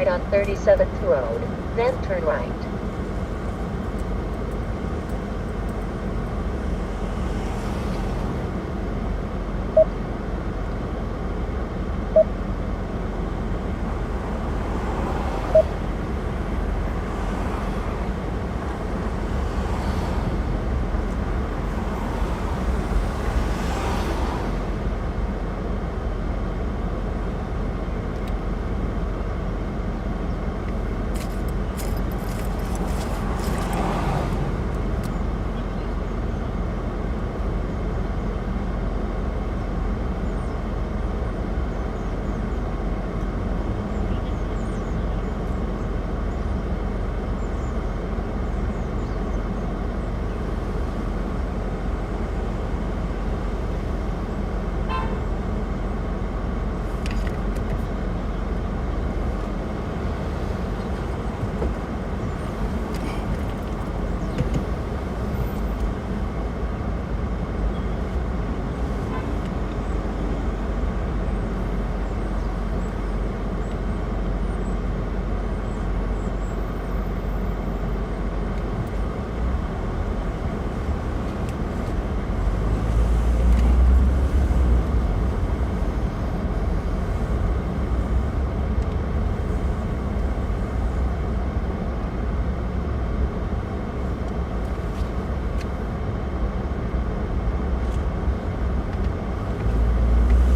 right on 37th Road, then turn right.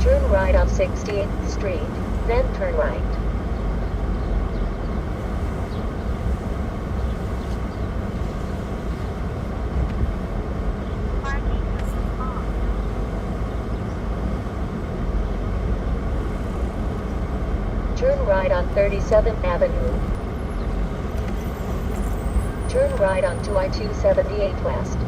Turn right off 68th Street, then turn right. Turn right on 37th Avenue. Turn right onto I-278 West.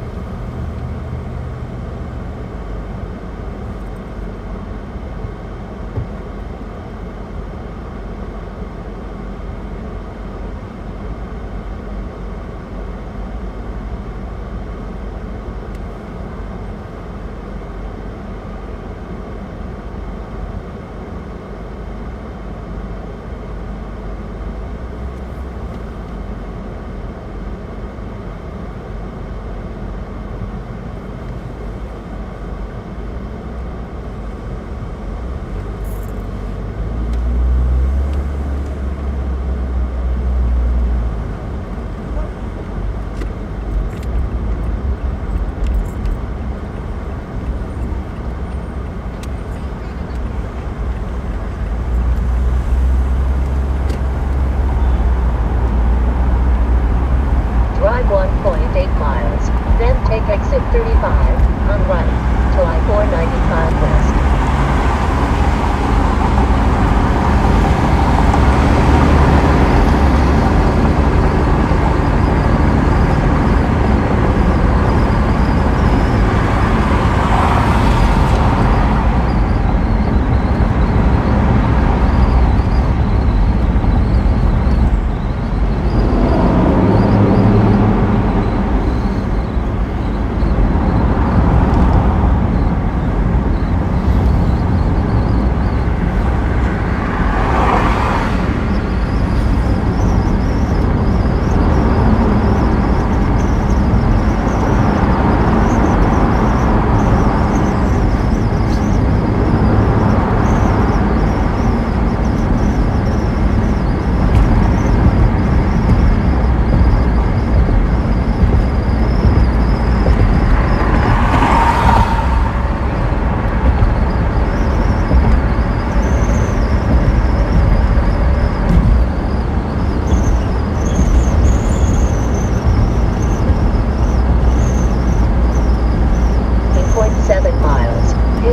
Drive 1.8 miles, then take exit 35, on right, to I-495 West.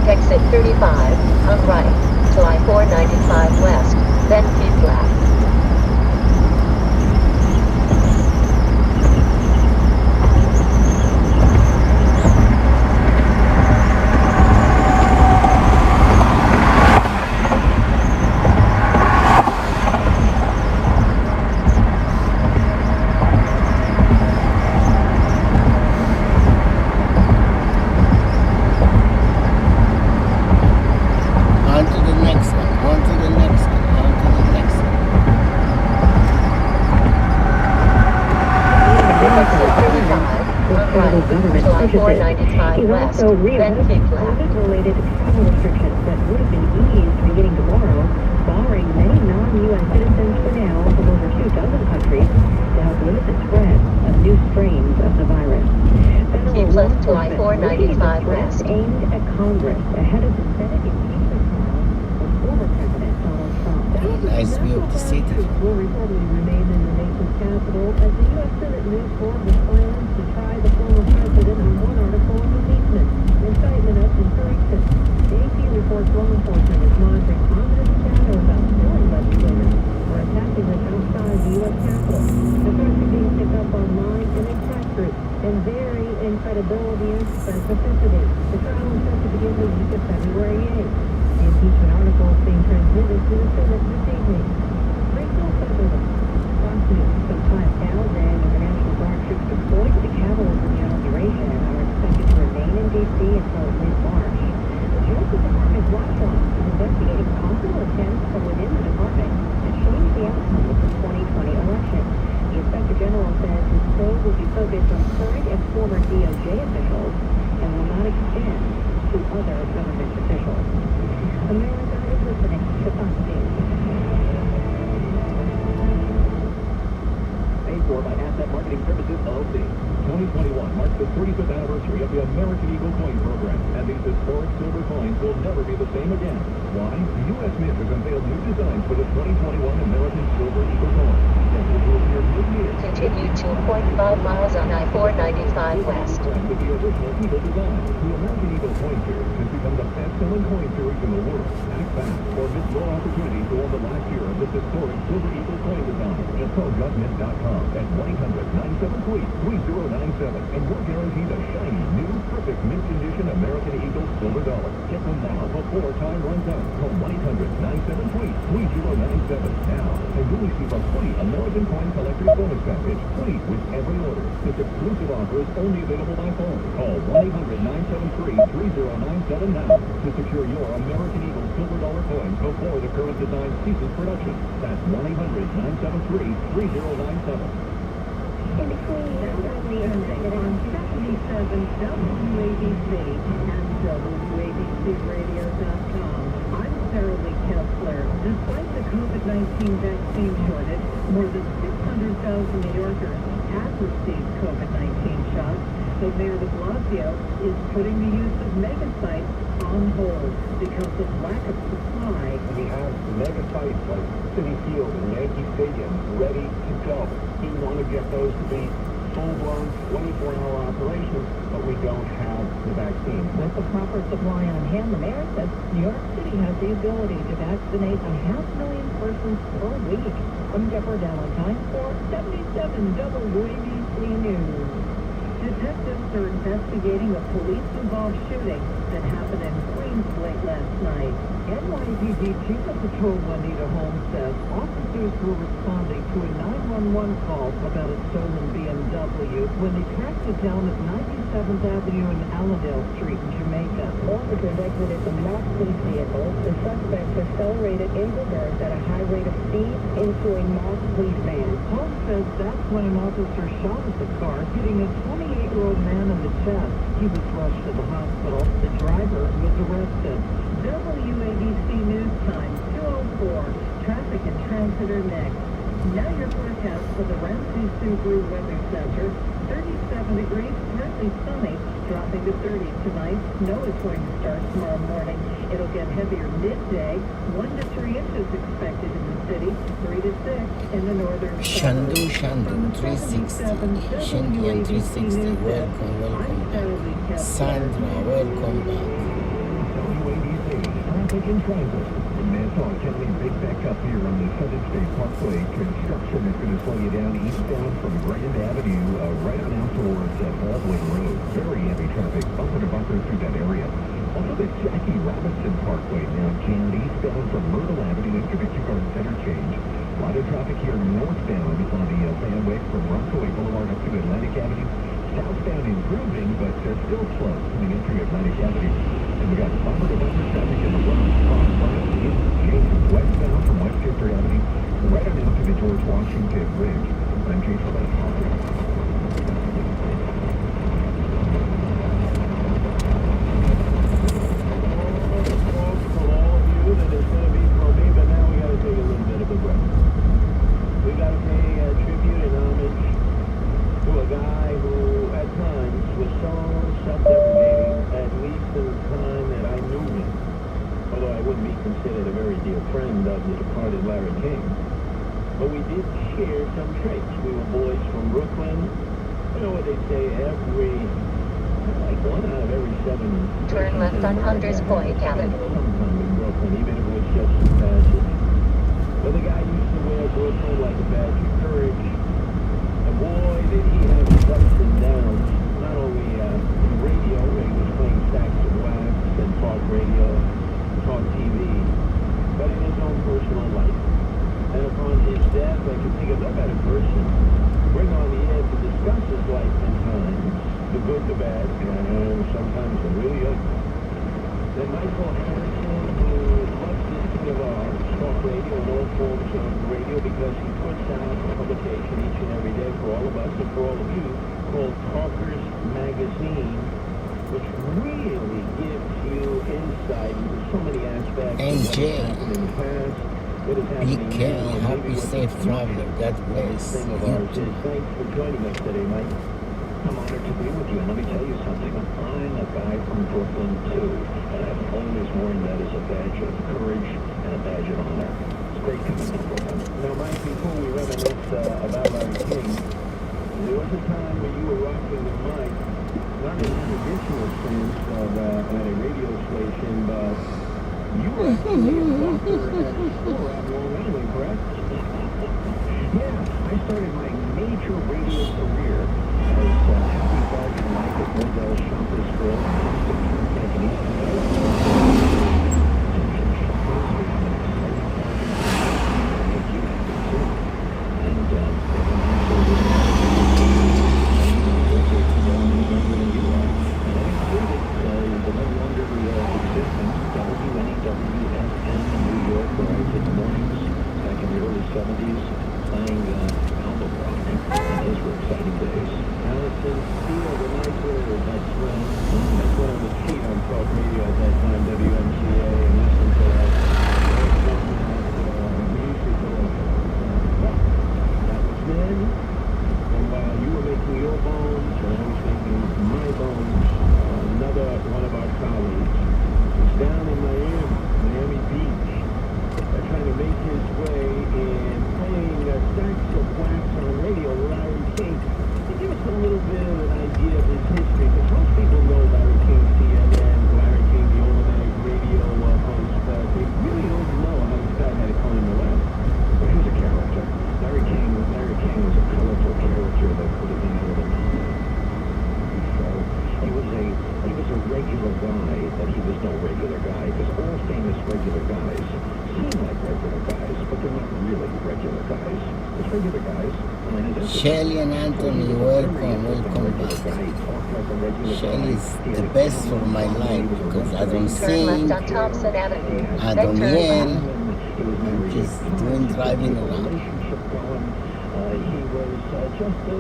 Exit 35, on right, to I-495 West, then keep left. On to government to pushes it. I-495 He's west, also then reimposed keep left. COVID-related travel restrictions that would have been eased beginning tomorrow, barring many non-U.S. citizens for now from over 2 dozen countries to help limit the spread of new strains of the virus. Federal Keep law left to enforcement received a I-495 threat west. aimed at Congress ahead of the Senate impeachment trial of former President Donald Trump. Very nice view of the city. Will reportedly remain in the nation's capital as the U.S. Senate moves forward with plans to try the former president on one article of impeachment, incitement of insurrection. The AP reports law enforcement is monitoring positive chatter about killing legislators for attacking them outside the U.S. Capitol. The threats are being picked up online and in press groups and vary in credibility and specificity. The trial is set to begin the week of February 8th. The impeachment article is being transmitted to the Senate this evening. Rachel Sutherland, Fox News. Some 5,000 international guard troops deployed to the Capitol for the inauguration are expected to remain in D.C. until mid-March. The Justice Department watch office is investigating possible attempts from within the department to change the outcome of the 2020 election. The Inspector General says his probe will be focused on current and former DOJ officials and will not extend to other government officials. America is listening to Fox News. Paid for by Asset Marketing Services, LLC. 2021 marks the 35th anniversary of the American Eagle Coin Program, and these historic silver coins will never be the same again. Why? The U.S. Mint has unveiled new designs for the 2021 American Silver Eagle Coin. That will appear mid-year. Continue 2.5 miles on I-495 west. With the original Eagle design, the American Eagle Coin Series has become the best-selling coin series in the world. Act fast or miss your opportunity to win the last year of this historic Silver Eagle coin design. Just call GovMint.com at 1-800-97-3097 and we'll guarantee the shiny, new, perfect mint condition American Eagle silver dollar. Get them now before time runs out. Call 1-800-97-3097 now and you'll receive a free American Coin Collector's Bonus Package free with every order. This exclusive offer is only available by phone. Call 1-800-973-3097 now to secure your American Eagle silver dollar coins before the current design ceases production. That's 1-800-973-3097. In between early and on 77 WABC and WABCRadio.com. I'm Sarah Lee Kessler. Despite the COVID-19 vaccine shortage, more than 600,000 New Yorkers have received COVID-19 shots, but Mayor de Blasio is putting the use of mega sites on hold because of lack of supply. We have mega sites like Citi Field and Yankee Stadium ready to go. We want to get those to be full-blown 24-hour operations, but we don't have the vaccine. With the proper supply on hand, the mayor says New York City has the ability to vaccinate 500,000 persons per week. I'm Deborah Valentine for 77 WABC News. Detectives are investigating a police-involved shooting that happened in Queens late last night. NYPD Chief of Patrol Juanita Holmes says officers were responding to a 911 call about a stolen BMW when they tracked it down at 97th Avenue and Allendale Street in Jamaica. Officers exited the marked police vehicle. The suspect accelerated in reverse at a high rate of speed into a marked police van. Holmes says that's when an officer shot at the car, hitting a 28-year-old man in the chest. He was rushed to the hospital. The driver was arrested. WABC News Time, 2:04. Traffic and transit are next. Now your forecast for the Ramsey Subaru Weather Center. 37 degrees, partly sunny, dropping to 30 tonight. Snow is going to start tomorrow morning. It'll get heavier midday. 1 to 3 inches expected in the city. 3 to 6 in the northern Shandu, suburbs. 360. Shandian 360. Welcome back. Sandra, welcome back. WABC, traffic and transit. In Nassau County, big backup here on the Southern State Parkway. Construction is going to slow you down eastbound from Grand Avenue, right on out towards Baldwin Road. Very heavy traffic, bumper to bumper through that area. Also, the Jackie Robinson Parkway now jammed eastbound from Myrtle Avenue into the Kew Gardens Interchange. A lot of traffic here northbound on the Van Wyck from Rockaway Boulevard up to Atlantic Avenue. Southbound improving, but still slow coming in through Atlantic Avenue. And we got bumper-to-bumper traffic in the Rose Crossroads Jason westbound from Westchester Avenue right on out to the George Washington Bridge. I'm Jason Lane. considered a very dear friend of the departed Larry King. But we did share some traits. We were boys from Brooklyn. You know what they say, like 1 out of every 7 Turn left on Hunters Point Avenue. sometime in Brooklyn, even if it was just some passage. But the guy used to wear Brooklyn like a badge of courage. And boy, did he have his ups and downs. Not only in radio, where he was playing sax and wax and talk radio, talk TV, but in his own personal life. And upon his death, I can think of no better person bring on the air to discuss his life and times, the good, the bad, and sometimes the really ugly. Then Michael Harrison, who loves listening to talk radio and all forms of radio because he puts out a publication each and every day for all of us and for all of you called Talkers Magazine, which really gives you insight into so many aspects of what NJ. has happened in the past, what is Be happening now, careful. and Happy maybe what safe the traveler. God bless thing of you ours too. is. Thanks for joining us today, Mike. I'm honored to be with you, and let me tell you something. I'm a guy from Brooklyn, too, and I've always worn that as a badge of courage and a badge of honor. It's great coming to Brooklyn. Now, Mike, before we reminisce about Larry King, there was a time when you were rocking the mic, not in the traditional sense of at a radio station, but you were actually a doctor at a store out in Long Island, correct? Yeah, I started my major radio career as Happy Bug and Mike at Wendell Shoppers Grill back in East Shelly and Anthony, welcome back. Shelly is the best for my life because I don't Turn sing, left on Thompson Avenue. I Then don't turn yell, left. I'm just doing driving around. He was just a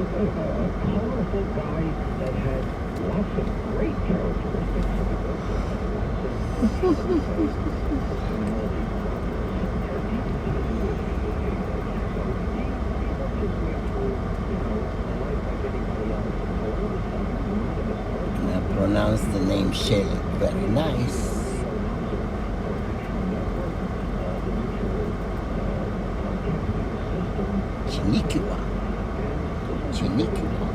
colorful guy that had lots of great characteristics. And I pronounce the name Shelly. Very nice. Chinikiwa. Chinikiwa.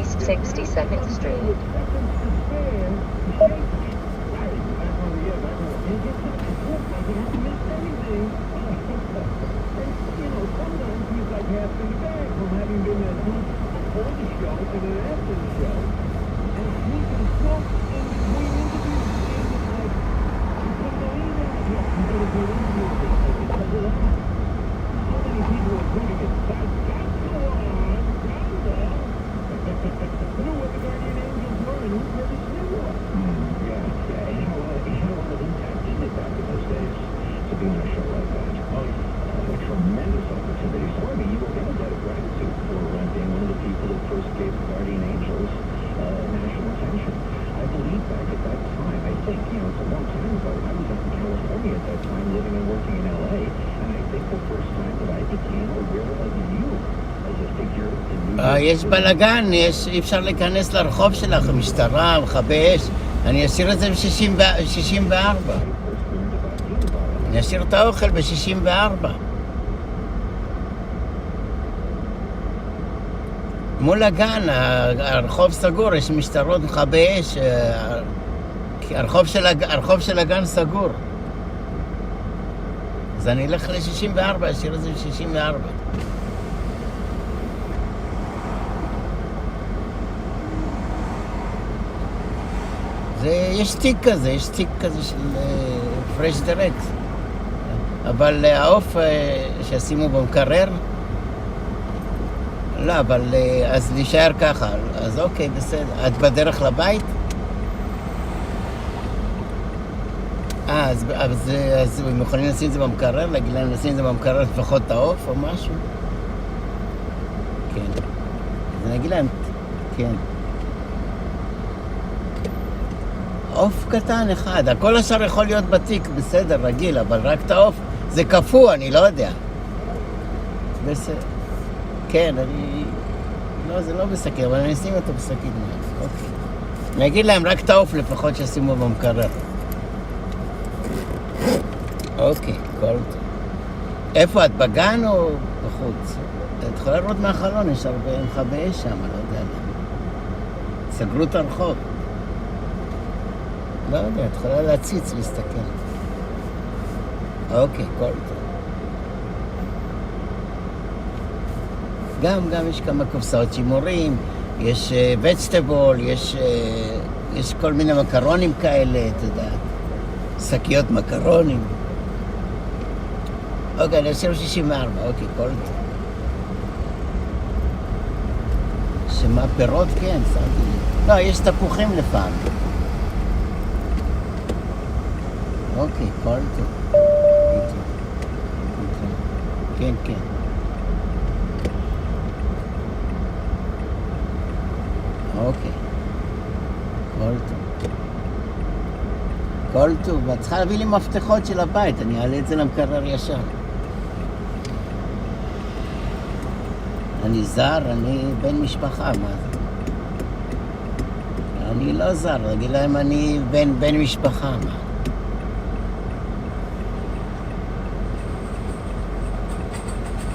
East 62nd Street. יש בלגן, אי אפשר להיכנס לרחוב שלך, משטרה, מכבי אש. אני אשאיר את זה ב-64. אני אשאיר את האוכל ב-64. מול הגן, הרחוב סגור, יש משטרות, מכבי אש. הרחוב של הגן סגור. אז אני אלך ל-64, אשאיר את זה ב-64. יש תיק כזה של פרש דירקט. אבל העוף שישימו במקרר, לא, אבל אז להישאר ככה. אז אוקיי, בסדר. את בדרך לבית? אז הם יכולים לשים את זה במקרר? להגיד להם לשים את זה במקרר לפחות את העוף או משהו? כן. אז אני אגיד להם, כן. עוף קטן אחד, הכל השאר יכול להיות בתיק, בסדר, רגיל, אבל רק את העוף, זה קפוא, אני לא יודע. בסדר. כן, לא, זה לא בשקית, אבל אני אשים אותו בשקית מעט. אוקיי. אני אגיד להם רק את העוף לפחות שישימו במקרר. אוקיי, כל טוב. איפה, את בגן או בחוץ? את יכולה לראות מהחלון, יש הרבה מכבי אש שם, לא יודע למה. סגרו את הרחוב. לא יודע, את יכולה להציץ, להסתכל. אוקיי, כל טוב. גם יש כמה קופסאות שימורים, יש וג'טבול, יש כל מיני מקרונים כאלה, אתה יודע, שקיות מקרונים. אוקיי, אני אשאיר 64, אוקיי, כל טוב. שמה, פירות? כן, שמתי לי. לא, יש תפוחים לפעמים. אוקיי, כל טוב. כן, כן. אוקיי. כל טוב. כל טוב. ואת צריכה להביא לי מפתחות של הבית, אני אעלה את זה למקרר ישר. אני זר, אני בן משפחה, מה זה? אני לא זר, אגיד להם אני בן משפחה, מה?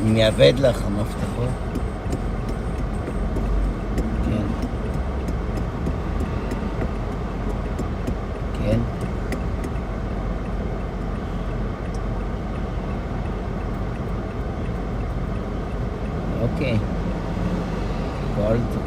אני אעבד לך המפתחות. כן. כן. אוקיי. כל טוב.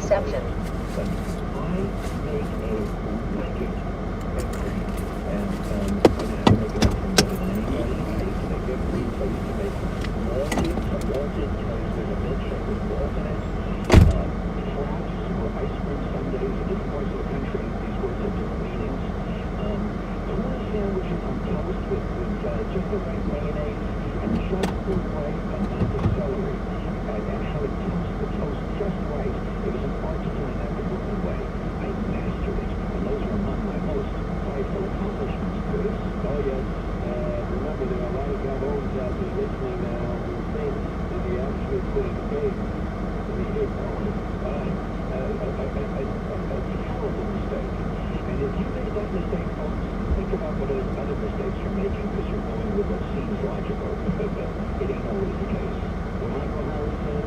reception. But I make a wicked increase. And I know how to make it from better than anybody. I used to make increase. I used to make malted, some malted, there's a milkshake with malt in it. Flaps or ice cream sundaes. In different parts of the country, these words have different meanings. Tuna sandwiches on toast with just the right mayonnaise and just the right amount of celery. And how it toasts the toast just right. It was an art to doing that the Brooklyn way. I mastered it. And those are among my most prideful accomplishments, Curtis. Oh, yes. Remember, there are a lot of gabos out there listening now who think that he actually put his face in the hit on. A terrible mistake. And if you make that mistake, folks, think about what other mistakes you're making because you're going with what seems logical. It ain't always the case. Michael Harrison,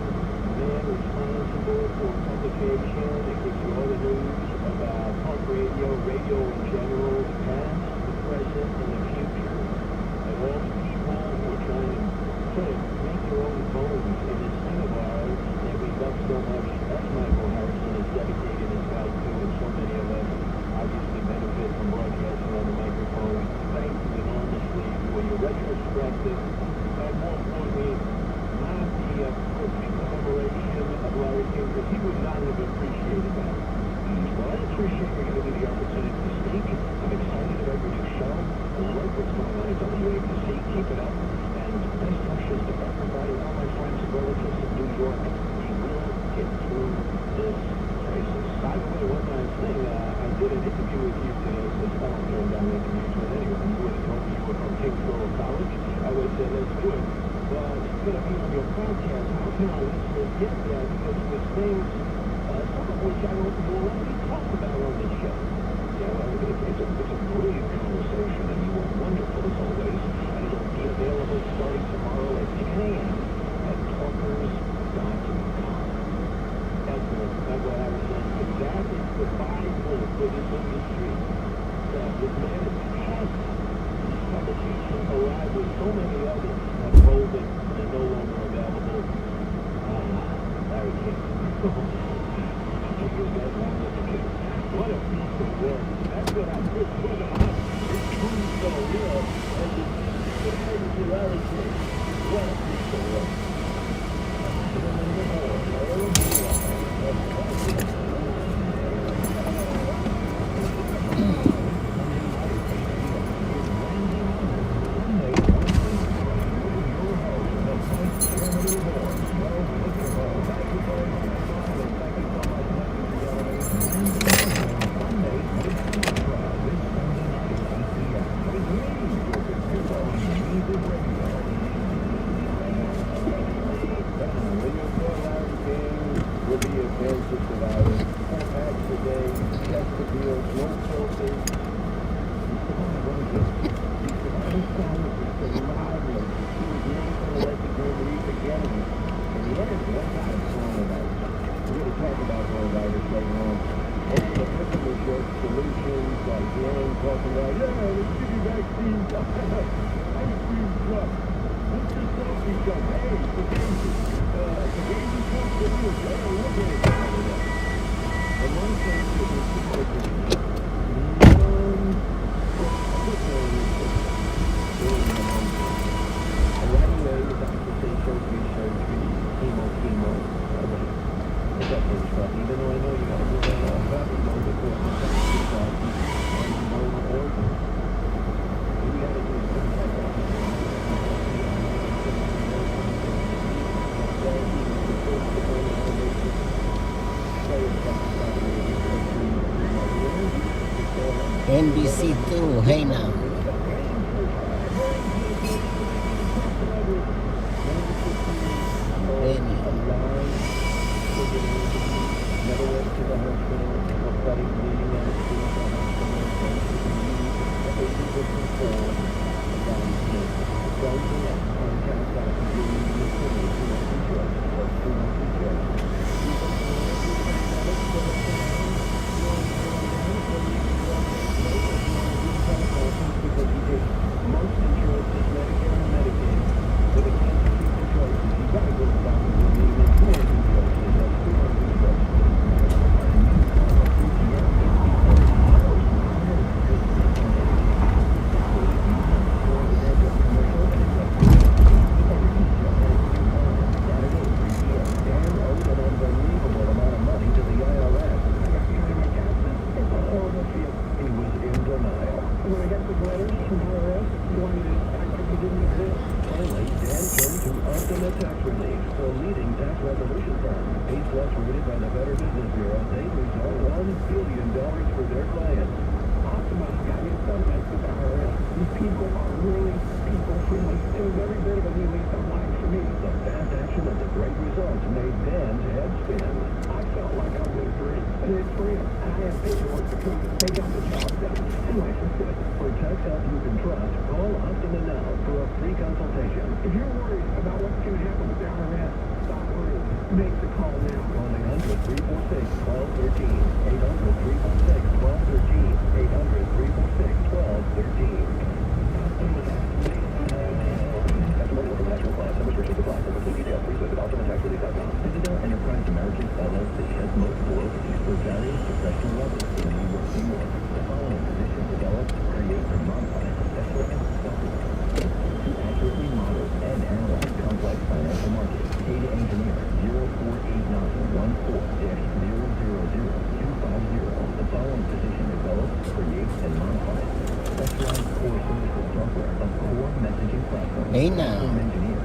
man responsible for publication. It gives you all the news about punk radio, radio in general, the past, the present, and the future. And all the people who are trying to sort of make their own bones in this thing of ours that we love so much. That's Michael Harrison is dedicated his life to, and so many of us obviously benefit from broadcasting on the microphone. Thank you enormously for your retrospective, and more importantly, not the perfect commemoration of Larry King, because he would not have appreciated that. Well, I appreciate we're giving me the opportunity to speak. I'm excited about your new show. I like what's going on at WABC. Keep it up. And best wishes to everybody, all my friends and relatives in New York. We will get through this crisis. By the way, one last thing, I did an interview with you today, since I don't turn down interviews with anyone. You would have told me you were from Kingsborough College. I would say, let's do it. But it's going to be on your podcast. How can our listeners get that? Because there's things, some of which I don't already talk about on this show. Yeah, well, it's a brilliant conversation, and you were wonderful as always. And it'll be available starting tomorrow at 10 a.m. at talkers.com. Excellent. Michael Harrison. And that is the Bible for this industry. This man is past this publication, alive with so many others have folded and no longer available. Larry King. What a piece of work. That's what I put on. It's true so real. And it's Larry King. What a piece of work. NBC2, hey now. tax relief from leading tax resolution firm. A+ rated by the Better Business Bureau, they resolve $1 billion for their clients. Awesome. I got your settlement with the IRS. These people are really people-friendly. It was every bit of a new lease on life for me. The fast action and the great results made Dan's head spin. I felt like I was free. And it's real. And I have paperwork to prove it. They got the job done. And life is good. For tax help you can trust, call Austin and Now for a free consultation. If you're worried about what's going to happen with the IRS, stop worrying. Make the call now. Call 800-346-1213. 800-346-1213. 800-346-1213. Testimonial from national clients. Some restrictions apply. For complete details, please visit ultimatetaxrelief.com. Citadel Enterprise Americas LLC has multiple openings for various professional levels in New York, New York. The following position developed, create, and modify specialized software to accurately model and analyze complex financial markets. Data engineer 048914-000250. The following position develops, creates, and modifies specialized core services software of core messaging platform. Hey now. Platform engineer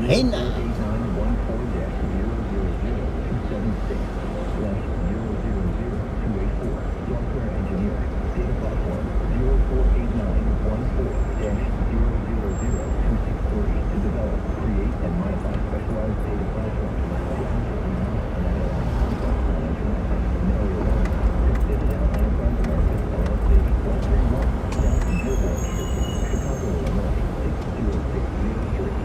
Hey now. 048914-276/000284. Software engineer data platform 048914-0000263 to develop, create, and modify specialized data platforms to accurately model and analyze complex financial markets. Know your role. Citadel Enterprise Americas LLC, 131 South Dearborn Street, Chicago, Illinois, 60603. Attention employee relations.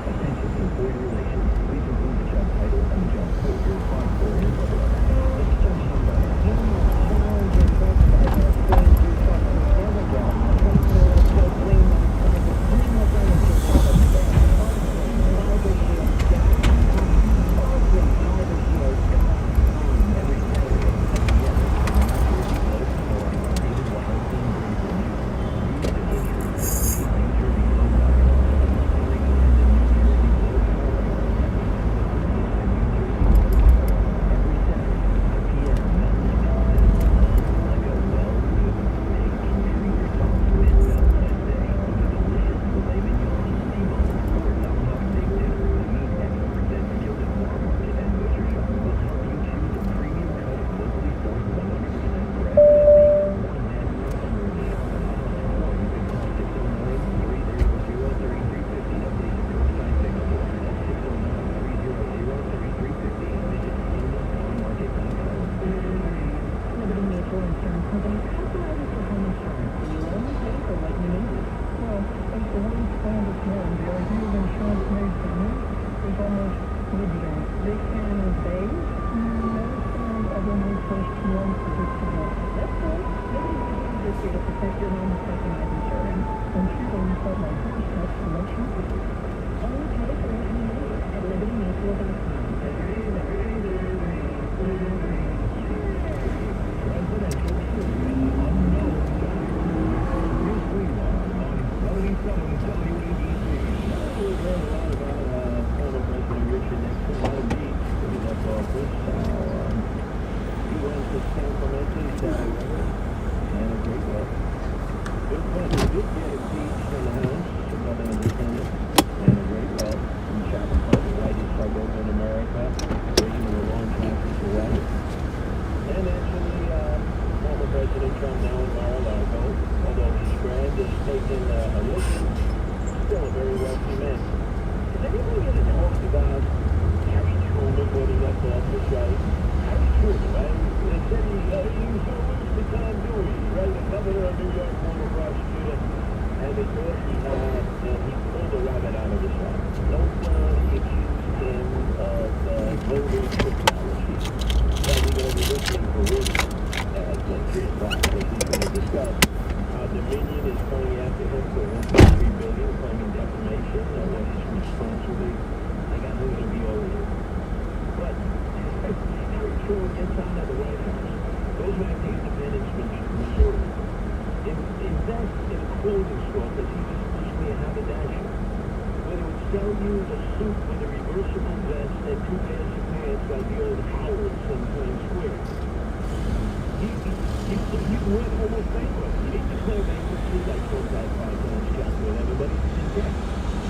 Please include the job title and the job code you're applying for in your cover letter.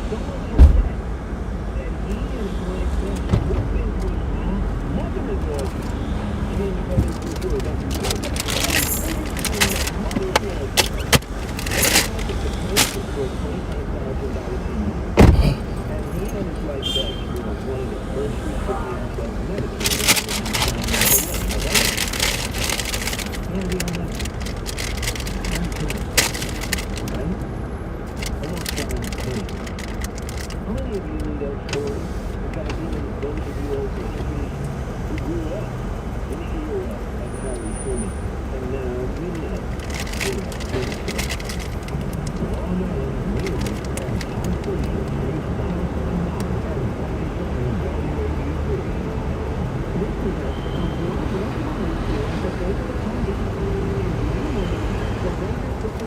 So much so that he and his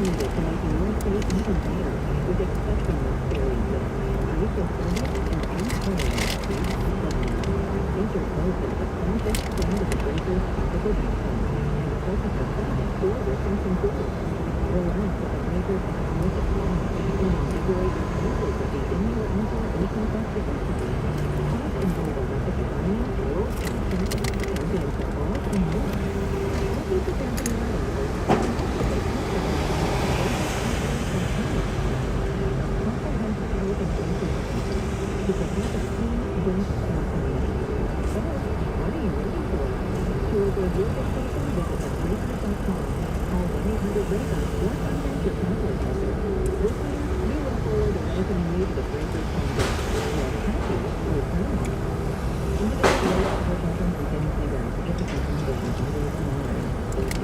committed to making your state even better with exceptional experiences, gracious service, and unparalleled speed and cleanliness. Major Boat is the freshest brand of the Breakers tropical beach foam and perfect for fun or refreshing pools. Relax with the Breakers exquisite foam and invigorate your senses with the indoor-outdoor ocean flexibility. Plus, enjoy the Olympic dining, world-class shopping, champion football, and more. Help you prepare for your wedding or comfortably comprehensive health and safety to protect a clean, drink, and community. So, what are you waiting for? To reserve your vacation, visit thebreakers.com. Call 1-800-BREAKERS or contact your travel advisor. Listeners, we look forward to welcoming you to the Breakers home base. You're happy to return. Individual preference and things may vary. Participation conditions may be similar.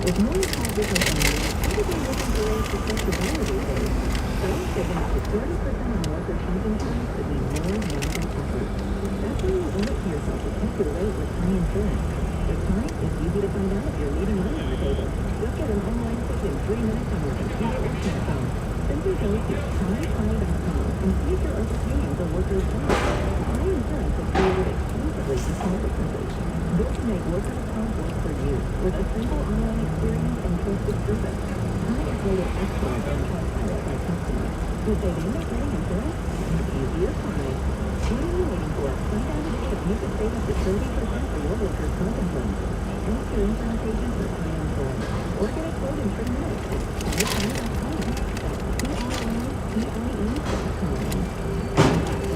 With more causes of only, probably looking for ways to flexibility days. So, saving up to 30% on workers' shopping times could be more than effort. That's why you owe it to yourself to check your rate with High Insurance. With High, it's easy to find out if you're leaving money on the table. Just get an online quiz in 3 minutes on your computer or smartphone. Simply go to highfly.com and see if you're overpaying for workers' comp. High Insurance is created exclusively for small businesses. Built to make workers' comp work for you with a simple online experience and trusted service. High is rated excellent on Trustpilot by customers. Would they end up getting insurance? Easy as pie. What are you waiting for? Find out today if you could save up to 30% for your workers' comp insurance. Ask your insurance agent for High Insurance. Or get a quote in 3 minutes at highfly.com. That's TRIPIE.com.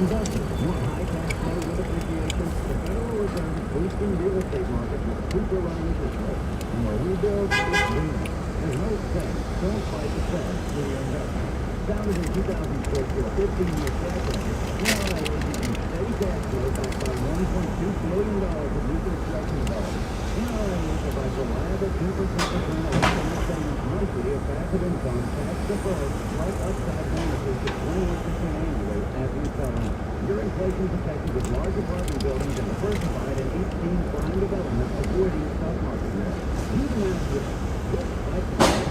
Investors want high cash flow with appreciation. The Federal Reserve is boosting real estate markets with super low interest rates. And where we build, it's booming. There's no Fed. Don't fight the Fed for your investment. Founded in 2006 with a 15-year track record, NRIA gives you steady cash flow backed by $1.2 billion of new construction development. NRIA provides reliable 2% return on income savings monthly of passive income, tax deferred, plus upside bonuses to 28% annually as we sell out. You're inflation protected with large apartment buildings and diversified in 18 prime developments avoiding stock market risk. You can ask this. Just like that.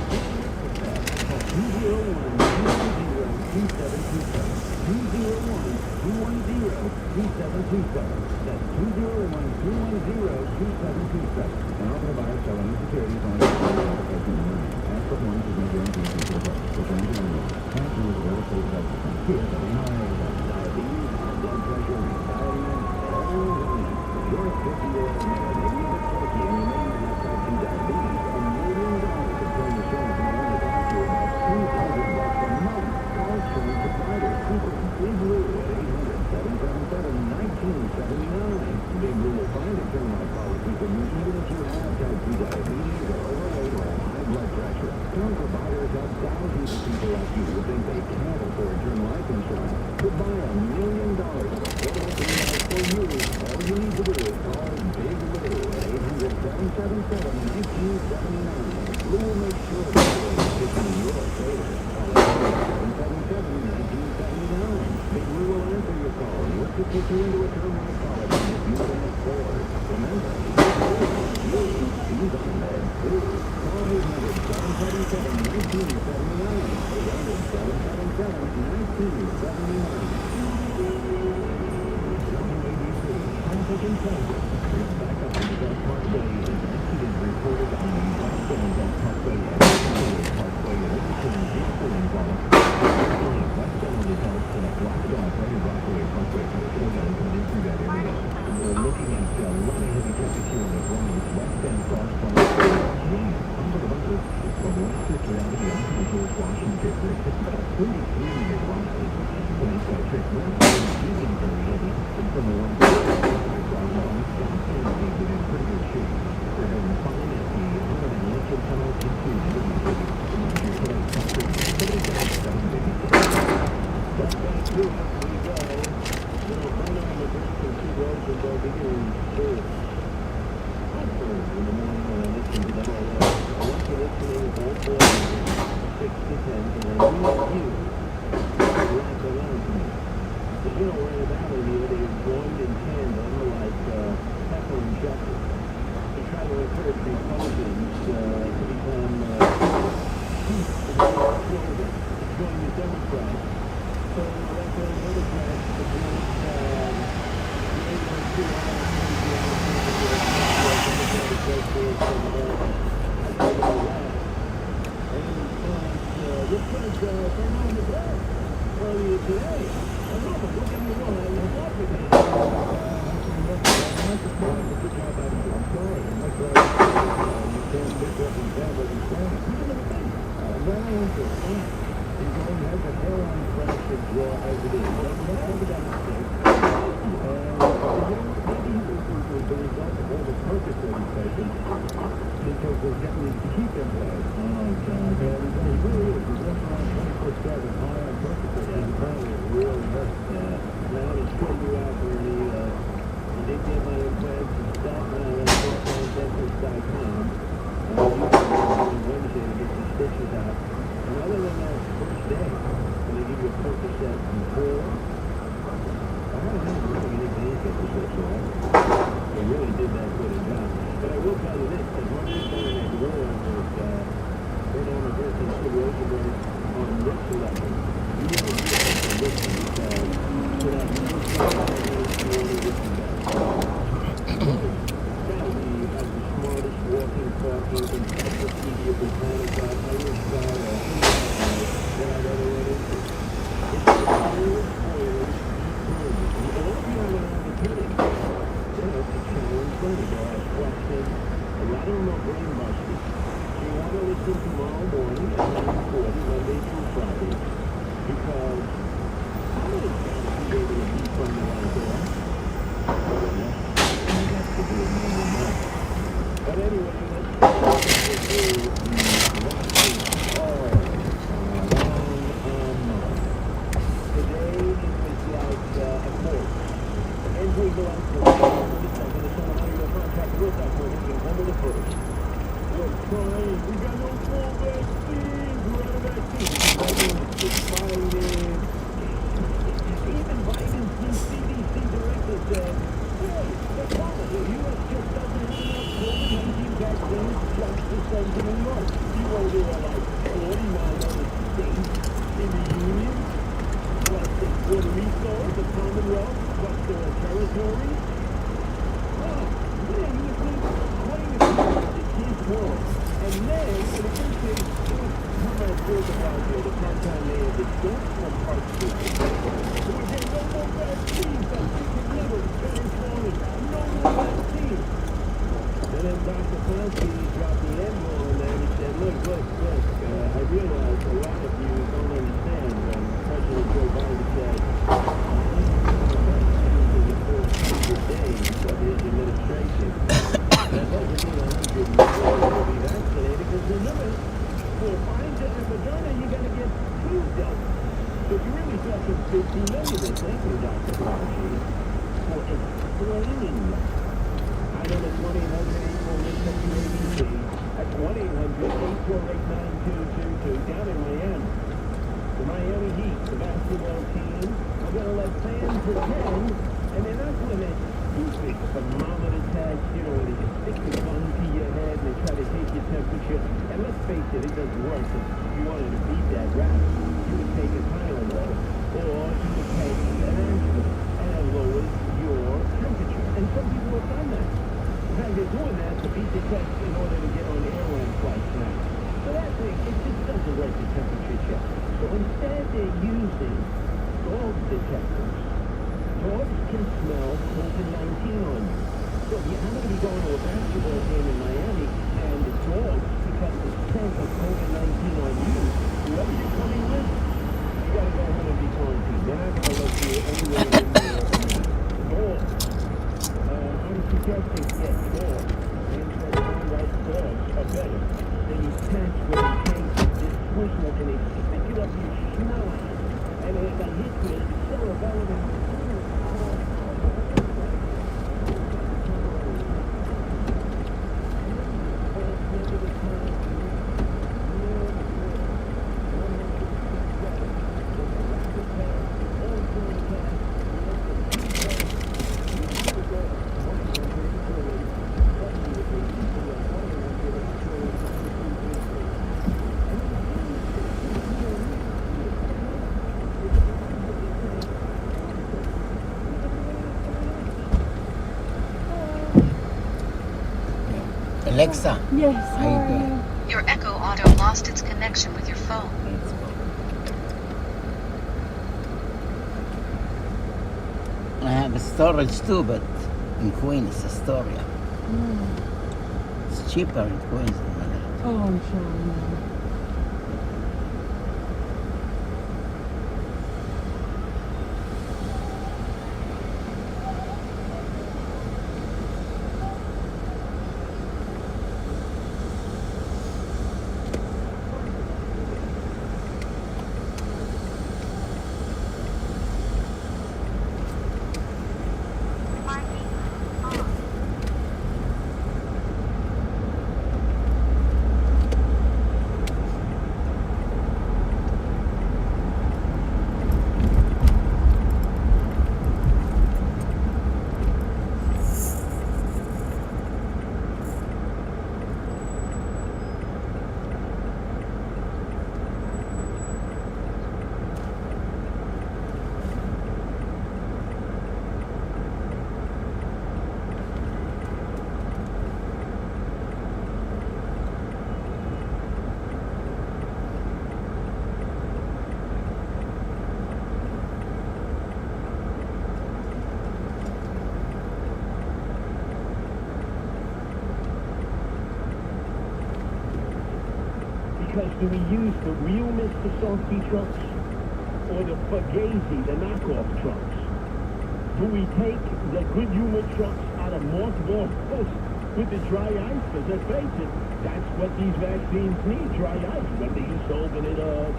Call 201-210-2727. 201-210-2727. That's 201-210-2727. And offer to buy or sell any securities on application number. As performance is no guarantee of future results. For terms and conditions, cash flow is real estate investment. Here at NRA, diabetes, high blood pressure, anxiety, and all around. You're a 50-year-old man, maybe a bit quirky, and you may even have type 2 diabetes. $1 million could turn your insurance and only cost you about $200 a month. Call insurance providers. Big Blue at 800-777-1979. Big Blue will find a term life policy for you even if you have type 2 diabetes or overweight or high blood pressure. Term providers help thousands of people like you who think they can't afford term life insurance. Could buy $1 million of affordable term life for you. All you need to do is call Big Blue at 800-777-1979. Blue will make sure that you're in your favor. Call 800-777-1979. Big Blue will answer your call and work to put you into a term life policy if you can afford. Remember, he's on there too. Call 800-777-1979. 800-777-1979. Traffic and transit. It's back up on the Belt Parkway and accident reported on the westbound Belt Parkway and Parkway and overturn vehicle involved. Westbound is out to the blocked off right at Rockaway Parkway. Slowdown coming through that area. We're looking at a lot of heavy traffic here on the road. Westbound crosswalk. Under the bumper from West Fifth Avenue onto the George Washington District. It's about a 33-minute ride. Police got tricked west using very heavy. From the one within pretty good shape. They're having fun at the Hunt and Lincoln Tunnel into Liberty City. But back to it we go. Right on the bridge and 2 roads and go beginning third. Up third in the morning when I listen to them all. I want you listening both ways, 6 to 10, and I need you to wrap around to me. Because, we're in a battle here that is joined in tandem like Pepper and Justice. To try to encourage Republicans to become join the Democrats. So that's another fact that earlier today. I know, but don't get me wrong, I was up with it. I'm sorry. I'm sorry. You can't misrepresent what you're saying. That ain't the thing. He's going to have a hairline fracture jaw as it is. But I'm not over that mistake. Maybe it was the result of all the purpose that he's taking. Because they're getting to keep him there. Oh, God. He really is. He's walking around 24/7 high on purpose. He's apparently really hurt. Now they straighten you out for the, they get my implants and stuff. Now that's implantdentist.com. You can go on Wednesday to get the stitches out. And other than that, first day, when they give you a Percocet before, I haven't had really any pain killers whatsoever. They really did that good a job. But I will tell you this, that once you go in that gorilla with go down the birth and Sid Rosenberg on this level, you really do have to listen because to that news Kennedy has the smartest walking, talking, encyclopedia Britannica, Irish guy, or that I've ever run into. It's the clearest voice he's heard. And all of you have an opportunity, to challenge them, to ask questions. A lot of them are brain busters. So you want to listen tomorrow morning at 9:40, Monday through Friday, because how many times you able to be from the line door? But anyway, let's get to today it was like a course. And we go out for someone out of your contract with that person can come to the first. We're trying. We got no full vaccines. We're out of vaccines. It's Biden. Even Biden's new CDC director said, hey, they're coming. The U.S. just doesn't have enough COVID-19 vaccines just to send to New York. You know there are like 49 other states in the Union, plus the Puerto Rico, the Commonwealth, plus their territories. Oh, man, you would think quite a kid's world. And then, in the first case, it was Herman Roosevelt here, the part-time mayor, the don't from Park Street. So we get no more vaccines. That's never very slowly. No more vaccines. And then Dr. Fauci dropped the N-bomb on that and said, look, I realize a lot of you don't understand when President Joe Biden said, days of his administration. That doesn't mean 100 people will be vaccinated, because remember, for Pfizer and Moderna, you got to get 2 doses. So you're really talking 50 million. Thank you, Dr. Fauci, for explaining that. I know it's 1-800-848-WABC. That's 1-800-848-9222 down in Miami. The Miami Heat, the basketball team, are going to let fans attend, and they're not going to stupid thermometer test, where they just stick the gun to your head and they try to take your temperature. And let's face it, it doesn't work. If you wanted to beat that rap, you would take a Tylenol, or you would take an aspirin, and it lowers your temperature. And some people have done that. In fact, they're doing that to beat the test in order to get on airline flights now. So that thing, it just doesn't work, the temperature check. So instead, they're using dog detectors. Dogs can smell COVID-19 on you. So if you happen to be going to a basketball game in Miami and the dogs pick up the scent of COVID-19 on you, whoever you're coming with, you got to go home and be quarantined. They're not going to let you anywhere in there. Dogs. I'm suggesting, yes, dogs. Right, dogs are better. Then you catch where they take this whistle and they stick it up your schnoz. And if they hit you, it's cerebellum. Alexa, Yes, how you doing? Your Echo Auto lost its connection with your phone. I have a storage too, but in Queens, Astoria. It's cheaper in Queens than Manhattan. Oh, I'm sure. Yeah. Because do we use the real Mr. Softee trucks or the Fugazi, the knockoff trucks? Do we take the good humor trucks out of mothball post with the dry ice? Because let's face it, that's what these vaccines need, dry ice. When they used to open it up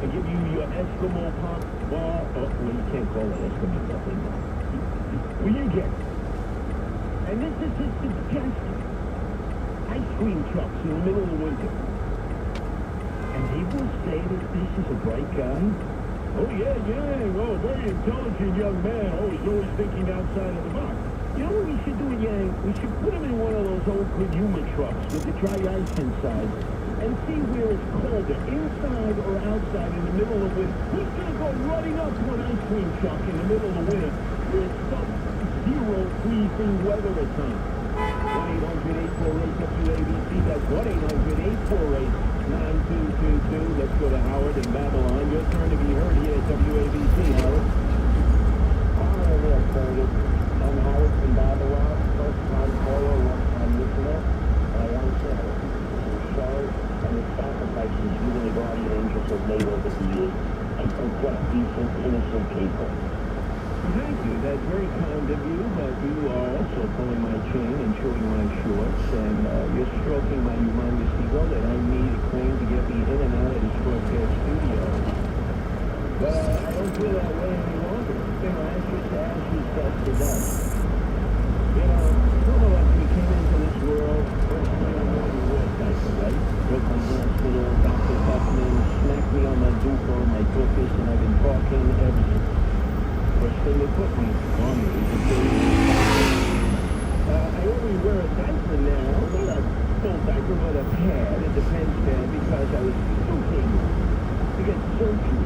and give you your Eskimo pop bar, well, you can't call it Eskimo pop anymore. Well, you get it. And this is his suggestion. Ice cream trucks in the middle of the winter. And he will say that this is a bright guy. Oh, yeah. Oh, very intelligent young man. Oh, he's always thinking outside of the box. You know what we should do, Yang? We should put him in one of those old good humor trucks with the dry ice inside and see where it's colder, inside or outside in the middle of winter. Who's going to go running up to an ice cream truck in the middle of winter where it's sub-zero freezing weather at times? 1-800-848-WABC. That's 1-800-848-9222. Let's go to Howard in Babylon. Your turn to be heard here at WABC, Howard. Hi there, Curtis. I'm Howard from Babylon. First time caller, long time listener. And I want to say how the show and the sacrifices you and the guardian angels have made over the years to protect decent, innocent people. Thank you. That's very kind of you, but you are also pulling my chain and showing my shorts, and you're stroking my humongous ego that I need a crane to get me in and out of this broadcast studio. But I don't feel that way any longer. You know, ashes to dust. You know, some of us, we came into this world, first thing I know, we wore a diaper, right? Brooklyn Hospital, Dr. Huffman smacked me on my duper, my focus, and I've been talking ever since. First thing they put me on me is a baby. I only wear a diaper now, not a full diaper, but a pad, a defense pad, because I was thinking to get surgery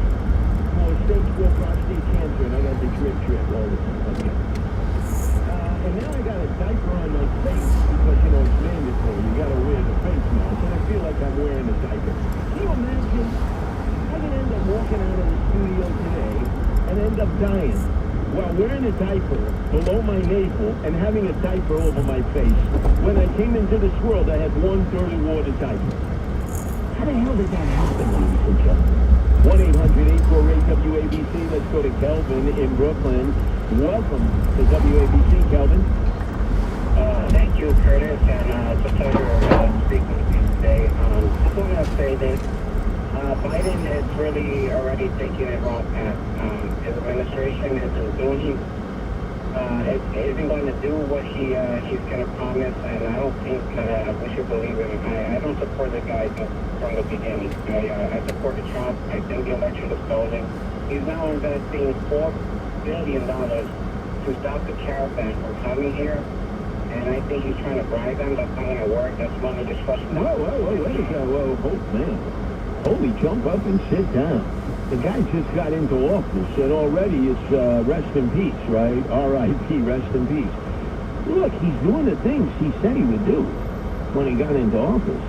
for stage 4 prostate cancer, and I got the drip all the time. Okay. And now I got a diaper on my face, because, you know, it's mandatory. You got to wear the face mask, and I feel like I'm wearing a diaper. Can you imagine? I can end up walking out of the studio today and end up dying while wearing a diaper below my navel and having a diaper over my face. When I came into this world, I had one dirty water diaper. How the hell did that happen, ladies and gentlemen? 1-800-848-WABC. Let's go to Kelvin in Brooklyn. Welcome to WABC, Kelvin. Thank you, Curtis, and it's a pleasure speaking with you today. Just want to say this. Biden has really already taken a wrong path. His administration isn't going to do what he's going to promise, and I don't think we should believe him. I don't support the guy from the beginning. I supported Trump. I think the election was stolen. He's now investing $4 billion to stop the caravan from coming here, and I think he's trying to bribe them. That's not going to work. That's money just flushing out. Whoa, man. Holy, jump up and sit down. The guy just got into office, and already it's rest in peace, right? R.I.P., rest in peace. Look, he's doing the things he said he would do. when he got into office.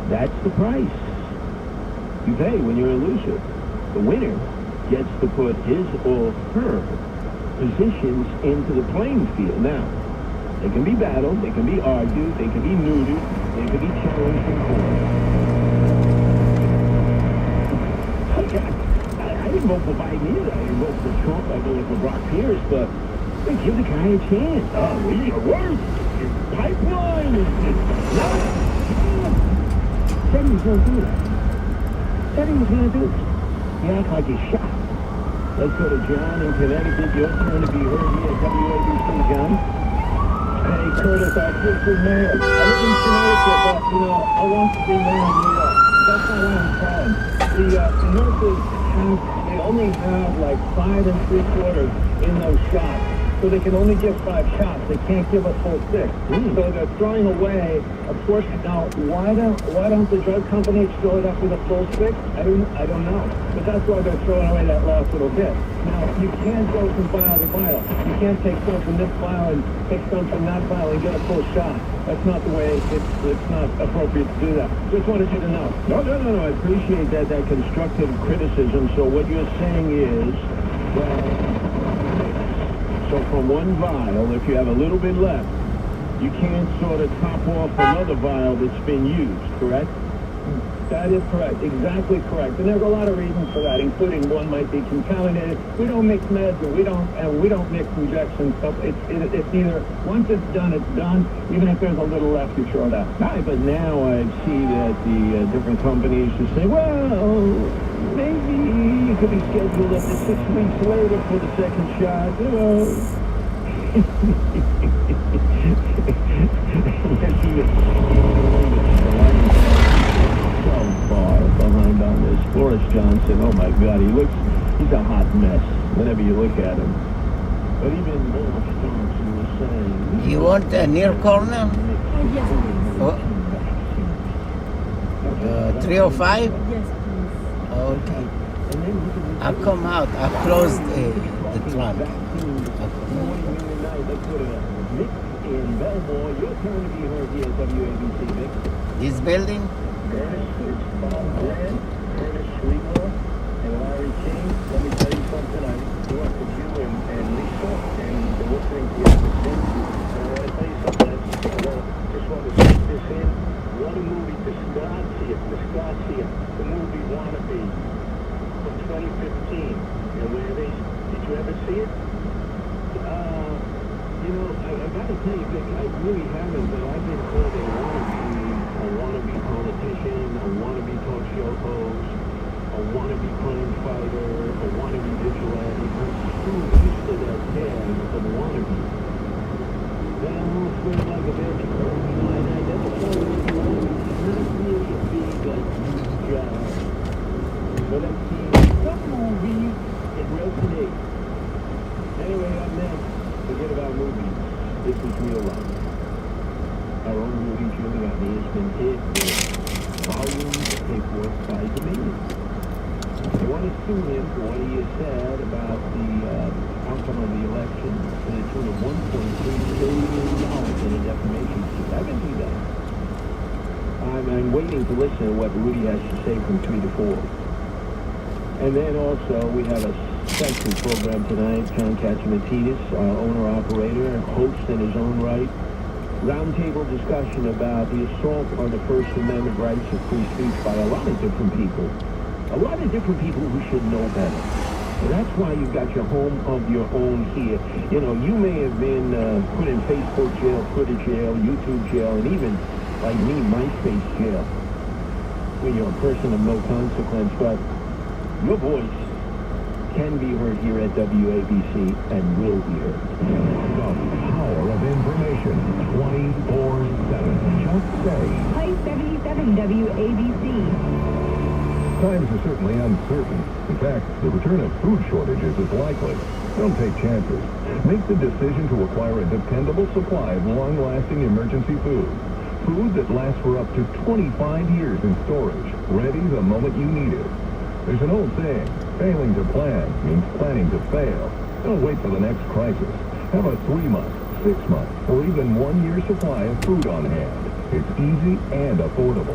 That's the price you pay when you're elusive. The winner gets to put his or her positions into the playing field. Now, they can be battled, they can be argued, they can be neutered, they can be challenged in court. I didn't vote for Biden either. I didn't vote for Trump. I voted for Brock Pierce, but they give the guy a chance. Oh, we need to work. Pipeline. Said he was going to do that. Said he was going to do it. You act like he's shocked. Let's go to John in Connecticut. Your turn to be heard here at WABC, John. Hey, Curtis, I just been mayor. I live in Connecticut, but, I want to be mayor in New York. That's not why I'm calling. The nurses they only have like 5 3/4 in those shots. So they can only give 5 shots. They can't give a full 6. So they're throwing away a portion. Now, why don't the drug companies fill it up with a full 6? I don't know. But that's why they're throwing away that last little bit. Now, you can't go from vial to vial. You can't take some from this vial and take some from that vial and get a full shot. That's not the way. It's not appropriate to do that. Just wanted you to know. No. I appreciate that constructive criticism. So what you're saying is, so from one vial, if you have a little bit left, you can't sort of top off another vial that's been used, correct? That is correct. Exactly correct. And there's a lot of reasons for that, including one might be contaminated. We don't mix meds, and we don't mix injections. So it's either once it's done, it's done. Even if there's a little left, you throw it out. All right, but now I see that the different companies just say, well, maybe it could be scheduled up to 6 weeks later for the second shot. So far behind on this. Boris Johnson, oh my God, he's a hot mess whenever you look at him. But even Boris Johnson was saying... You want a near corner? Yes, please. Oh, 305? Yes, please. Okay. I'll come out. I'll close the trunk. In Belmore, your turn to be heard here at WABC, Vic. This building? It's Bob Grant, Curtis Schlegel, and Larry King. Let me tell you something. I work with you and Lisa, and been listening to you ever since. And I want to tell you something. Just want to stick this in. What a movie, Piscatsia, the movie Wannabe from 2015. And did you ever see it? I got to tell you, Vic, I really haven't, but I've been called a wannabe politician, a wannabe talk show host, a wannabe crime fighter, a wannabe vigilante. I'm so used to that tag of wannabe. Then I'm all scared like a bitch. And I never thought it was not really a big, job. But I've seen some movies that resonate. Anyway, up next, forget about movies. This is real life. Our own Rudy Giuliani has been hit with volumes of paperwork by Dominion. They want to sue him for what he has said about the outcome of the election to the tune of $1.3 billion in a defamation suit. I can do that. I'm waiting to listen to what Rudy has to say from 3 to 4. And then also we have a special program tonight. John Katsimatidis, our owner-operator, host in his own right. Roundtable discussion about the assault on the First Amendment rights of free speech by a lot of different people. A lot of different people who should know better. So that's why you've got your home of your own here. You may have been put in Facebook jail, Twitter jail, YouTube jail, and even, like me, MySpace jail, when you're a person of no consequence. But your voice can be heard here at WABC and will be heard. The power of information, 24/7. Just say. Play 77 WABC. Times are certainly uncertain. In fact, the return of food shortages is likely. Don't take chances. Make the decision to acquire a dependable supply of long-lasting emergency food. Food that lasts for up to 25 years in storage, ready the moment you need it. There's an old saying, failing to plan means planning to fail. Don't wait for the next crisis. Have a 3-month, 6-month, or even 1-year supply of food on hand. It's easy and affordable.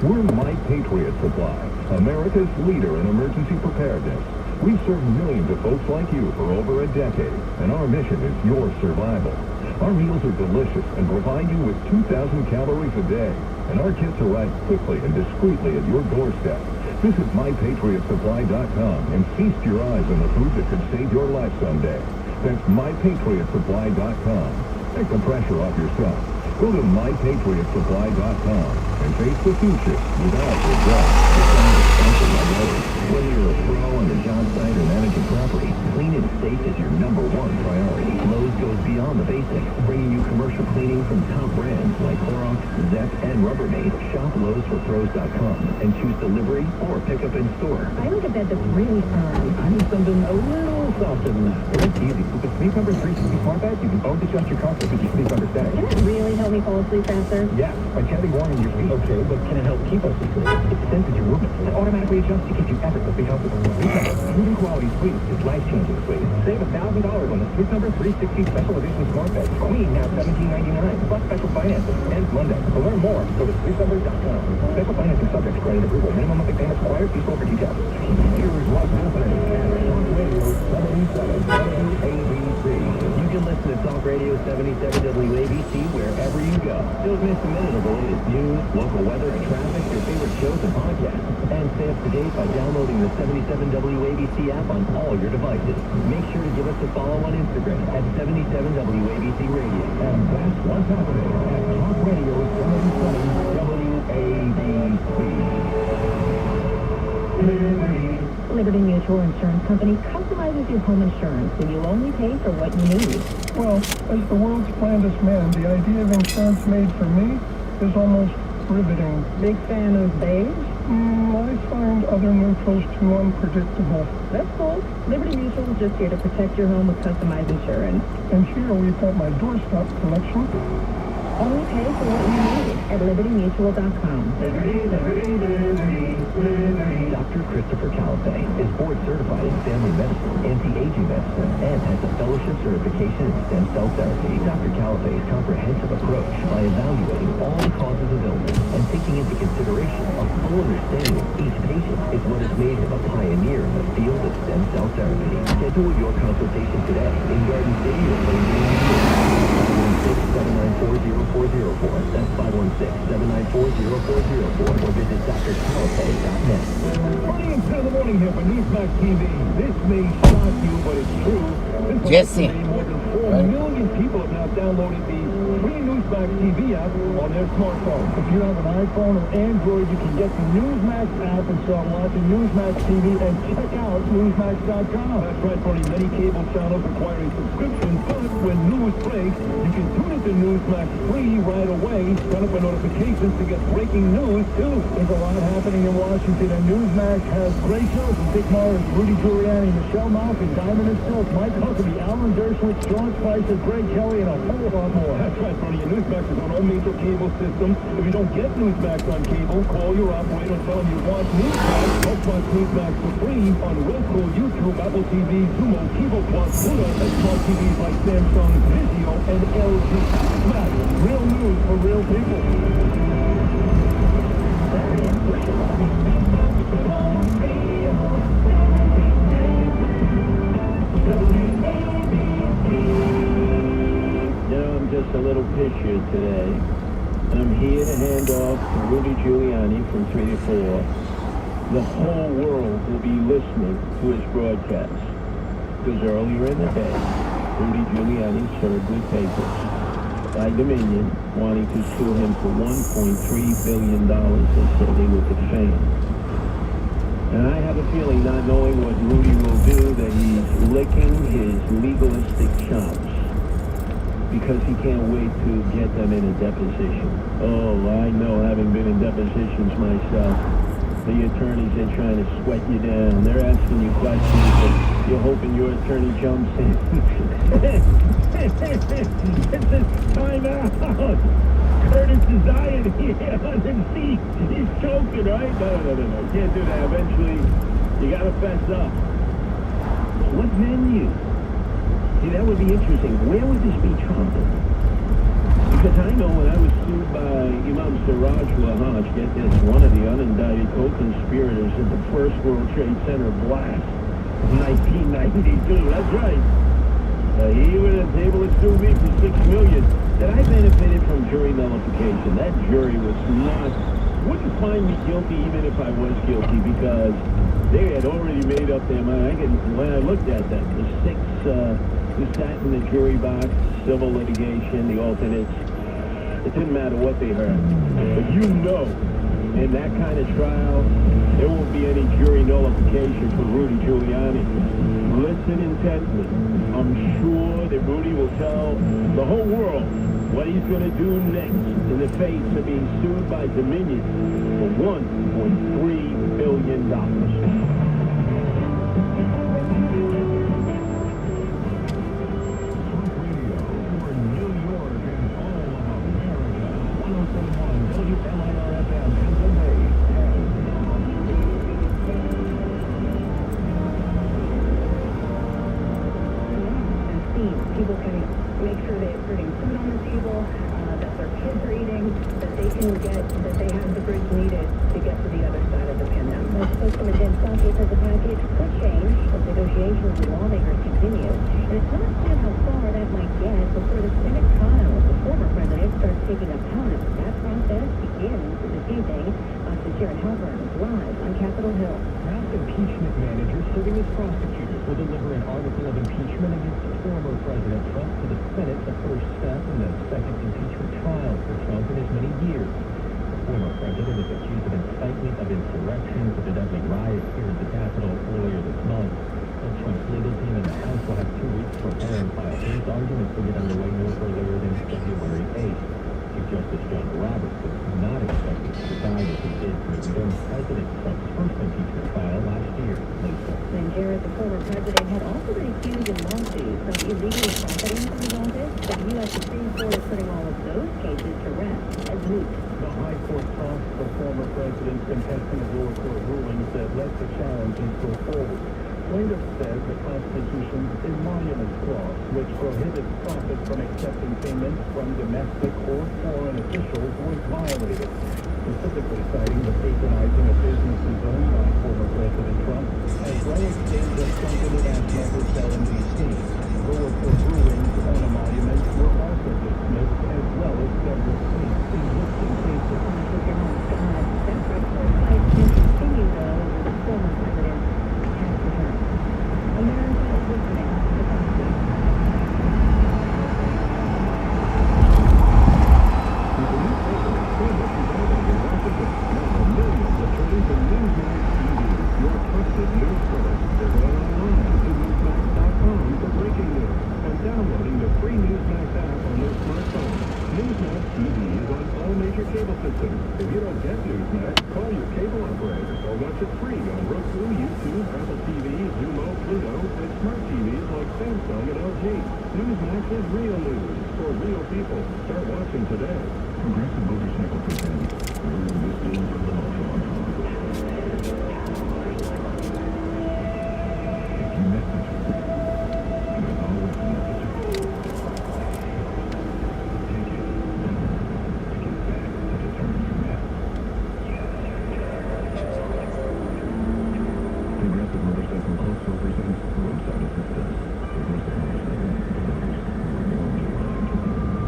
We're My Patriot Supply, America's leader in emergency preparedness. We've served millions of folks like you for over a decade, and our mission is your survival. Our meals are delicious and provide you with 2,000 calories a day, and our kits arrive quickly and discreetly at your doorstep. Visit MyPatriotSupply.com and feast your eyes on the food that could save your life someday. That's MyPatriotSupply.com. Take the pressure off yourself. Go to MyPatriotSupply.com and face the future without regret. Whether you're a pro on the job site or managing property, clean and safe is your #1 priority. Lowe's goes beyond the basics, bringing you commercial cleaning from top brands like Clorox, Zep, and Rubbermaid. Shop Lowe'sForPros.com and choose delivery or pick up in store. I look at that that's really firm. I need something a little softer than that. Well, it's easy. With the Sleep Number 360 smart bed, you can both adjust your comfort with your Sleep Number setting. Can it really help me fall asleep faster? Yes, by gently warming your feet. Okay, but can it help keep us asleep? It senses your movement and automatically adjusts to keep you effortlessly healthy. Sleep Number, proven quality sleep is life-changing sleep. Save $1,000 on the Sleep Number 360 Special Edition Smart Bed. Queen now $17.99 plus special financing. Ends Monday. To learn more, go to sleepnumber.com. Special financing subject to credit approval. Minimum monthly payments required. See store for details. Here's what's happening at Talk Radio 77 WABC. You can listen to Talk Radio 77 WABC wherever you go. Don't miss a minute of the latest news, local weather, and traffic, your favorite shows and podcasts. And stay up to date by downloading the 77 WABC app on all your devices. Make sure to give us a follow on Instagram at 77 WABC Radio. And that's what's happening at Talk Radio 77 WABC. Liberty Mutual Insurance Company customizes your home insurance, so you'll only pay for what you need. Well, as the world's blandest man, the idea of insurance made for me is almost riveting. Big fan of beige? I find other neutrals too unpredictable. That's cool. Liberty Mutual is just here to protect your home with customized insurance. And here we've got my doorstop collection. Only pay for what you need at libertymutual.com. Dr. Christopher Califay is board certified in family medicine, anti-aging medicine, and has a fellowship certification in stem cell therapy. Dr. Califay's comprehensive approach by evaluating all the causes of illness and taking into consideration a full understanding of each patient is what has made him a pioneer in the field of stem cell therapy. Schedule your consultation today in Garden City or Plainview. 516-794-0404. That's 516-794-0404. Or visit drcalifay.net. Morning to the morning here for Newsmax TV. This may shock you, but it's true. Jesse. More than 4 million people have now downloaded the free Newsmax TV app on their smartphone. If you have an iPhone or Android, you can get the Newsmax app and start watching Newsmax TV and check out Newsmax.com. That's right, Tony. Many cable channels require a subscription, but when news breaks, you can tune into Newsmax free right away. Turn up the notifications to get breaking news, too. There's a lot happening in Washington, and Newsmax has great shows from Dick Morris, Rudy Giuliani, Michelle Malkin, Diamond and Silk, Mike Huckabee, Alan Dershowitz, George Spicer, Greg Kelly, and a whole lot more. That's right, Bernie. And Newsmax is on all major cable systems. If you don't get Newsmax on cable, call your operator and tell them you want Newsmax. Let's watch Newsmax for free on Roku, YouTube, Apple TV, Xumo, Kivo Plus, Pluto, and smart TVs like Samsung, Vizio, and LG. Newsmax, real news for real people. I'm just a little pitcher today. I'm here to hand off to Rudy Giuliani from 3 to 4. The whole world will be listening to his broadcast. Because earlier in the day, Rudy Giuliani served with papers by Dominion wanting to sue him for $1.3 billion. They said they were defaming. And I have a feeling, not knowing what Rudy will do, that he's licking his legalistic chops. Because he can't wait to get them in a deposition. Oh, I know, having been in depositions myself, the attorneys are trying to sweat you down. They're asking you questions, but you're hoping your attorney jumps in. It says, time out. Curtis is dying here on the seat. He's choking, right? No. Can't do that. Eventually, you gotta fess up. What venue? See, that would be interesting. Where would this be trumped? Because I know when I was sued by Imam Siraj Wahaj, get this, one of the unindicted co-conspirators in the first World Trade Center blast of 1992. That's right. He was able to sue me for $6 million. That I benefited from jury nullification. That jury wouldn't find me guilty even if I was guilty, because they had already made up their mind. When I looked at them, the six who sat in the jury box, civil litigation, the alternates, it didn't matter what they heard. But in that kind of trial, there won't be any jury nullification for Rudy Giuliani. Listen intently. I'm sure that Rudy will tell the whole world what he's going to do next in the face of being sued by Dominion for $1.3 billion. Talk radio for New York and all of America. 107.1 WLIR-FM and the Bay. People can make sure they're putting food on the table, that their kids are eating, that they have the bridge needed to get to the other side of the pandemic. Well, spokeswoman Jen Psaki says the package could change as negotiations with lawmakers continue. And it's not clear how far that might get before the Senate trial of the former president starts taking a punt. That process begins this evening. Sharon Halpern is live on Capitol Hill. House impeachment managers serving as prosecutors will deliver an article of impeachment against former President Trump to the Senate, the first step in the second impeachment trial for Trump in as many years. The former president is accused of incitement of insurrection for the deadly riot here at the Capitol earlier this month. And Trump's legal team in the House will have 2 weeks to prepare and file case arguments to get underway no earlier than February 8th. Chief Justice John Roberts is not expected to decide as he did for then President Trump's first impeachment trial last year. Lisa. Then Jarrett, the former president, had also been accused in lawsuits of illegally profiting from his office. But the U.S. Supreme Court is putting all of those cases to rest as moot. The High Court tossed the former president's contesting of lower court rulings that let the challenges go forward. Plaintiff says the Constitution's emoluments clause, which prohibits profit from accepting payments from domestic or foreign officials, was violated, specifically citing the patronizing of businesses owned by former President Trump, as well as bids of Trump International Hotel in D.C. Lower court rulings on emoluments were also dismissed, as well as several states' existing cases. That report fight can continue, though, over the former president's tax return. America is listening to Fox News. Your trusted news source. They're online to Newsmax.com for breaking news and downloading the free Newsmax app on your smartphone. Newsmax TV is on all major cable systems. If you don't get Newsmax, call your cable operator or watch it free on Roku, YouTube, Apple TV, Xumo, Pluto, and smart TVs like Samsung and LG. Newsmax is real news for real people. Start watching today. Progressive Motorcycle presents This Deal for the Ultra. Progressive Motorcycle also presents roadside assistance. Progressive Motorcycle delivers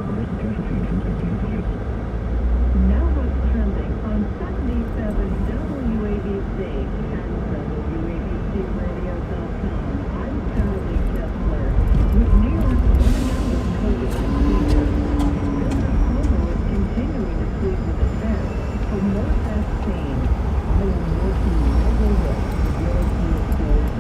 Progressive Casualty Insurance Company affiliates. Now what's trending on 77 WABC and WABCRadio.com. I'm Charlie Kessler. With New York running out of COVID-19, Governor Cuomo is continuing to plead with the Fed for more vaccine. I am working every day to get us to a stage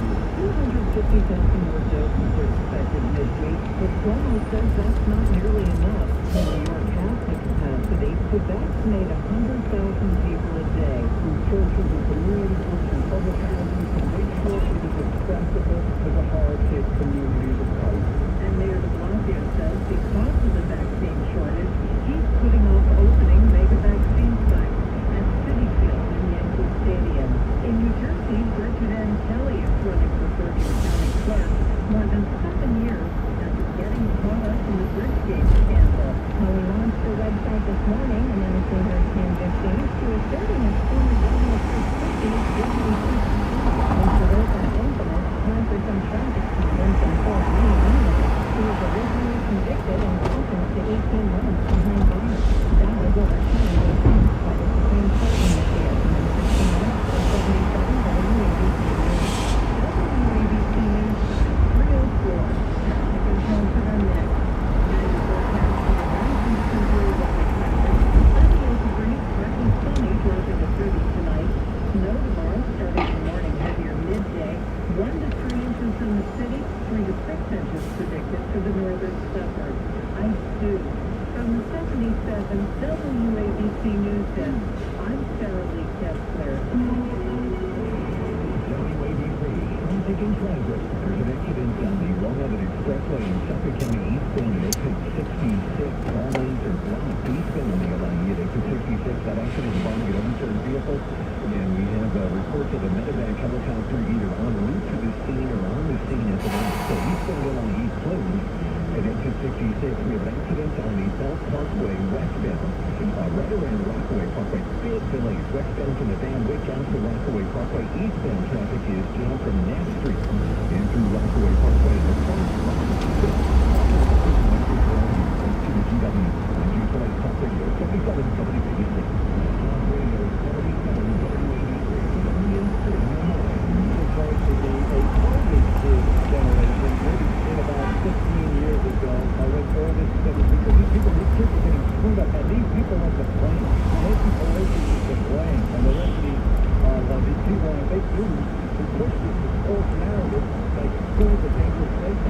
250,000 more doses are expected midweek, but Cuomo says that's not nearly enough. New York has the capacity to vaccinate 100,000 people a day through churches and community groups and public housing to make sure it is accessible to the hard-hit communities of color. And Mayor de Blasio says because of the vaccine shortage, he's putting off opening mega vaccine sites at Citi Field and Yankee Stadium. In New Jersey, Bridget Ann Kelly is running for Bergen County Clerk more than 7 years after getting caught up in the Bridgegate scandal. Holly Monster predicted for the northern suburbs. Ice too. From the 77 WABC News Desk, I'm Sarah Lee Kessler. WABC, I'm taking transit. There's an accident on the Long Island Expressway in Suffolk County eastbound at exit 66. All lanes are blocked eastbound on the LIE at exit 66. That accident involving an unserved vehicle. And we have reports of a medevac helicopter either en route to the scene or on the scene at the moment. So eastbound LIE closed. At exit 66, we have an accident on the South Parkway westbound. Right around Rockaway Parkway. Big delays westbound from the Van Wyck out to Rockaway Parkway. Eastbound traffic is jammed from Nash Street and through Rockaway Parkway. The first to the GW and G20 Talk Radio 77 WABC. Talk Radio 77 WABC. Supposed to be a COVID generation. Maybe in about 15 years ago, I went over this study because these people, these kids are getting screwed up, and these people are to blame. Nancy Pelosi is to blame, and the rest of these people on fake news who push this false narrative like school's a dangerous place.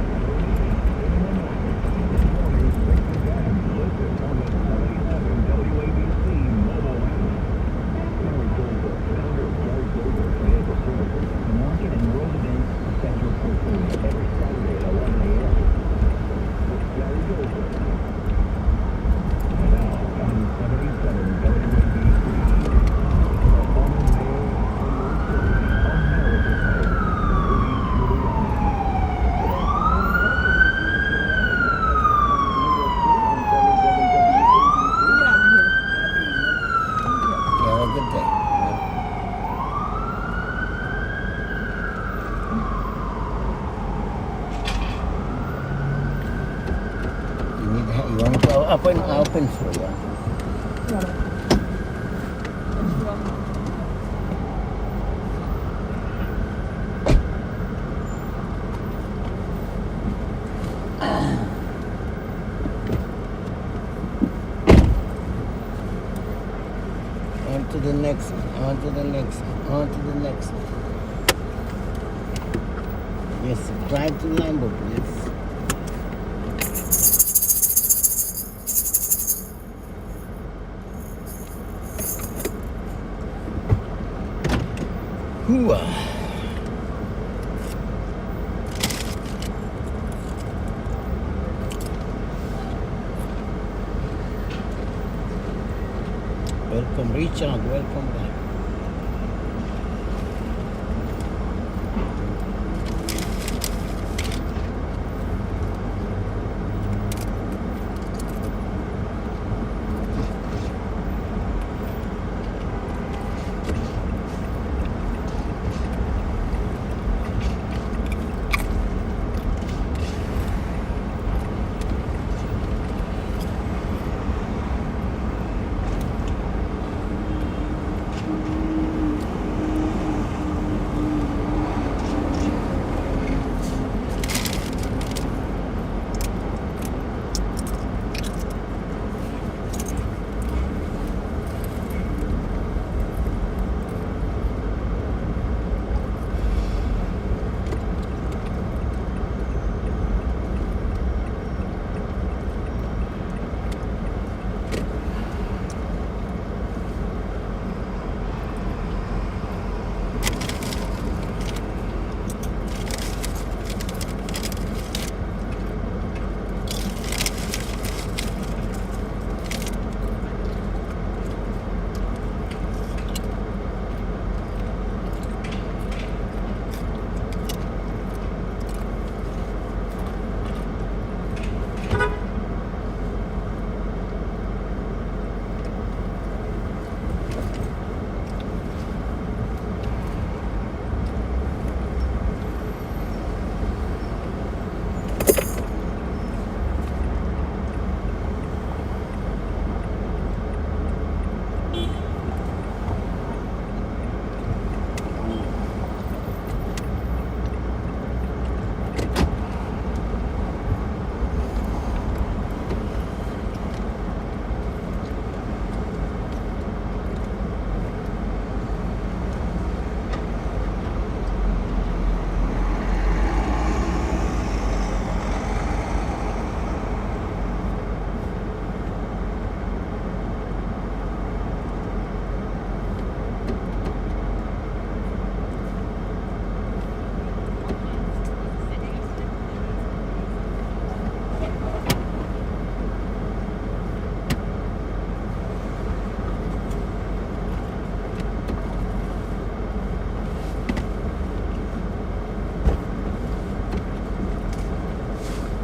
Listen on the 711 WABC mobile app. Gary Goldberg, founder of Gary Goldberg Financial Services, market and world events set your portfolio every Saturday at 11 a.m. With Gary Goldberg. And now, on 77 WABC, the former mayor of New York City, America's mayor, Rudy Giuliani. Have a good day. You want me to open for you? On to the next one, on to the next one, on to the next one. Yes, subscribe to Lambo, please. Hooah. Welcome, Richard, welcome back.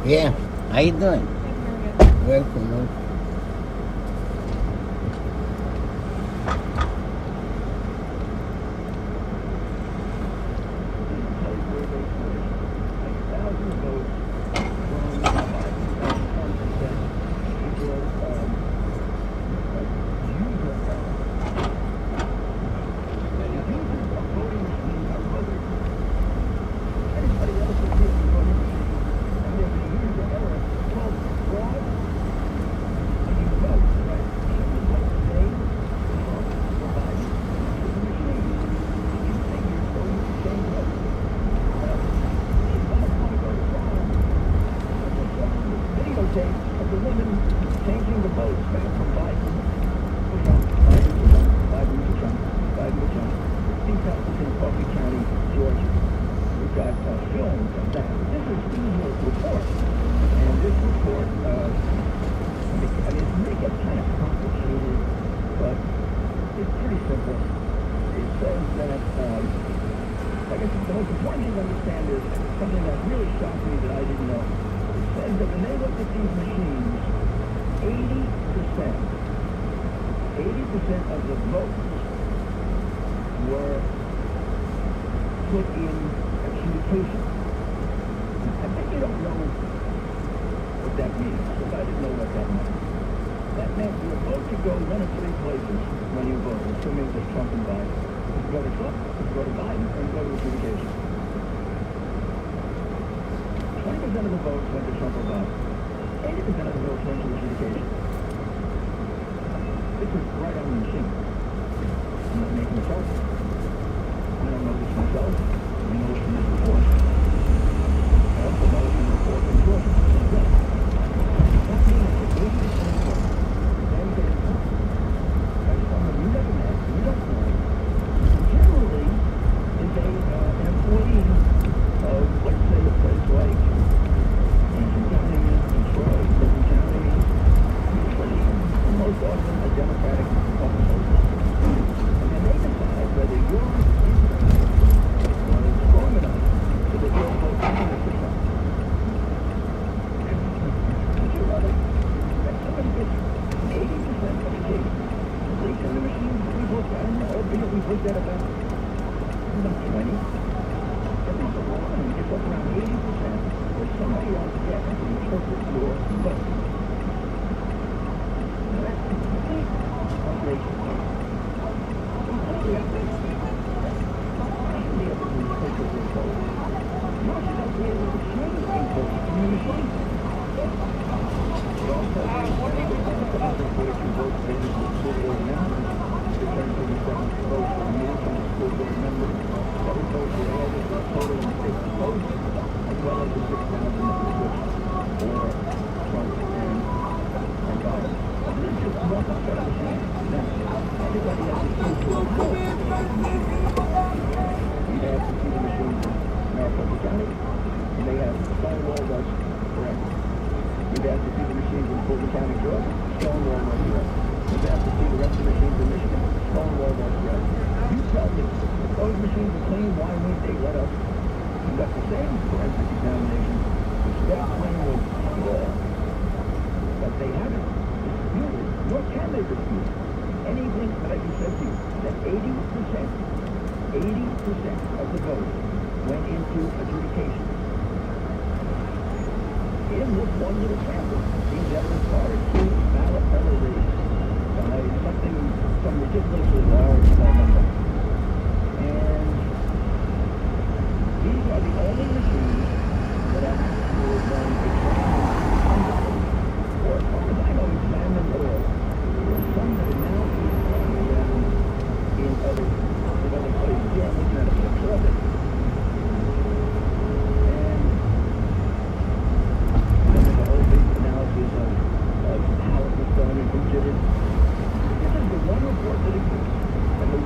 Yeah. How you doing? Welcome.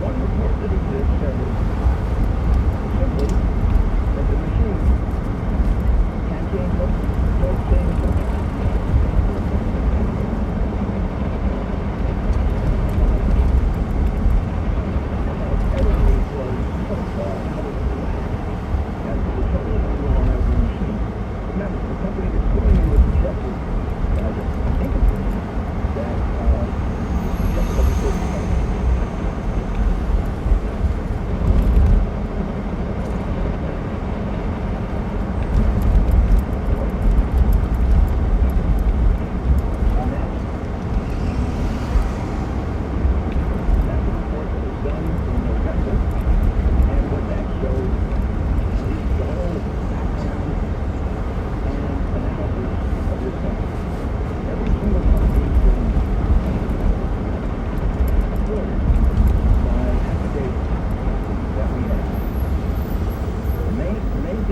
one report that exists says simply that the machine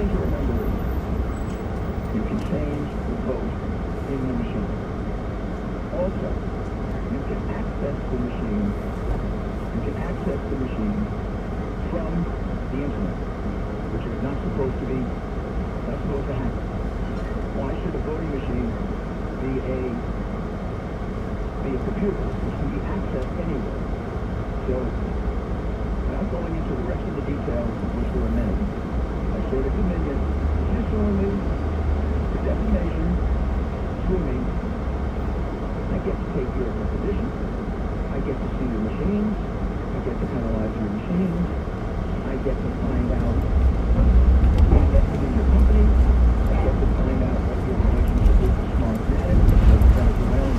thing to remember is you can change the vote in the machine. Also, you can access the machine. You can access the machine from the internet, which is not supposed to happen. Why should a voting machine be a computer which can be accessed anywhere? So, without going into the rest of the details, which there are many, I say to Dominion, just only the destination through me. I get to take your position. I get to see your machines. I get to analyze your machines. I get to find out what you get within your company. I get to find out what your relationship is with Smartmatic, what kind of around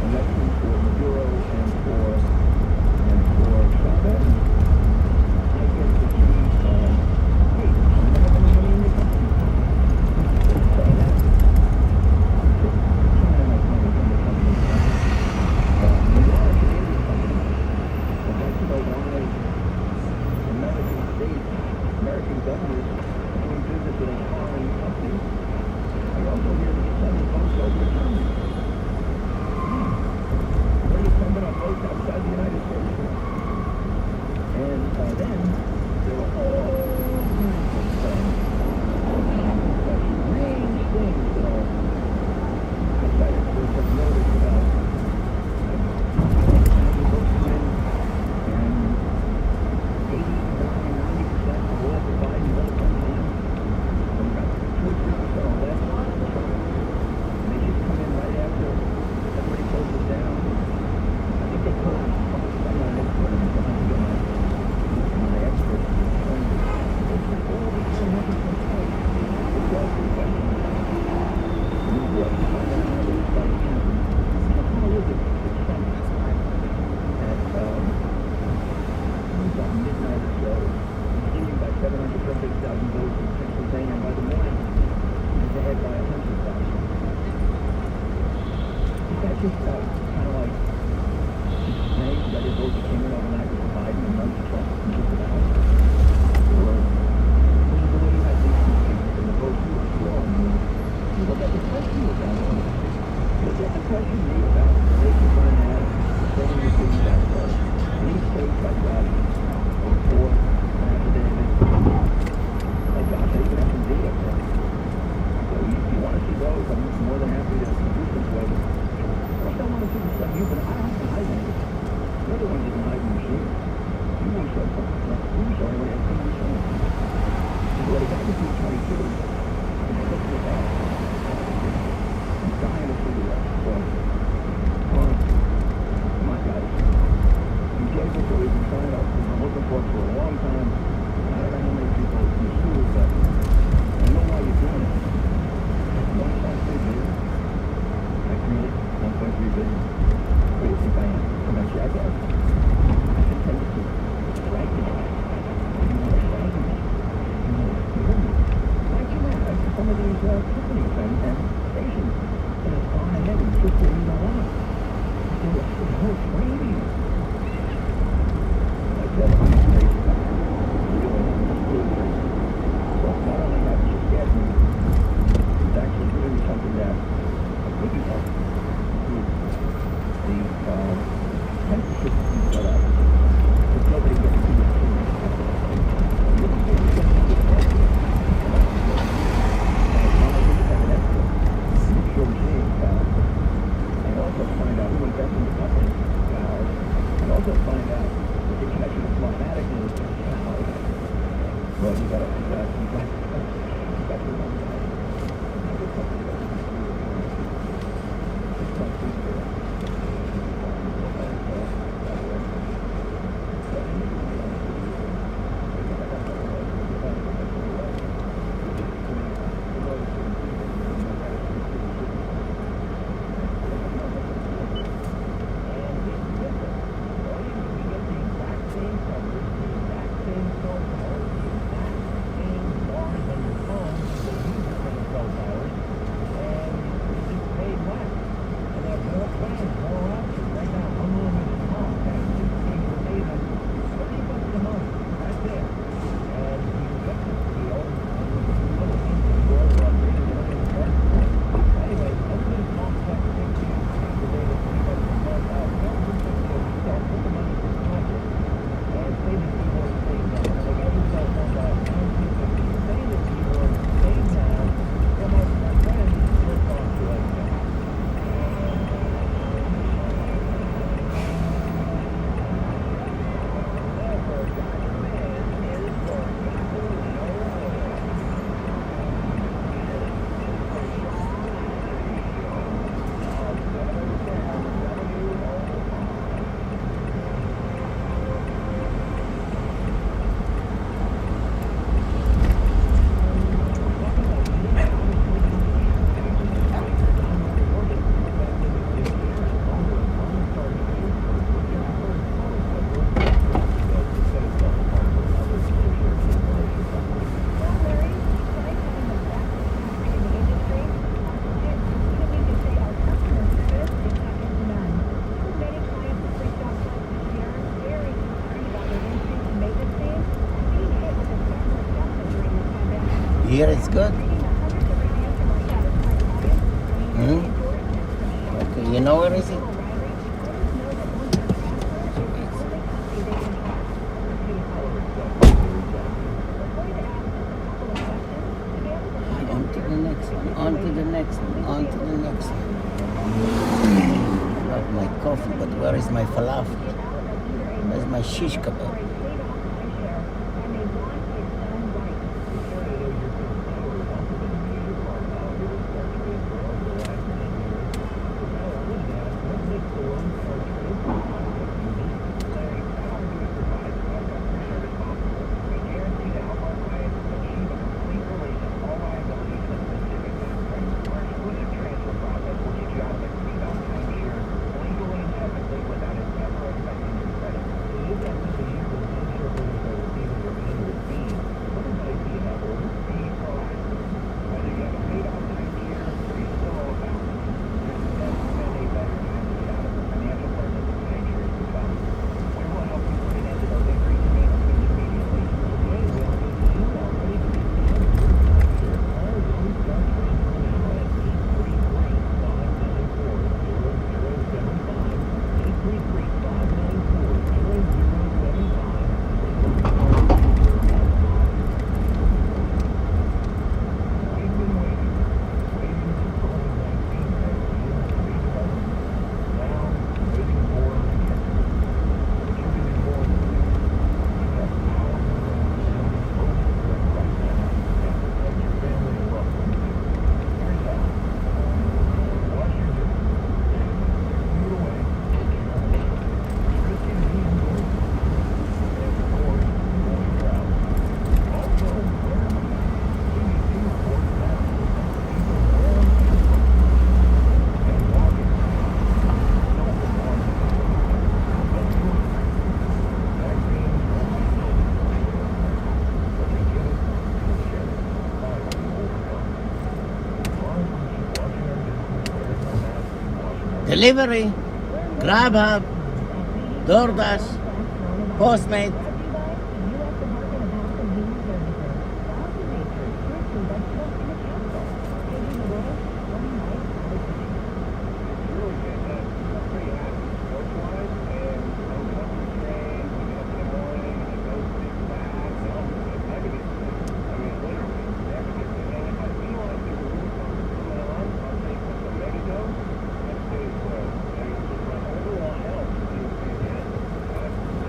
election for Maduro and for Chavez. I get to see, hey, I don't have any money in your company. Say that. China has money in the company. We are a Canadian company. I'd like to know why American states, American governors are doing business with a foreign company. I also hear that you're sending votes over to Germany. Where are you sending our votes outside the United States? And then there were all kinds of strange things that are psychiatrists have noticed about having votes come in, and 80, 90% of all the Biden votes sometimes, and about 2 or 3% are left. And they just come in right after everybody closes down. I think they call it I'm not an expert in this, I have to get my experts to explain it. It's like all this thing happens in place. It's all good questions. And then you have to find out how this fight happens. How is it that Trump at about midnight or so, he's leading by 736,000 votes in Pennsylvania, and by the morning, he's ahead by 100,000. Is that just kind of like snake that his votes came in overnight with Biden and none to Trump and just about? Or this is the way you had these people in the votes you were strong. You look at the question you about it. Look at the question you about the race you're going to have, voting your things out first. In each state like that, or for an affidavit, like gosh, I even have some data for it. So you want to see those, I'm more than happy to produce them for you. First, I want to see the stuff you've been hiding. You're the one that can hide the machine. You won't show something. You won't show anyone else the machine. What if I could do 22? I'm looking at that. I'm dying to see that. So, come on, guys. You gave us what we've been trying to, we've been looking for a long time. I don't know how many people you sue, but I know why you're doing it. 1.3 billion. I agree. 1.3 billion. What do you think I am? I'm a jackass. I intend to strike me. You want to strike me? You want to hear me? Why can't I have some of these companies and stations that have gone ahead and just didn't even allow? They were the whole training. I said, I'm crazy. Really crazy. So not only have you scared me, it's actually doing me something that I couldn't help. The censorship is set up, but nobody gets to do it. You don't get to get to the president. And as long as you have an expert, you sure machine power. And also find out who invested in the company power. And also find out what the connection with Smartmatic is power. Well, you got to remember that. More Here it's good. Okay, you know where is it? On to the next one, on to the next one, on to the next one. Love my coffee, but where is my falafel? Where's my shish kebab? Delivery, Grubhub, DoorDash, Postmate.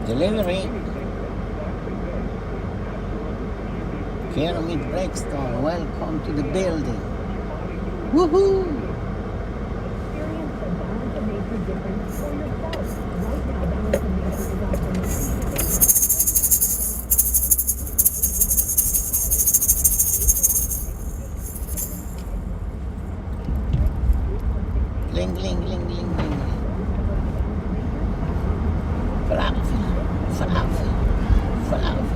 Delivery. Pyramid Breakstone, welcome to the building. Woohoo! Experience the balance of nature difference for yourself. Right now, balance of nature is offering 90 days. Ling, ling, ling, ling, ling. Falafel, falafel, falafel.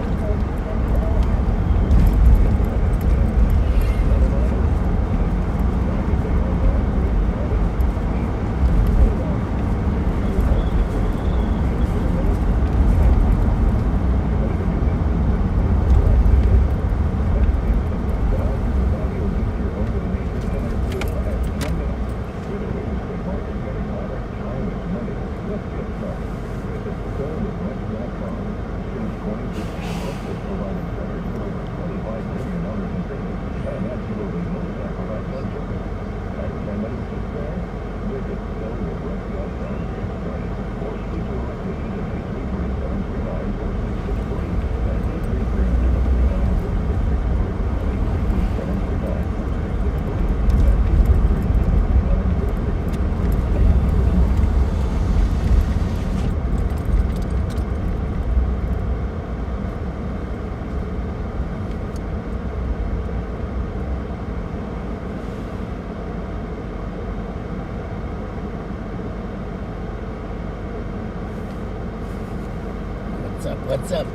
What's up?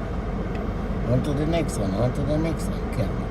On to the next one, on to the next one, Kermit.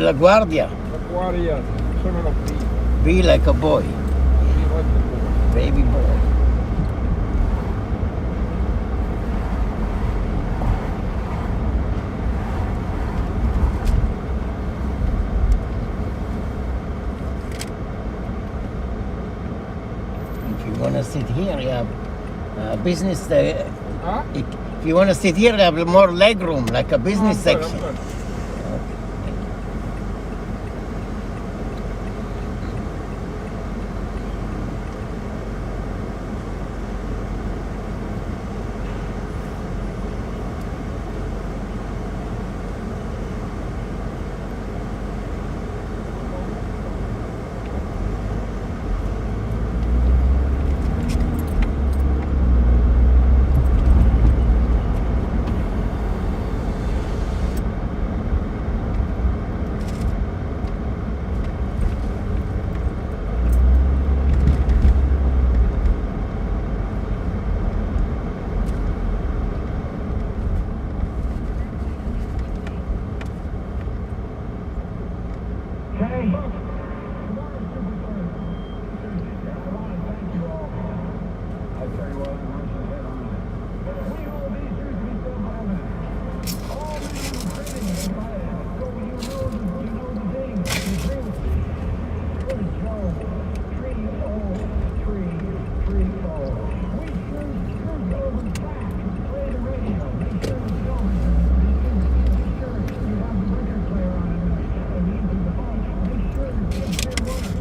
La guardia. LaGuardia, son of B. Be like a boy. Be like the boy. Baby boy. If you want to sit here, you have business. Huh? If you want to sit here, you have more leg room, like a business I'm good, section. I'm good. Hey. Good morning, Superstar. I want to thank you all. I tell you what, once you head on it. We hold these truths to be self-evident. All men are training and fighting. So you know the thing. You agree with me. What a joke. Tree fall. We truth over fact. Play the radio. Make sure the television. Be sure you have the record player on it. And using the phone. Make sure the kids hear words.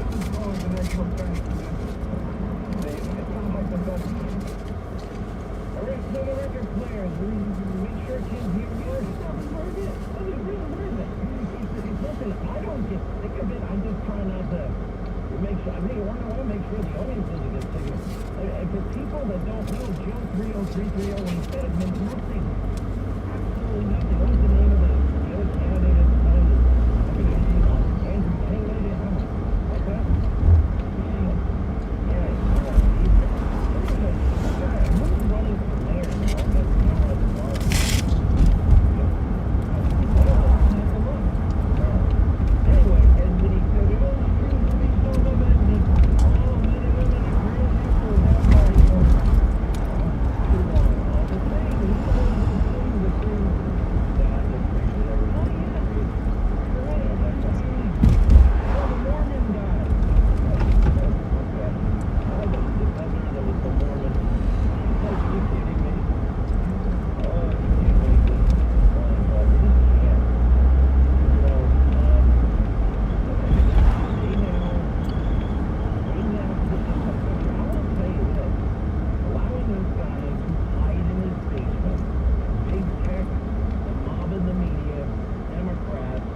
Don't call it the next one back. It sounds like the best. All right, so the record players. Make sure kids hear words. Where is it? Listen, I don't get sick of it. I'm just trying not to make sure. I want to make sure the audience doesn't get sick of it. For people that don't know, Joe 30330, when he said it meant nothing. Absolutely nothing. What was the name of the other candidate at the time? I think it was Andrew King. What's that? Yeah. Who's running for mayor now? That's not what it's about. Anyway, and then he said, it all proves to be so limited. All men and women are real people have body parts. Too long. All the same, he's always the same. Yeah, I just appreciate everything. Oh, the Mormon guy. Okay. I was the other that was the Mormon. Are you kidding me? Oh, you can't make this. You just can't. You know, allowing this guy to hide in his basement, big tech, the mob in the media, Democrats,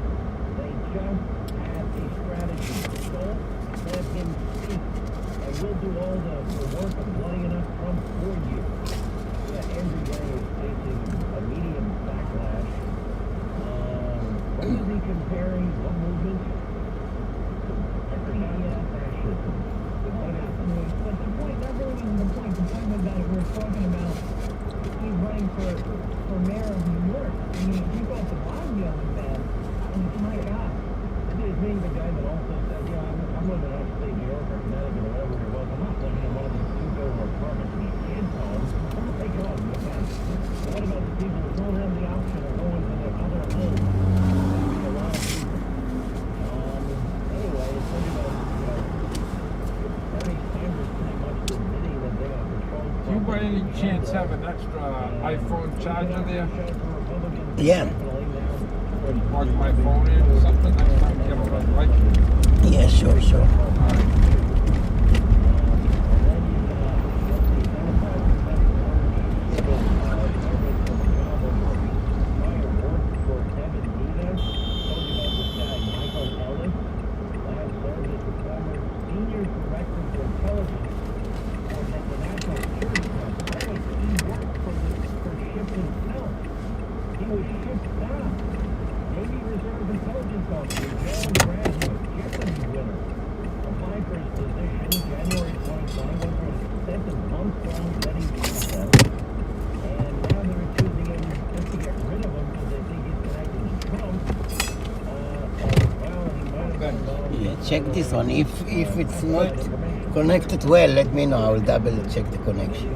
they just have a strategy. Don't let him speak, and we'll do all the work of blooding up Trump for you. Yeah, Andrew Yang is facing a media backlash. What is he comparing? What movement? Fascism. But the point, that really wasn't the point. The point was that we're talking about he's running for mayor of New York. I mean, you got the Blasio man, and my God. This being the guy that also said, yeah, I'm living in upstate New York or Connecticut or whatever it was. I'm not living in one of these two-bedroom apartments in these kids' homes. I'm going to take it off the fence. But what about the people who don't have the option of going to their other homes? There's a lot of people. Anyway, it's pretty much, Bernie Sanders pretty much admitting that they are controlled. Do you by any chance have an extra iPhone charger there? Yeah. Plug my phone in or something next time I get on the bike? Yeah, sure. He was shipped down. Navy Reserve Intelligence Officer, Gerald Rasmus, Jeopardy winner. check this one. If it's not connected well, let me know. I will double check the connection.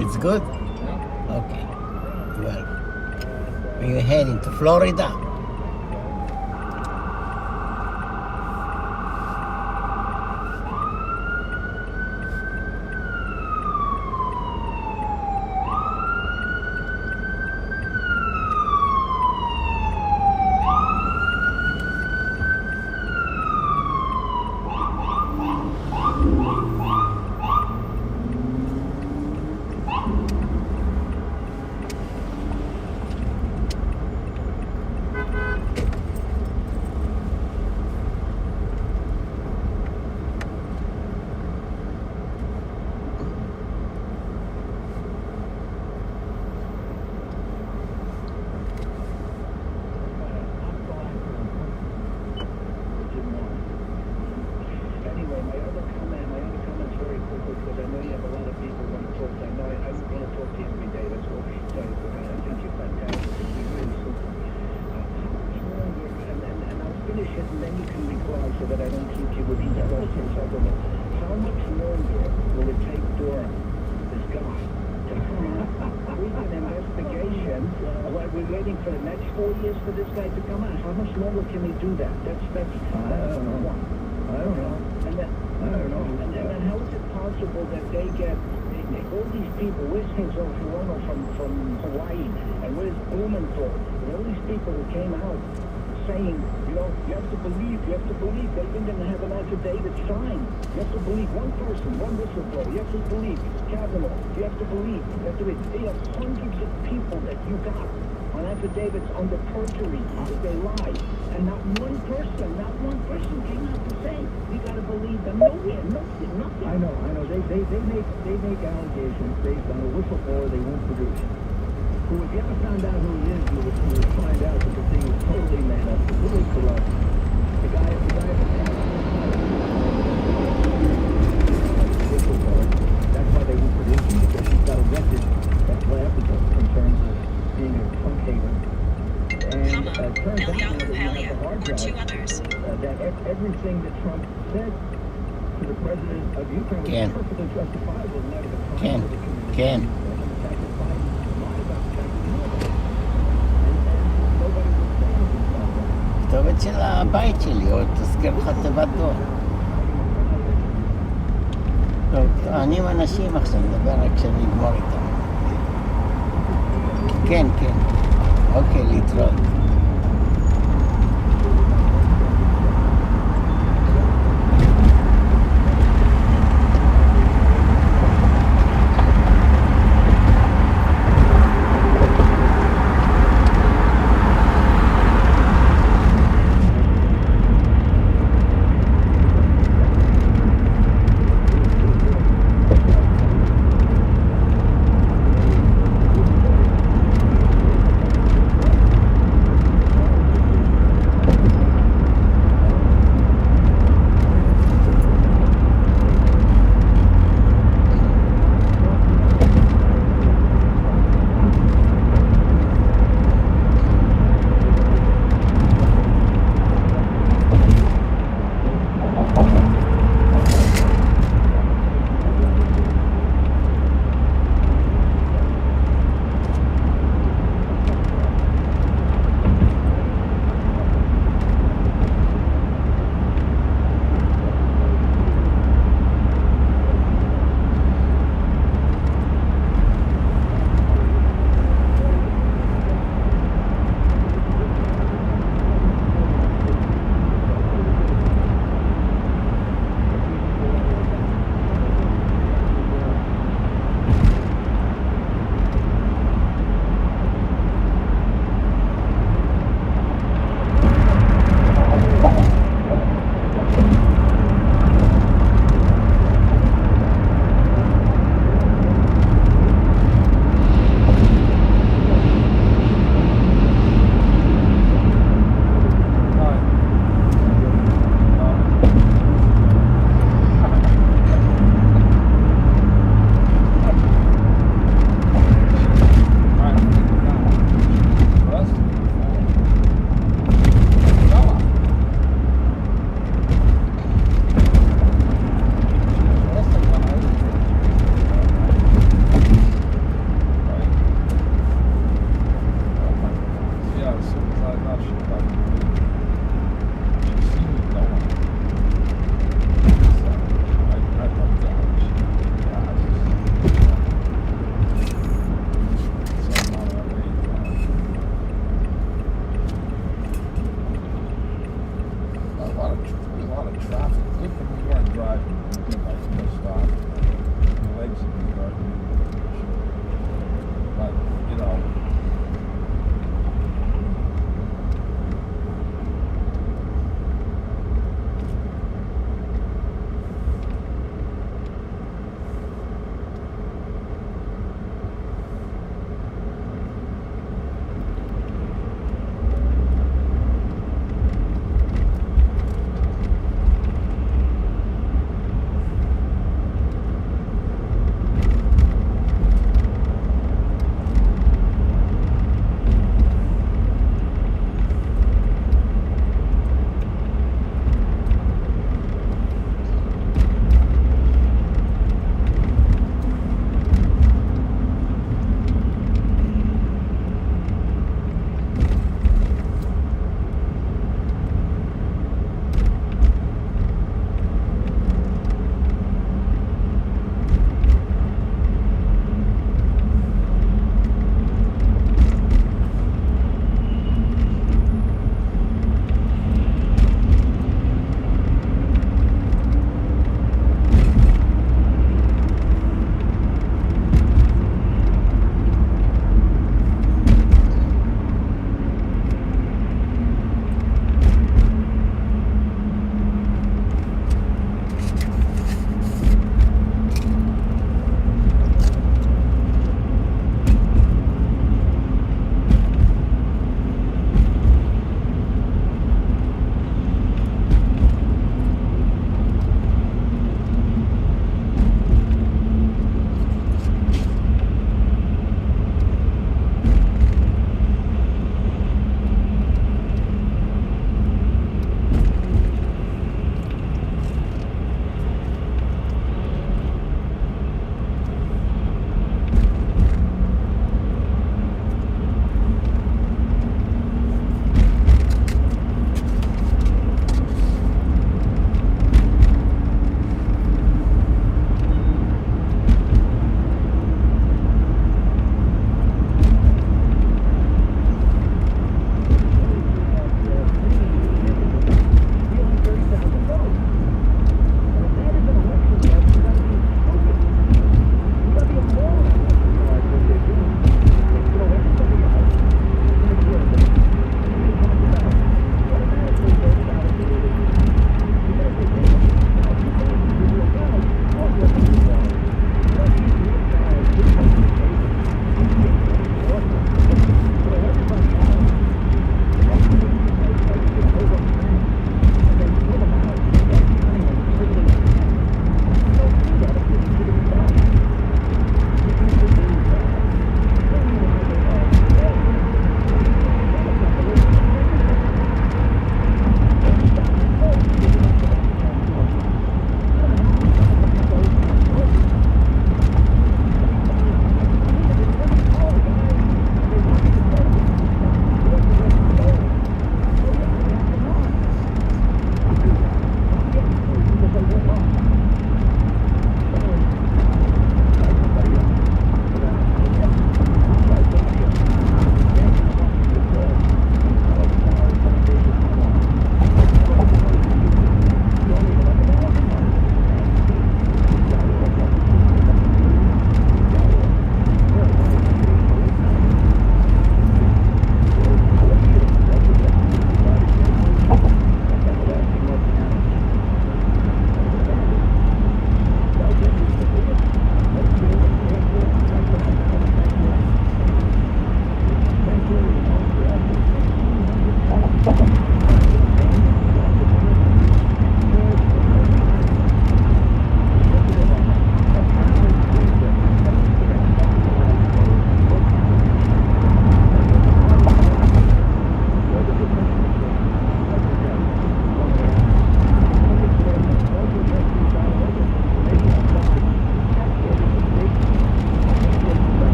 It's good? Okay. Well, are you heading to Florida? Anyway, my other comment's very quickly because I know you have a lot of people want to talk to. I know I want to talk to you every day. That's what we tell you. I think you're fantastic. You're really super. And I'll finish it and then you can reply so that I don't keep you with these questions. How much longer will it take Durham, this guy, to come out with an investigation? We're waiting for the next 4 years for this guy to come out. How much longer can he do that? That's I don't know. I don't know. And then, I don't know. and then how is it possible that they get all these people? Where's Hazel Hirono from Hawaii? And where's Blumenthal? And all these people who came out saying, you have to believe. They've been going to have an affidavit signed. You have to believe one person, one whistleblower. You have to believe Kavanaugh. You have to believe. They have hundreds of people that you got on affidavits under perjury. They lied. And not one person came out to say, you got to believe them. Nowhere, nothing. I know. They make allegations based on a whistleblower they won't produce. Who, if you ever found out who he is, you would find out that the thing is totally made up, totally corrupt. The guy whistleblower. That's why they won't produce him, because he's got a record that's laughable in terms of being a punk hater. And it turns out now that we have the hard drive, two others. that everything that Trump said to the president of Ukraine was Ken. perfectly justifiable in light of the crimes Ken. that he committed. Ken. And the fact that Biden lied about the fact that he knew about it. And nobody was saying anything about that. כתובת של הבית שלי, או תזכיר לך תיבת דואר. טוב, אני עם אנשים עכשיו, נדבר רק כשאני אגמור איתם. כן. אוקיי, להתראות.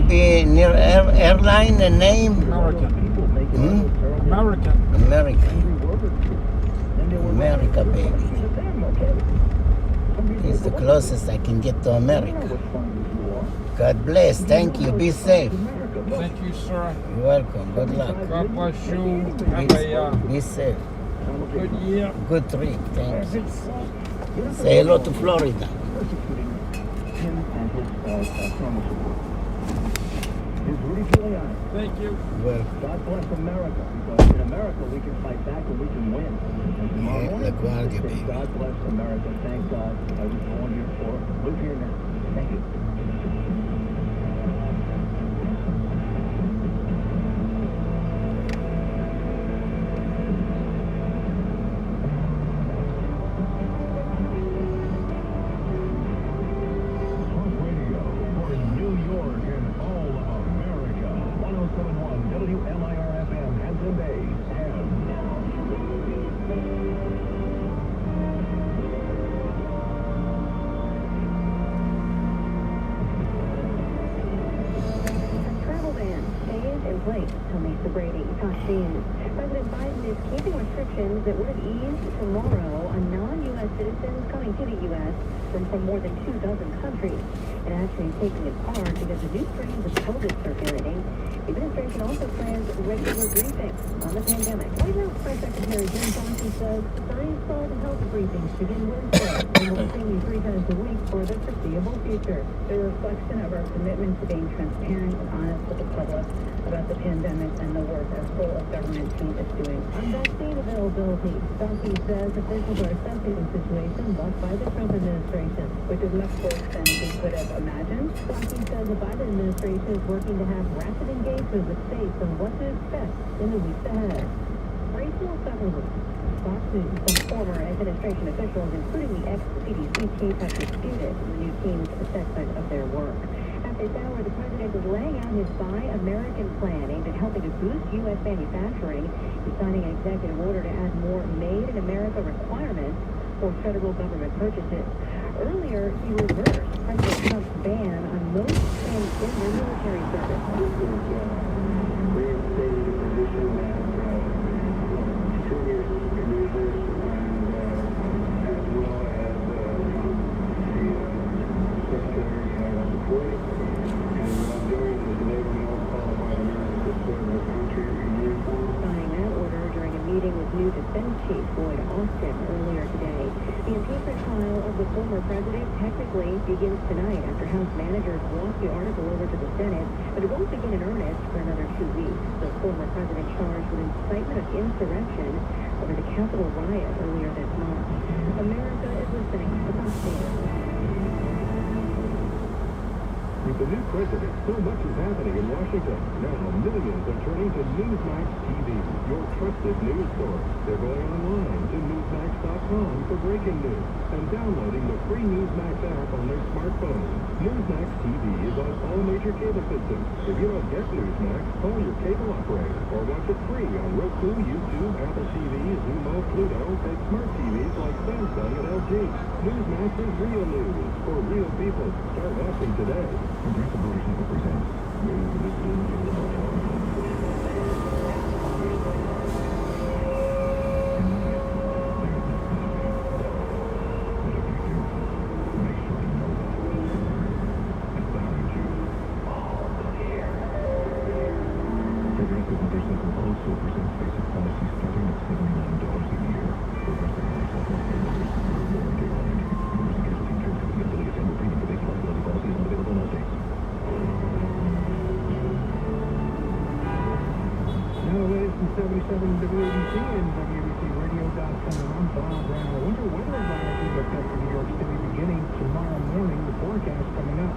be near airline and name? American. Hmm? American. America. America, baby. It's the closest I can get to America. God bless. Thank you. Be safe. Thank you, sir. You're welcome. Good luck. God bless you. Have a Be safe. good year. Good trip. Thanks. Say hello to Florida. Persecuting him and his promise support. Here's Rudy Giuliani. Thank you. Well, God bless America, because in America we can fight back and we can win. And tomorrow yeah, morning, LaGuardia, say, baby. God bless America. Thank God I was born here for, live here now. Thank you. Talk radio for New York and all of America. 107.1 WMIR-FM, Hampton Bays, and Travel ban stays in place till Lisa Brady. Fox News. President Biden is keeping restrictions that would have eased tomorrow on non-U.S. citizens coming to the U.S. from more than 2 dozen countries. It actually is taking its hard because the new strains of COVID circulating. The administration also plans regular briefings on the pandemic. White House Press Secretary Jim Johnson says science-led health briefings begin Wednesday and will continue 3 times a week for the foreseeable future. The reflection of our commitment to being transparent and honest with the public about the pandemic and the work our full government team is doing. On vaccine availability, Fauci says officials are assessing the situation left by the Trump administration. Which is much worse than we could have imagined. Fauci says the Biden administration is working to have rapid engagement with states on what to expect in the weeks ahead. Rachel Sutherland, Fox News. Some former administration officials, including the ex-CDC chief, have disputed the new team's assessment of their work. At this hour, the president is laying out his Buy American plan aimed at helping to boost U.S. manufacturing. He's signing an executive order to add more Made in America requirements for federal government purchases. Earlier, he reversed President Trump's ban on most transgender military service. Reinstated a position that senior users and as well as the Secretary of Support. And what I'm doing is enabling all qualified Americans to serve the country in uniform. Signing that order during a meeting with new Defense Chief Lloyd Austin earlier today. The impeachment trial of the former president technically begins tonight after House managers walk the article over to the Senate, but it won't begin in earnest for another 2 weeks. The former president charged with incitement of insurrection over the Capitol riot earlier this month. America is listening to Fox News. With the new president, so much is happening in Washington. Now millions are turning to Newsmax TV, your trusted news source. They're going online to Newsmax.com for breaking news and downloading the free Newsmax app on their smartphone. Newsmax TV is on all major cable systems. If you don't get Newsmax, call your cable operator or watch it free on Roku, YouTube, Apple TV, Xumo, Pluto, and smart TVs like Samsung and LG. Newsmax is real news for real people. Start watching today. Progressive Motorcycle presents Progressive Motorcycle also presents basic policy starting at $79 a year. Progressive Motorcycle warranty line. Members of Casualty Insurance Company affiliates. Annual premium for basic liability policy is not available in all states. Now the latest from 77 WABC and WABCRadio.com. I'm Bob Brown. Winter weather advisory looked up for New York City beginning tomorrow morning. The forecast coming up.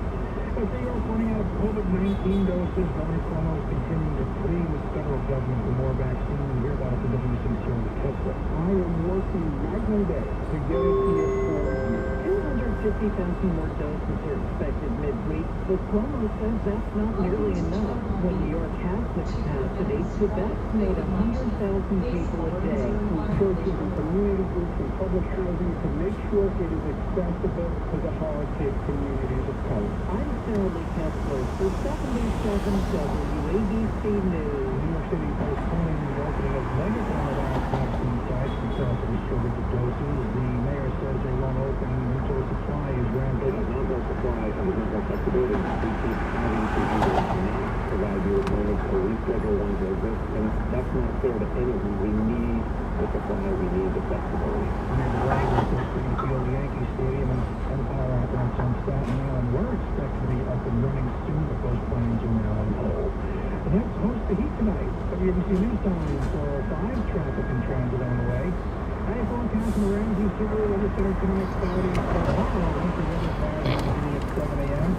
As New York running out of COVID-19 doses, Governor Cuomo is continuing to plead with the federal government for more vaccine. We hear about it from WC's Joe Tesla. I am working night and day to get it here for 250,000 more doses are expected midweek, but Cuomo says that's not nearly enough when New York has capacity to vaccinate 100,000 people a day. Churches and community groups and public housing to make sure it is accessible to the hard-hit communities of color. I'm Sarah Lee Kessler for 77 WABC News. New York City postponing the opening of many vaccine sites because of the shortage of doses. The mayor says they won't open until supply is ramped It up. is not more supply and there's no more flexibility. We keep having to either not provide new appointments or reschedule ones that exist, and that's not fair to anyone. We need the supply, we need the flexibility. Near the Rays at Citi Field, Yankee Stadium, and Empire Outlets on Staten Island were expected to be up and running soon, but those plans are now on hold. The Nets host the Heat tonight. WABC News Time for 5 traffic and transit on the way. Hey, forecast from the Ramsey Subaru Weather Center tonight, cloudy for Buffalo. Winter weather beginning at 7 a.m.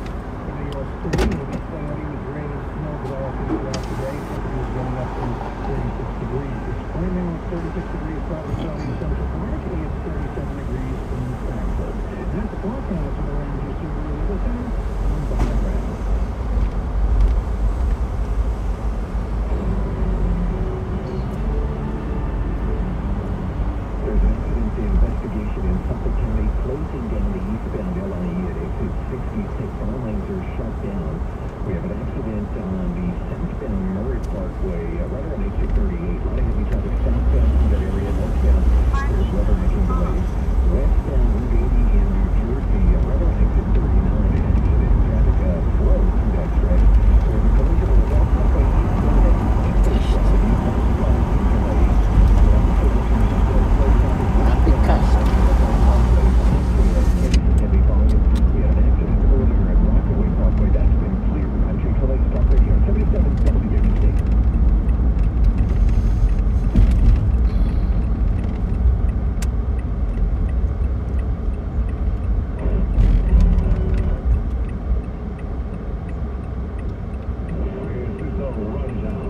In New York City, it'll be cloudy with rain and snow developing throughout the day. Temperatures getting up to 36 degrees. It's right now it's 36 degrees south of South in Central Park, and it's 37 degrees in Frankfurt. That's the forecast from the Ramsey Subaru Weather Center. I'm Bob Brown. There's an accident investigation in Suffolk County closing down the eastbound LIE at exit 66. All lanes are shut down. We have an accident on the southbound Murray Parkway, right around exit 38. A lot of heavy traffic southbound from that area, northbound. There's weather making delays. Westbound Route 80 in New Jersey, right around exit 39. An accident. Traffic flows through that stretch. There's a collision on the West Parkway eastbound at exit 70. Delays. Heavy volume. We had an accident earlier at Rockaway Parkway. That's been cleared. I'm Chico Lake Talk Radio 77 WABC. This is the Rundown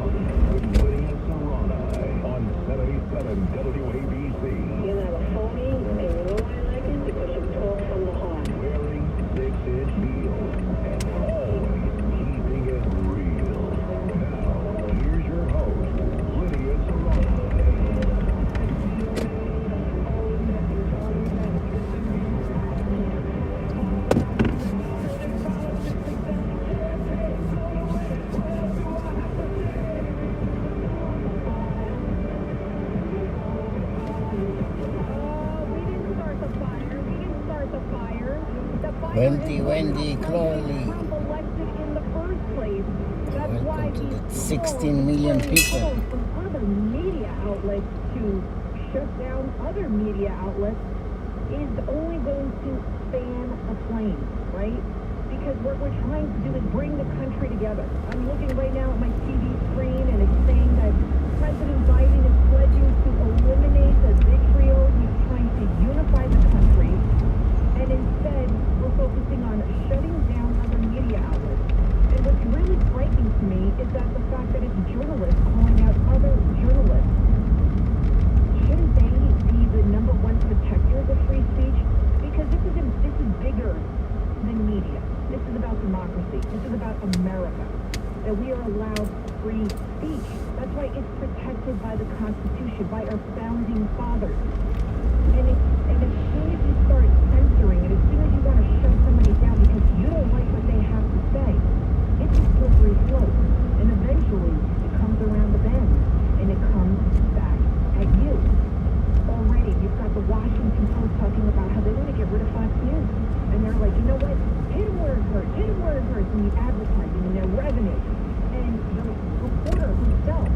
with Lydia Serrana on 77 WABC. You have a phony, and you know why I like it? Because you talk from the heart. Wearing 6-inch heels and always keeping it real. Now, here's your host, Lydia Serrana. Wendy Crowley. Welcome to the 16 million people. From other media outlets to shut down other media outlets is only going to fan the flame, right? Because what we're trying to do is bring the country together. I'm looking right now at my TV screen and it's saying that President Biden is pledging to eliminate the vitriol. He's trying to unify the country. And instead, we're focusing on shutting down other media outlets. And what's really striking to me is that the fact that it's journalists calling out other journalists. Shouldn't they be the number one protectors of free speech? Because this is bigger than media. This is about democracy. This is about America. That we are allowed free speech. That's why it's protected by the Constitution, by our founding fathers. And as soon as you start censoring it, as soon as you want to shut somebody down because you don't like what they have to say, it's a slippery slope. And eventually, it comes around the bend, and it comes back at you. Already, you've got the Washington Post talking about how they want to get rid of Fox News. And they're like, you know what? Hit them where it hurts. Hit them where it hurts in the advertising and their revenue. And the reporter himself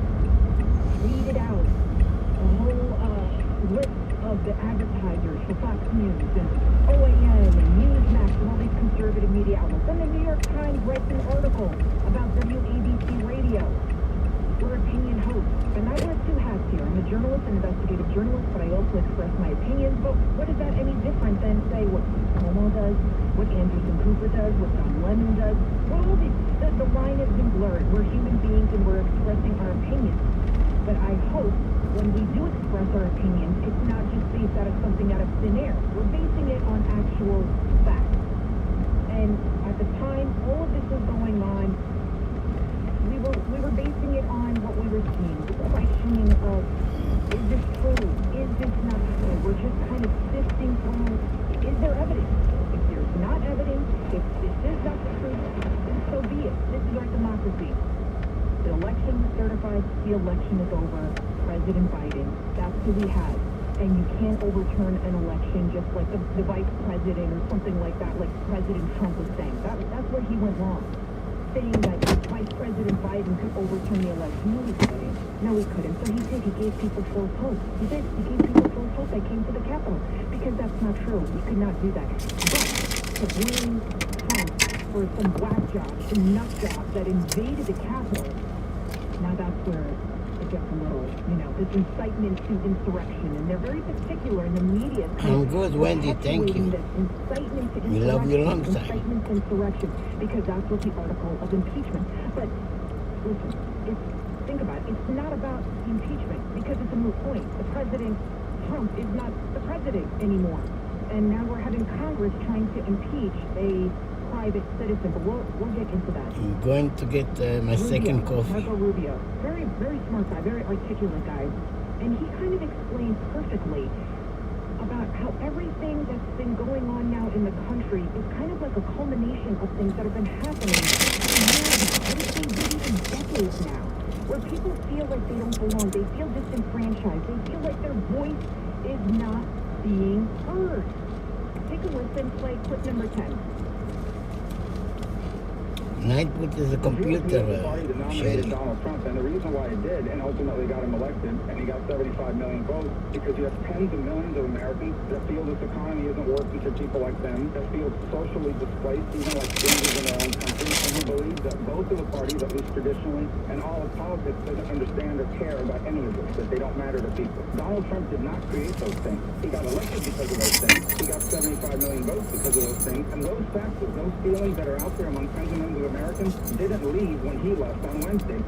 tweeted out a whole list of the advertisers for Fox News and OAN and Newsmax and all these conservative media outlets. And the New York Times writes an article about WABC Radio. We're opinion hosts. And I wear two hats here. I'm a journalist, an investigative journalist, but I also express my opinions. But what is that any different than, say, what Cuomo does, what Anderson Cooper does, what Don Lemon does? Well, all these, the line has been blurred. We're human beings and we're expressing our opinions. But I hope when we do express our opinions, it's not just based out of something out of thin air. We're basing it on actual facts. And at the time all of this was going on, we were basing it certified the election is over. President Biden, that's who we have. And you can't overturn an election just like the vice president or something like that, like President Trump was saying. That's where he went wrong. Saying that Vice President Biden could overturn the election. No, he couldn't. No, he couldn't. So he gave people false hope. He did. He gave people false hope that came to the Capitol. Because that's not true. He could not do that. But to blame Trump for some whack job, some nut job that invaded the Capitol, now that's where it gets a little, this incitement to insurrection. And they're very particular in the media. I'm good, Wendy. Thank you. This incitement to We love you long time. incitement to insurrection, because that's what the article of impeachment. But listen, think about it. It's not about impeachment, because it's a moot point. The president, Trump, is not the president anymore. And now we're having Congress trying to impeach a private citizen. But we'll get into that. I'm going to get my second coffee. Marco Rubio. Very, very smart guy, very articulate guy. And he kind of explained perfectly about how everything that's been going on now in the country is kind of like a culmination of things that have been happening for years, maybe even decades now, where people feel like they don't belong. They feel disenfranchised. They feel like their voice is not being heard. Take a listen, play clip number 10. Nightwood is a computer party that nominated shell. Donald Trump, and the reason why it did, and ultimately got him elected, and he got 75 million votes, because you have tens of millions of Americans that feel this economy isn't working for people like them, that feel socially displaced, even like strangers in their own country, and who believe that both of the parties, at least traditionally, and all of politics, doesn't understand or care about any of this, that they don't matter to people. Donald Trump did not create those things. He got elected because of those things. He got 75 million votes because of those things, and those factors, those feelings that are out there among tens of millions of Americans didn't leave when he left on Wednesday.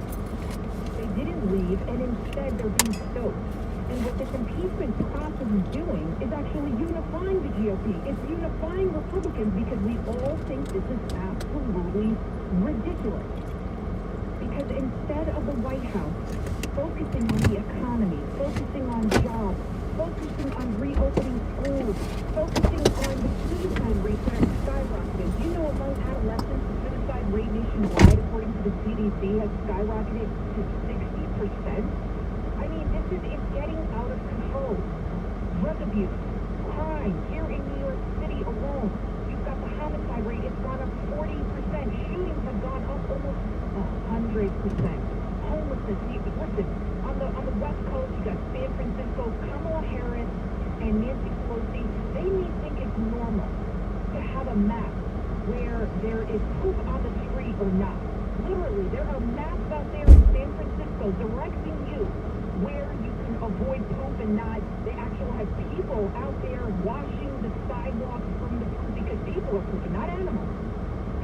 They didn't leave, and instead they're being stoked. And what this impeachment process is doing is actually unifying the GOP. It's unifying Republicans, because we all think this is absolutely ridiculous. Because instead of the White House focusing on the economy, focusing on jobs, focusing on reopening schools, focusing on the suicide rate that has skyrocketed. You know, among adolescents, the suicide rate nationwide, according to the CDC, has skyrocketed to 60%. I mean, it's getting out of control. Drug abuse, crime, here in New York City alone, you've got the homicide rate, it's gone up 40%. Shootings have gone up almost 100%. Homelessness, listen, on the West Coast, you got San Francisco, Kamala Harris, and Nancy Pelosi. They may think it's normal to have a map where there is poop on the street or not. Literally, there are maps out there in San Francisco directing you where you can avoid poop and not. They actually have people out there washing the sidewalks from the poop, because people are pooping, not animals.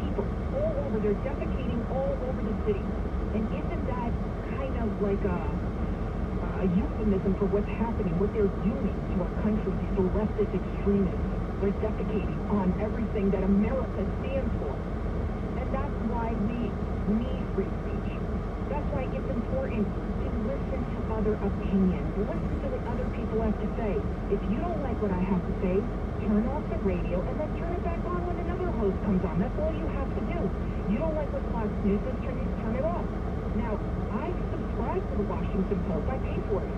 People all over. They're defecating all over the city. And isn't that kind of like a euphemism for what's happening, what they're doing to our country, these leftist extremists? They're defecating on everything that America stands for. And that's why we need free speech. That's why it's important to listen to other opinions. Listen to what other people have to say. If you don't like what I have to say, turn off the radio and then turn it back on when another host comes on. That's all you have to do. You don't like what Fox News says, turn it off. Now, I subscribe to the Washington Post. I pay for it.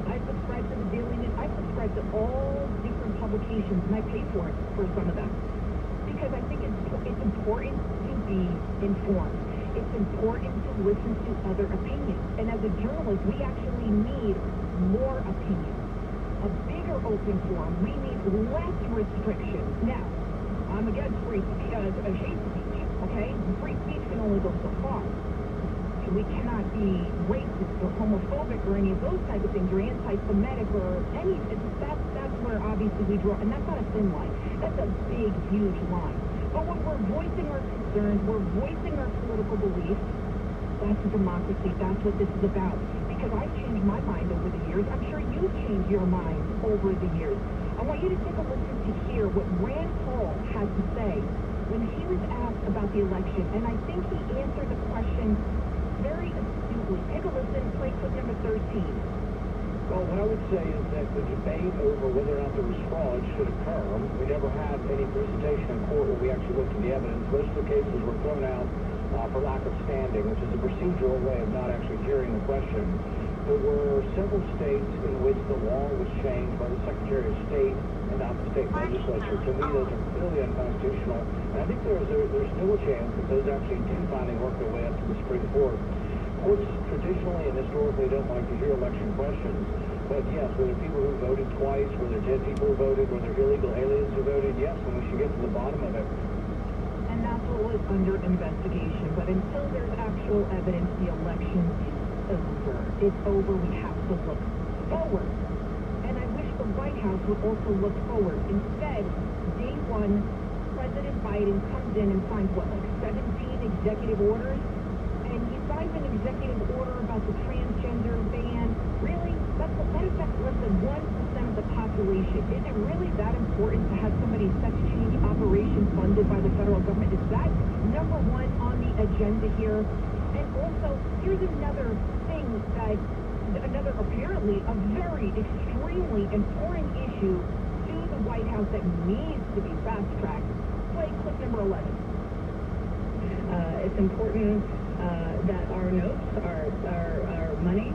I subscribe to the Daily News. I subscribe to all different publications, and I pay for it for some of them. Because I think it's important to be informed. It's important to listen to other opinions. And as a journalist, we actually need more opinions. A bigger open forum. We need less restrictions. Now, I'm against hate speech, okay? Free speech can only go so far. We cannot be racist or homophobic or any of those type of things, or anti-Semitic or any. That's where obviously we draw, and that's not a thin line. That's a big, huge line. But when we're voicing our concerns, we're voicing our political beliefs. That's democracy. That's what this is about. Because I've changed my mind over the years. I'm sure you've changed your mind over the years. I want you to take a listen to hear what Rand Paul had to say when he was asked about the election, and I think he answered the question very astutely. Take a listen, play clip number 13. Well, what I would say is that the debate over whether or not there was fraud should occur. We never had any presentation in court where we actually looked at the evidence. Most of the cases were thrown out for lack of standing, which is a procedural way of not actually hearing the question. There were several states in which the law was changed by the Secretary of State and not the state legislature. To me, those are clearly unconstitutional. And I think there's still a chance that those actually do finally work their way up to the Supreme Court. Courts traditionally and historically don't like to hear election questions. But yes, whether people who voted twice, whether dead people who voted, whether illegal aliens who voted, yes, and we should get to the bottom of it. And that's what was under investigation. But until there's actual evidence, the election is over. It's over. We have to look forward. And I wish the White House would also look forward. Instead, day one, President Biden comes in and signs, what, like 17 executive orders? And he signs an executive order about the transgender ban. Really? That affects less than 1% of the population. Is it really that important to have somebody's sex change operation funded by the federal government? Is that number one on the agenda here? And also, here's another thing that, another apparently a very extremely important issue to the White House that needs to be fast-tracked. Play clip number 11. It's important that our notes, our money,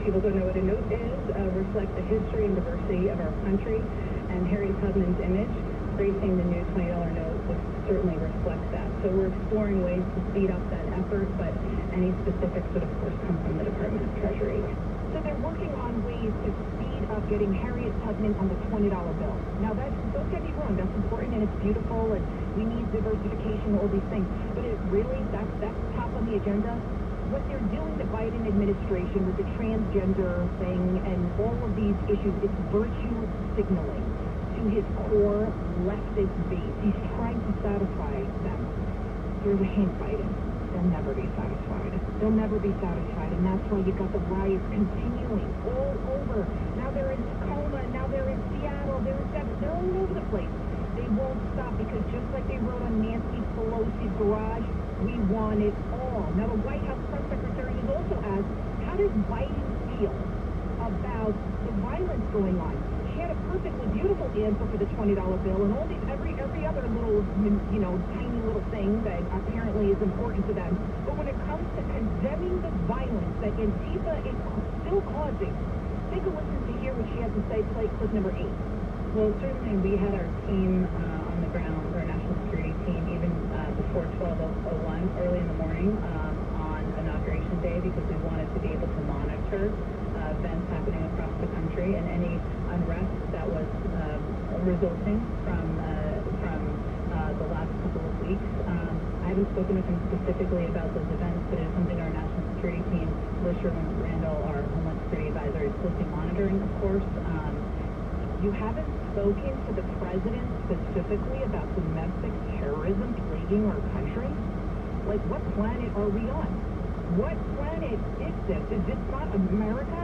people don't know what a note is, reflect the history and diversity of our country, and Harriet Tubman's image, gracing the new $20 note, would certainly reflect that. So we're exploring ways to speed up that effort, but any specifics would, of course, come from the Department of Treasury. So they're working on ways to speed up getting Harriet Tubman on the $20 bill. Now, don't get me wrong, that's important and it's beautiful and we need diversification, all these things. But it really, that's top on the agenda. What they're doing, the Biden administration, with the transgender thing and all of these issues, it's virtue signaling to his core leftist base. He's trying to satisfy them. Here's a hint, Biden. They'll never be satisfied. They'll never be satisfied, and that's why you've got the riots continuing all over. Now they're in Tacoma, now they're in Seattle, they're all over the place. They won't stop because just like they wrote on Nancy Pelosi's garage, we want it all. Now the White House press secretary has also asked, how does Biden feel about the violence going on? She had a perfectly beautiful answer for the $20 bill and all these every other little, tiny little thing that apparently is important to them. But when it comes to condemning the violence that Antifa is still causing, take a listen to hear what she has to say. Play clip number 8. Well, certainly we had our team on the ground, our national security team, even before 12:01, early in the morning on Inauguration Day, because we wanted to be able to monitor events happening across the country and any unrest that was resulting from the last couple of weeks. I haven't spoken with him specifically about those events, but it's something our national security team, Liz Sherman-Randall, our Homeland Security Advisor, is closely monitoring, of course. You haven't spoken to the president specifically about domestic terrorism plaguing our country? Like, what planet are we on? What planet is this? Is this not America?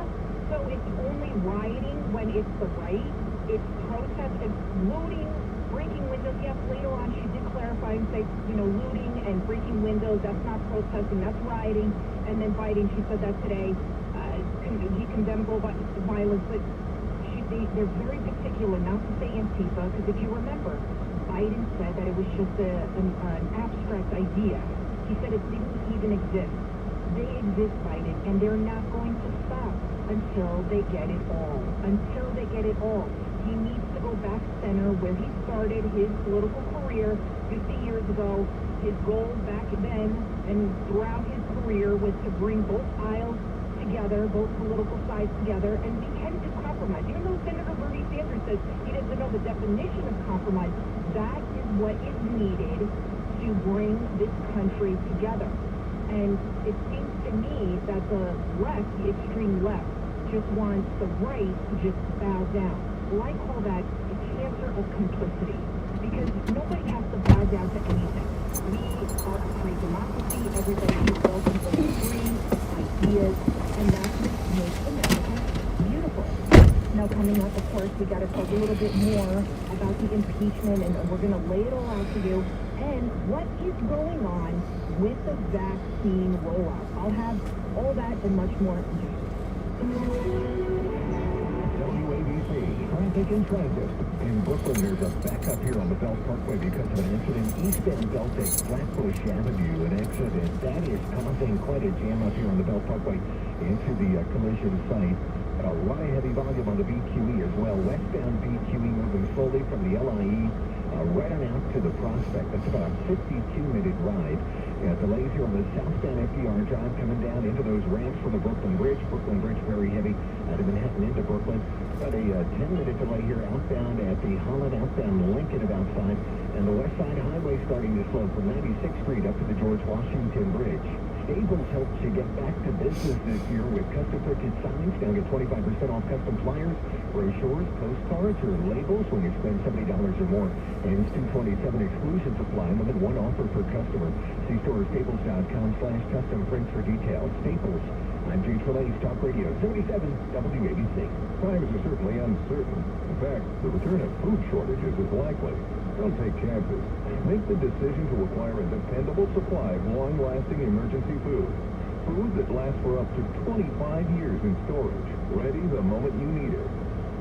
So it's only rioting when it's the right? It's protest, it's looting, breaking windows. Yes, later on she did clarify and say, looting and breaking windows, that's not protesting, that's rioting. And then Biden, she said that today, he condemned all violence, but they're very particular not to say Antifa, because if you remember, Biden said that it was just an abstract idea. He said it didn't even exist. They exist, Biden, and they're not going to stop until they get it all. Until they get it all. He needs to go back center where he started his political career 50 years ago. His goal back then and throughout his career was to bring both aisles together, both political sides together, and be headed to compromise. Even though Senator Bernie Sanders says he doesn't know the definition of compromise, that is what is needed to bring this country together. And it seems to me that the left, the extreme left, just wants the right to just bow down. Well, I call that the cancer of complicity, because nobody has to bow down to anything. We are a free democracy. Everybody is welcome to free ideas, and that's what makes America beautiful. Now, coming up, of course, we got to talk a little bit more about the impeachment, and we're going to lay it all out to you, and what is going on with the vaccine rollout. I'll have all that and much more in just a minute. WABC. traffic in transit. In Brooklyn, there's a backup here on the Belt Parkway because of an incident eastbound Belt at Flatbush Avenue. An accident that is causing quite a jam up here on the Belt Parkway into the collision site. A lot of heavy volume on the BQE as well. Westbound BQE moving slowly from the LIE right on out to the Prospect. That's about a 52-minute ride. Delays here on the southbound FDR Drive coming down into those ramps for the Brooklyn Bridge. Brooklyn Bridge very heavy out of Manhattan into Brooklyn. About a 10-minute delay here outbound at the Holland, outbound Lincoln about 5. And the West Side Highway starting to slow from 96th Street up to the George Washington Bridge. Staples helps you get back to business this year with custom printed signs. Now get 25% off custom flyers, brochures, postcards, or labels when you spend $70 or more. And 227 exclusion supply. Limit one offer per customer. See store staples.com/custom prints for details. Staples. I'm Jay Trellay's Talk Radio 77 WABC. Times are certainly uncertain. In fact, the return of food shortages is likely. Don't take chances. Make the decision to acquire a dependable supply of long-lasting emergency food. Food that lasts for up to 25 years in storage, ready the moment you need it.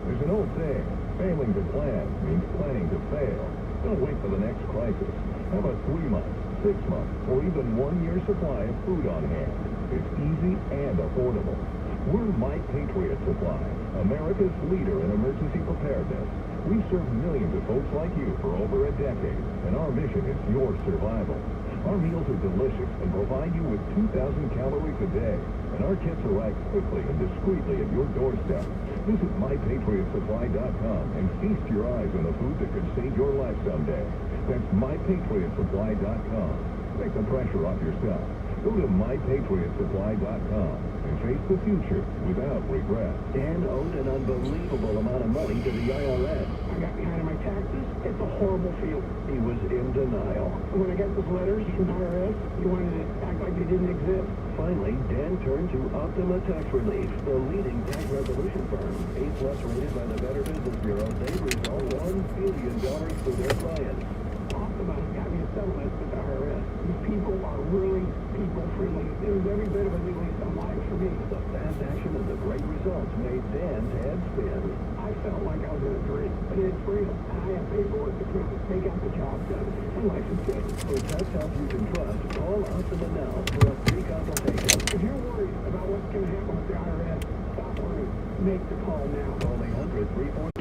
There's an old saying, failing to plan means planning to fail. Don't wait for the next crisis. Have a 3-month, 6-month, or even 1-year supply of food on hand. It's easy and affordable. We're My Patriot Supply, America's leader in emergency preparedness. We've served millions of folks like you for over a decade, and our mission is your survival. Our meals are delicious and provide you with 2,000 calories a day, and our kits arrive quickly and discreetly at your doorstep. Visit MyPatriotSupply.com and feast your eyes on the food that could save your life someday. That's MyPatriotSupply.com. Take the pressure off yourself. Go to MyPatriotSupply.com and face the future without regret. Dan owed an unbelievable amount of money to the IRS. I got behind on my taxes. It's a horrible feeling. He was in denial. When I got those letters from IRS, you wanted to act like they didn't exist. Finally, Dan turned to Optima Tax Relief, the leading tax resolution firm. A+ rated by the Better Business Bureau, they resolved $1 billion for their clients. Optima got me a settlement with the IRS. These people are really people-friendly. It was every bit of a new lease on life for me. The fast action and the great results made Dan's head spin. I felt like I was in a dream, but it's real. I have paperwork to prove it. They got the job done, and life is good. For tax help you can trust, call Optima now for a free consultation. If you're worried about what's going to happen with the IRS, stop worrying. Make the call now. Call 800-340.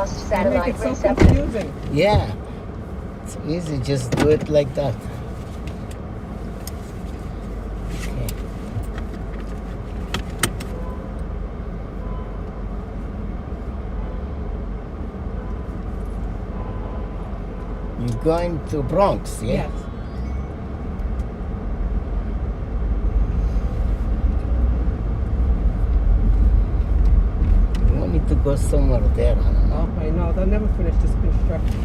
lost They make satellite it so reception. confusing. Yeah. It's easy, just do it like that. Okay. You're going to Bronx, yeah? Yes. You want me to go somewhere there, I don't know. Oh, I know. They'll never finish this construction.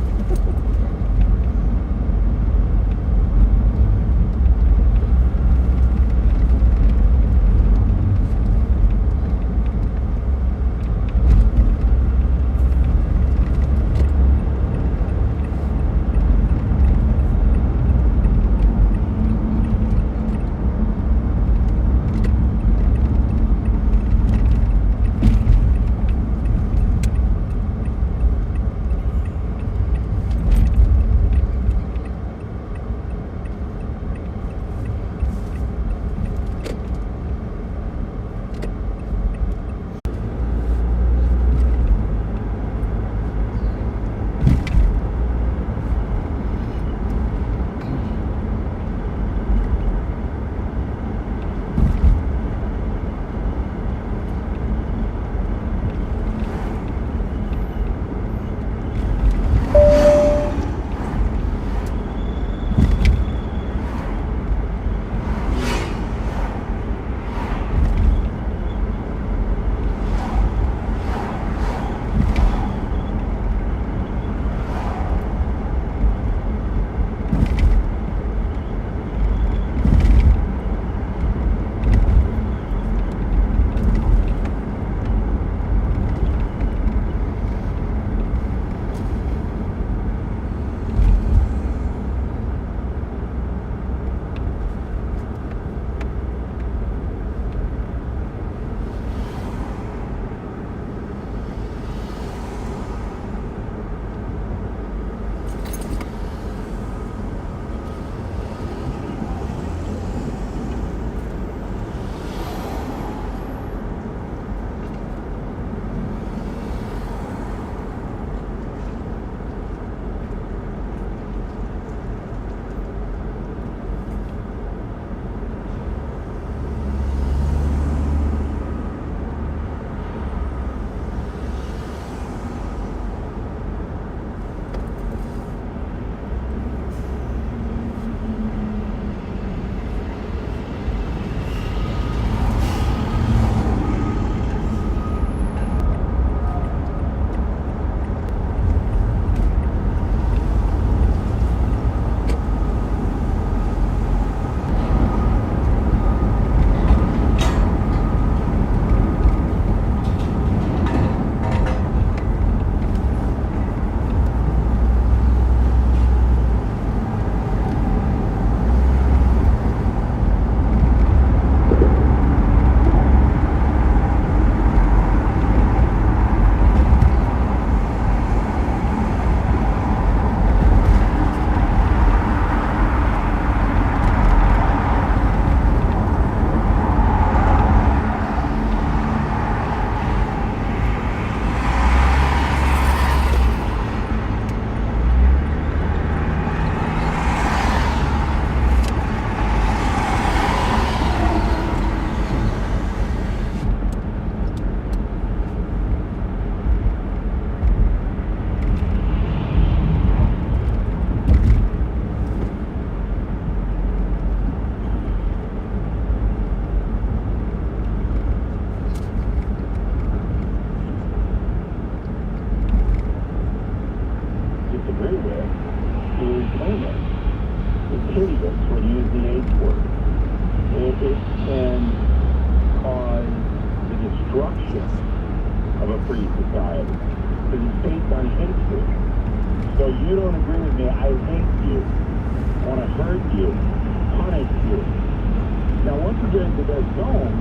destruction of a free society. Because it's based on hatred. So you don't agree with me, I hate you, want to hurt you, punish you. Now once you get into that zone,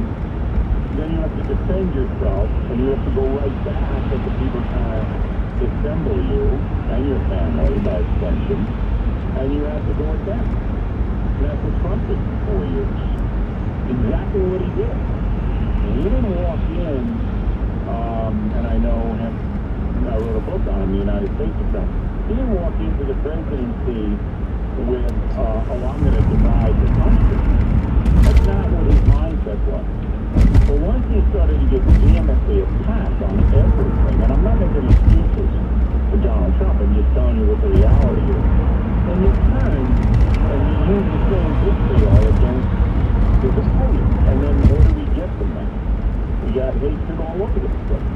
then you have to defend yourself, and you have to go right back at the people trying to dissemble you and your family by extension, and you have to go at them. And that's what Trump did for 4 years. Exactly what he did. And he didn't walk in, and I know him, I wrote a book on him, the United States Attorney. He didn't walk into the presidency with, oh, I'm going to divide the country. That's not what his mindset was. But once he started to get vehemently attacked on everything, and I'm not making excuses for Donald Trump, I'm just telling you what the reality is. And you turn and you use the same vitriol against his opponent. And then what do we get from that? We got hatred all over the place.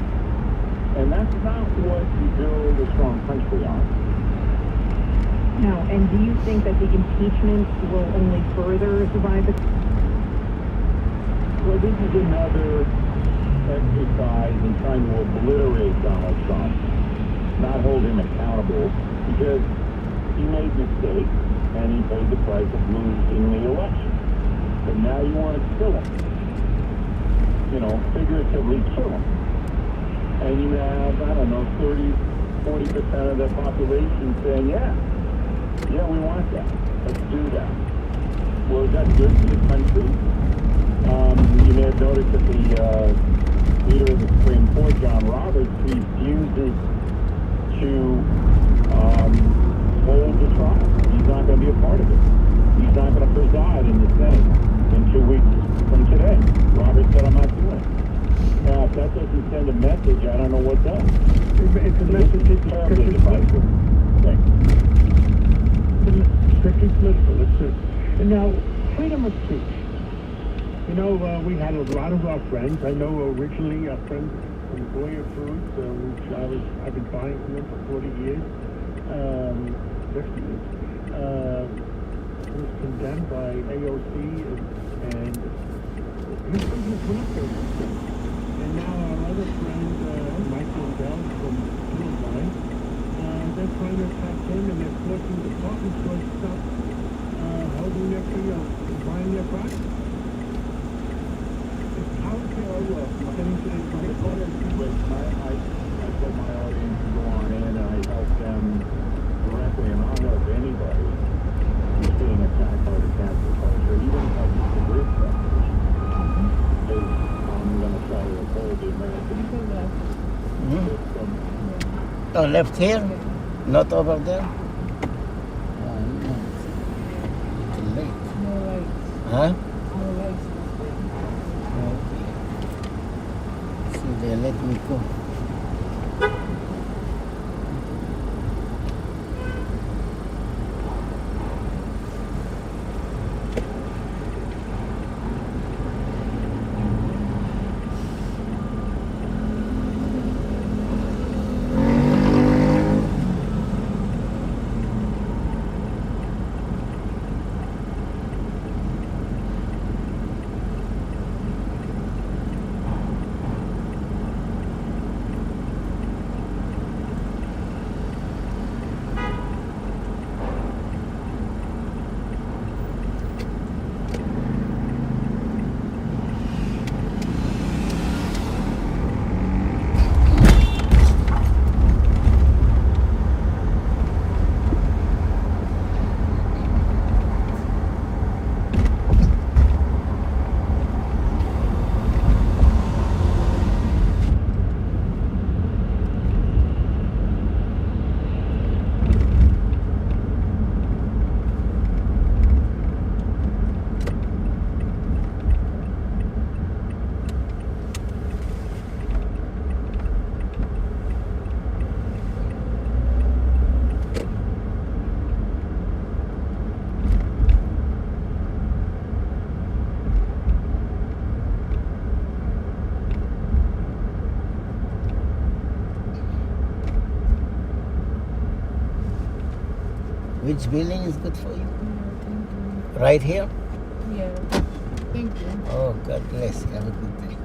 And that's not what you build a strong country on. Now, and do you think that the impeachment will only further divide the... Well, this is another exercise in trying to obliterate Donald Trump, not hold him accountable, because he made mistakes and he paid the price of losing the election. But now you want to kill him. You know, figuratively kill him. And you have, I don't know, 40% of the population saying, yeah, we want that. Let's do that. Well, is that good for the country? You may have noticed that the leader of the Supreme Court, John Roberts, refuses to hold the trial. He's not going to be a part of it. He's not going to preside in the Senate in 2 weeks from today. Roberts said, I'm not doing it. Now, if that doesn't send a message, I don't know what does. It's a message. It's terribly divisive. Thank you. It's strictly political. And now, freedom of speech. You know, we had a lot of our friends. I know originally a friend from Goya Foods, which I've been buying from them for 40 years, 50 years, was condemned by AOC, and his business went up there. And now our other friend, Michael Bell from Illinois, they're trying to attack him, and they're forcing department stores to stop holding their buying their products. I told my audience to go on in, and I help them directly, and I'll help anybody who's being attacked by the cancel culture, even if I disagree with that. Because I'm going to try to uphold the American system. Oh, left here? Not over there? Little late. Huh? See, they let me go. Which building is good for you? Right here? Yeah. Thank you. Oh, God bless you. Have a good day.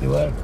You're welcome.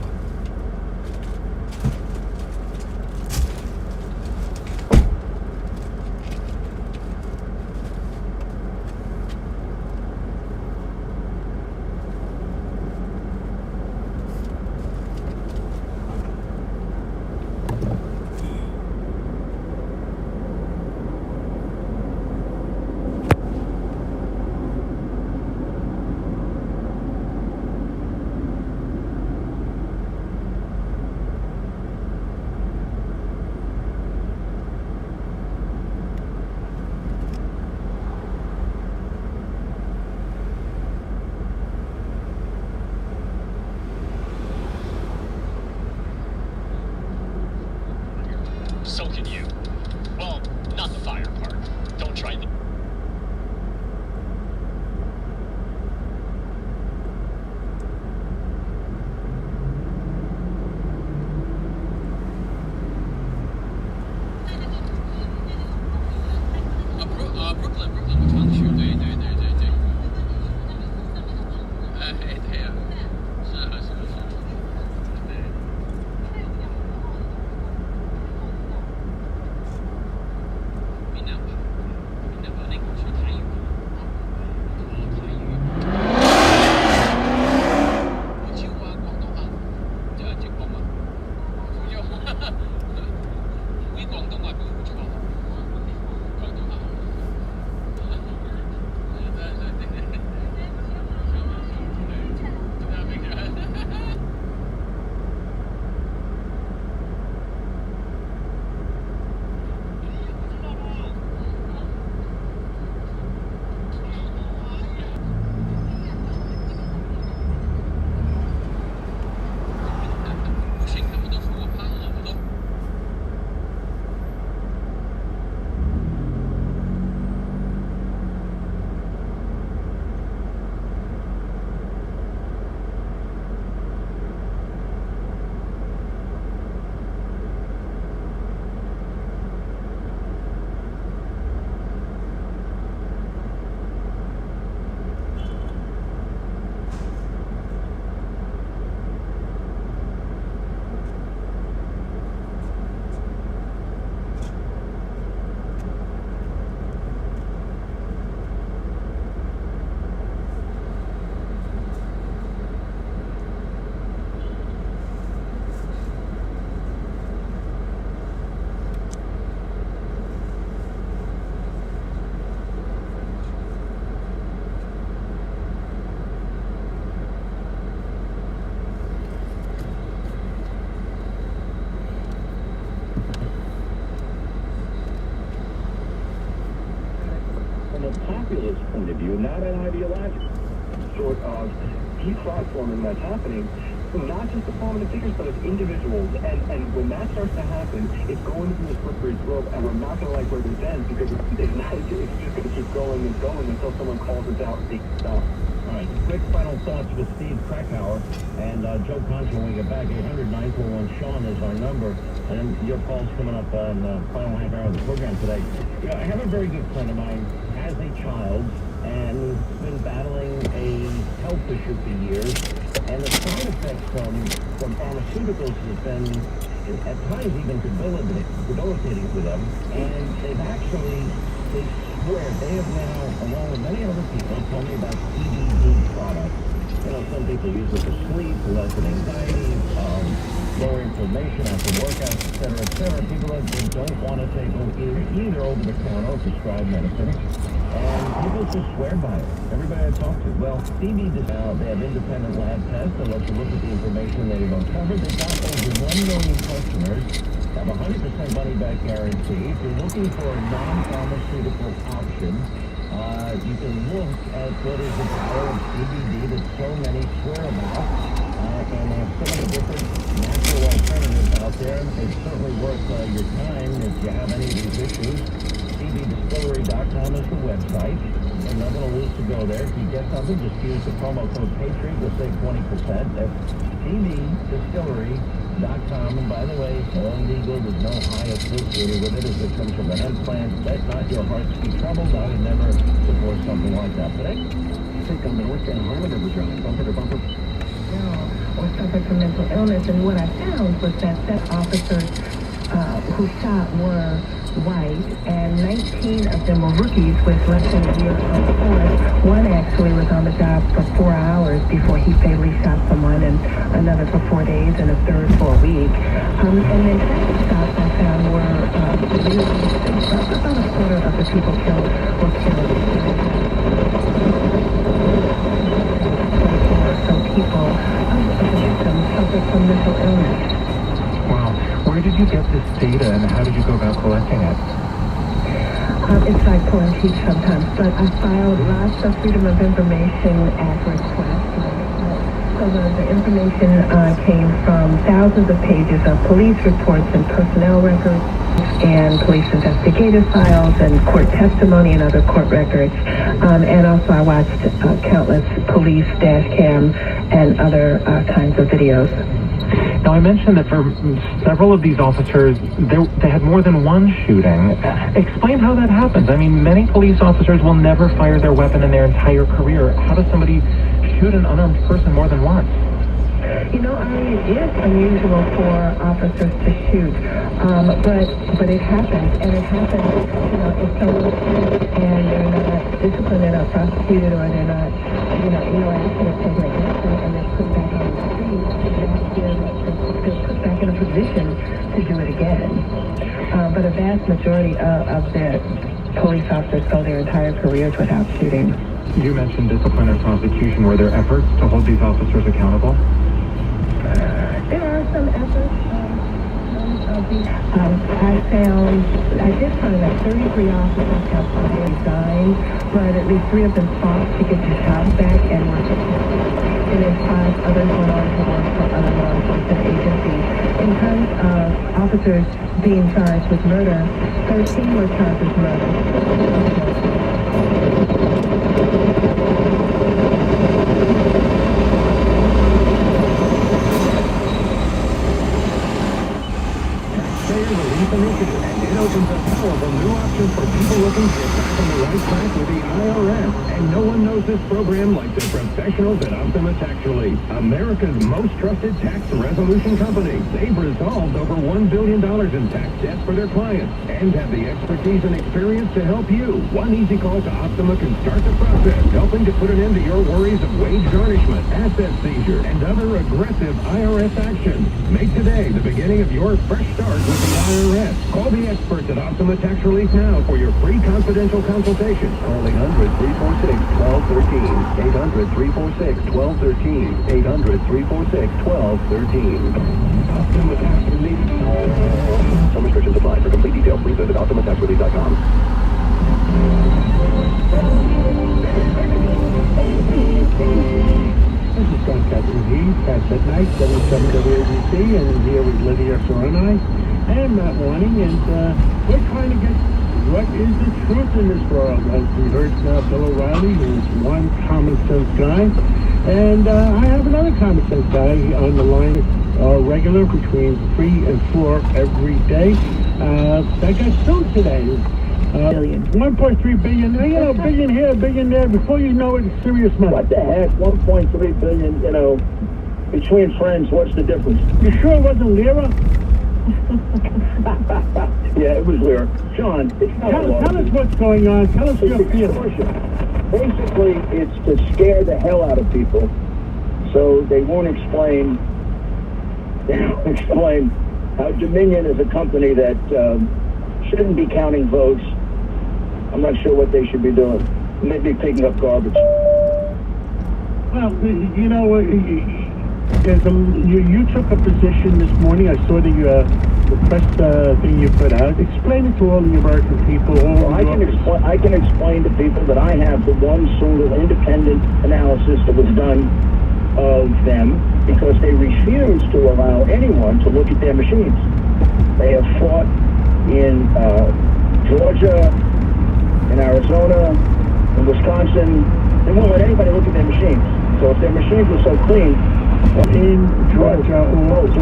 point of view, not an ideological sort of deplatforming that's happening. Not just the prominent figures, but as individuals. And when that starts to happen, it's going to be a slippery slope, and we're not going to like where this ends because it's just going to keep going and going until someone calls us out and they stop. All right, quick final thoughts with Steve Krakauer and Joe Concho when we get back. 800-941 Sean is our number. And your call's coming up on the final half hour of the program today. You know, I have a very good friend of mine, has a child, and been battling a health issue for years. And the side effects from pharmaceuticals has been, at times, even debilitating to them. And they swear, they have now, along with many other people, told me about CBD products. You know, some people use it for sleep, to lessen anxiety, lower inflammation after workouts, et cetera, people that they don't want to take either over-the-counter or prescribed medicine. And people just swear by it. Everybody I talk to. Well, CBD now, they have independent lab tests that let you look at the information they've uncovered. They've got over 1 million customers, have a 100% money-back guarantee. If you're looking for a non-pharmaceutical option, you can look at what is the power of CBD that so many swear about. And they have so many different natural alternatives out there. It's certainly worth your time if you have any of these issues. CBDistillery.com is the website. And nothing will lose to go there. If you get something, just use the promo code Patriot. You'll save 20%. That's CBDistillery.com. And by the way, it's all legal. There's no high associated with it as it comes from an implant. Let not your hearts be troubled. I would never support something like that. But I think on the North End Harlem River Drive, bumper to bumper. Or suffered from mental illness, and what I found was that officers who shot were white, and 19 of them were rookies with less than a year on the force. One actually was on the job for 4 hours before he fatally shot someone, and another for 4 days, and a third for a week. And then traffic stops I found were about a quarter of the people killed were killed. Some people, the victims, suffered from mental illness. Wow. Where did you get this data and how did you go about collecting it? It's like pulling teeth sometimes, but I filed lots of Freedom of Information Act requests. So the information came from thousands of pages of police reports and personnel records and police investigative files and court testimony and other court records. And also I watched countless police dash cam and other kinds of videos. Now, I mentioned that for several of these officers, they had more than one shooting. Explain how that happens. I mean, many police officers will never fire their weapon in their entire career. How does somebody shoot an unarmed person more than once? You know, it is unusual for officers to shoot, but it happens, and it happens, you know, if someone shoots and they're not disciplined, they're not prosecuted, or they're not, no action is taken against them, and they're put back on the street, they're put back in a position to do it again. But a vast majority of the police officers go their entire careers without shooting. You mentioned discipline and prosecution. Were there efforts to hold these officers accountable? There are some efforts. I did find that 33 officers have resigned, but at least 3 of them fought to get their jobs back and were supported. And then 5 others went on to work for other law enforcement agencies. In terms of officers being charged with murder, 13 were charged with murder. Initiative, and it opens up powerful new options for people looking to get back on the right track with the IRS. And no one knows this program like the professionals at Optima Tax Relief, America's most trusted tax resolution company. They've resolved over $1 billion in tax debts for their clients and have the expertise and experience to help you. One easy call to Optima can start the process, helping to put an end to your worries of wage garnishment, asset seizure, and other aggressive IRS actions. Make today the beginning of your fresh start with the IRS. Call the experts at Optima Tax Relief now for your free confidential consultation. Call 800-346-1213. 800-346-1213. 800-346-1213. Optima Tax Relief. Some restrictions apply. For complete details, please visit OptimaTaxRelief.com. This is Scott Katzenby, Cats at Night, 77 WABC, and here with Lydia Serrani and Matt Warning, and we're trying to get what is the truth in this world. As we heard Bill O'Reilly, who's one common sense guy, and I have another common sense guy on the line, regular between 3 and 4 every day. That got sued today. Billion. 1.3 billion, billion here, billion there. Before you know it, it's serious money. What the heck? 1.3 billion, between friends, what's the difference? You sure it wasn't Lira? Yeah, it was Lira. John, it's not Tell us what's going on. Tell us your It's feelings. extortion. Basically, it's to scare the hell out of people, so they won't explain. They won't explain how Dominion is a company that shouldn't be counting votes. I'm not sure what they should be doing. Maybe picking up garbage. Well, you took a position this morning. I saw the press thing you put out. Explain it to all the American people. Well, I can explain to people that I have the one single independent analysis that was done of them because they refuse to allow anyone to look at their machines. They have fought in Georgia, in Arizona, in Wisconsin. They won't let anybody look at their machines. So if their machines were so clean, in Georgia or both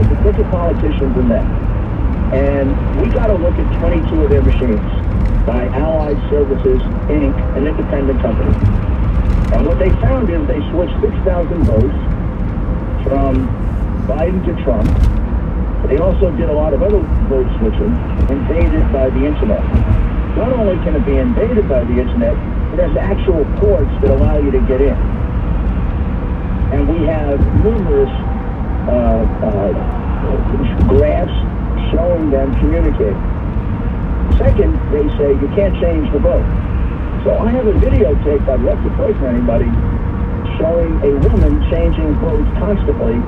the crooked politicians and them. And we got to look at 22 of their machines by Allied Services, Inc., an independent company. And what they found is they switched 6,000 votes from Biden to Trump. They also did a lot of other vote switching, invaded by the internet. Not only can it be invaded by the internet, it has actual ports that allow you to get in. And we have numerous graphs showing them communicating. Second, they say you can't change the vote. So I have a videotape I'd love to play for anybody showing a woman changing votes constantly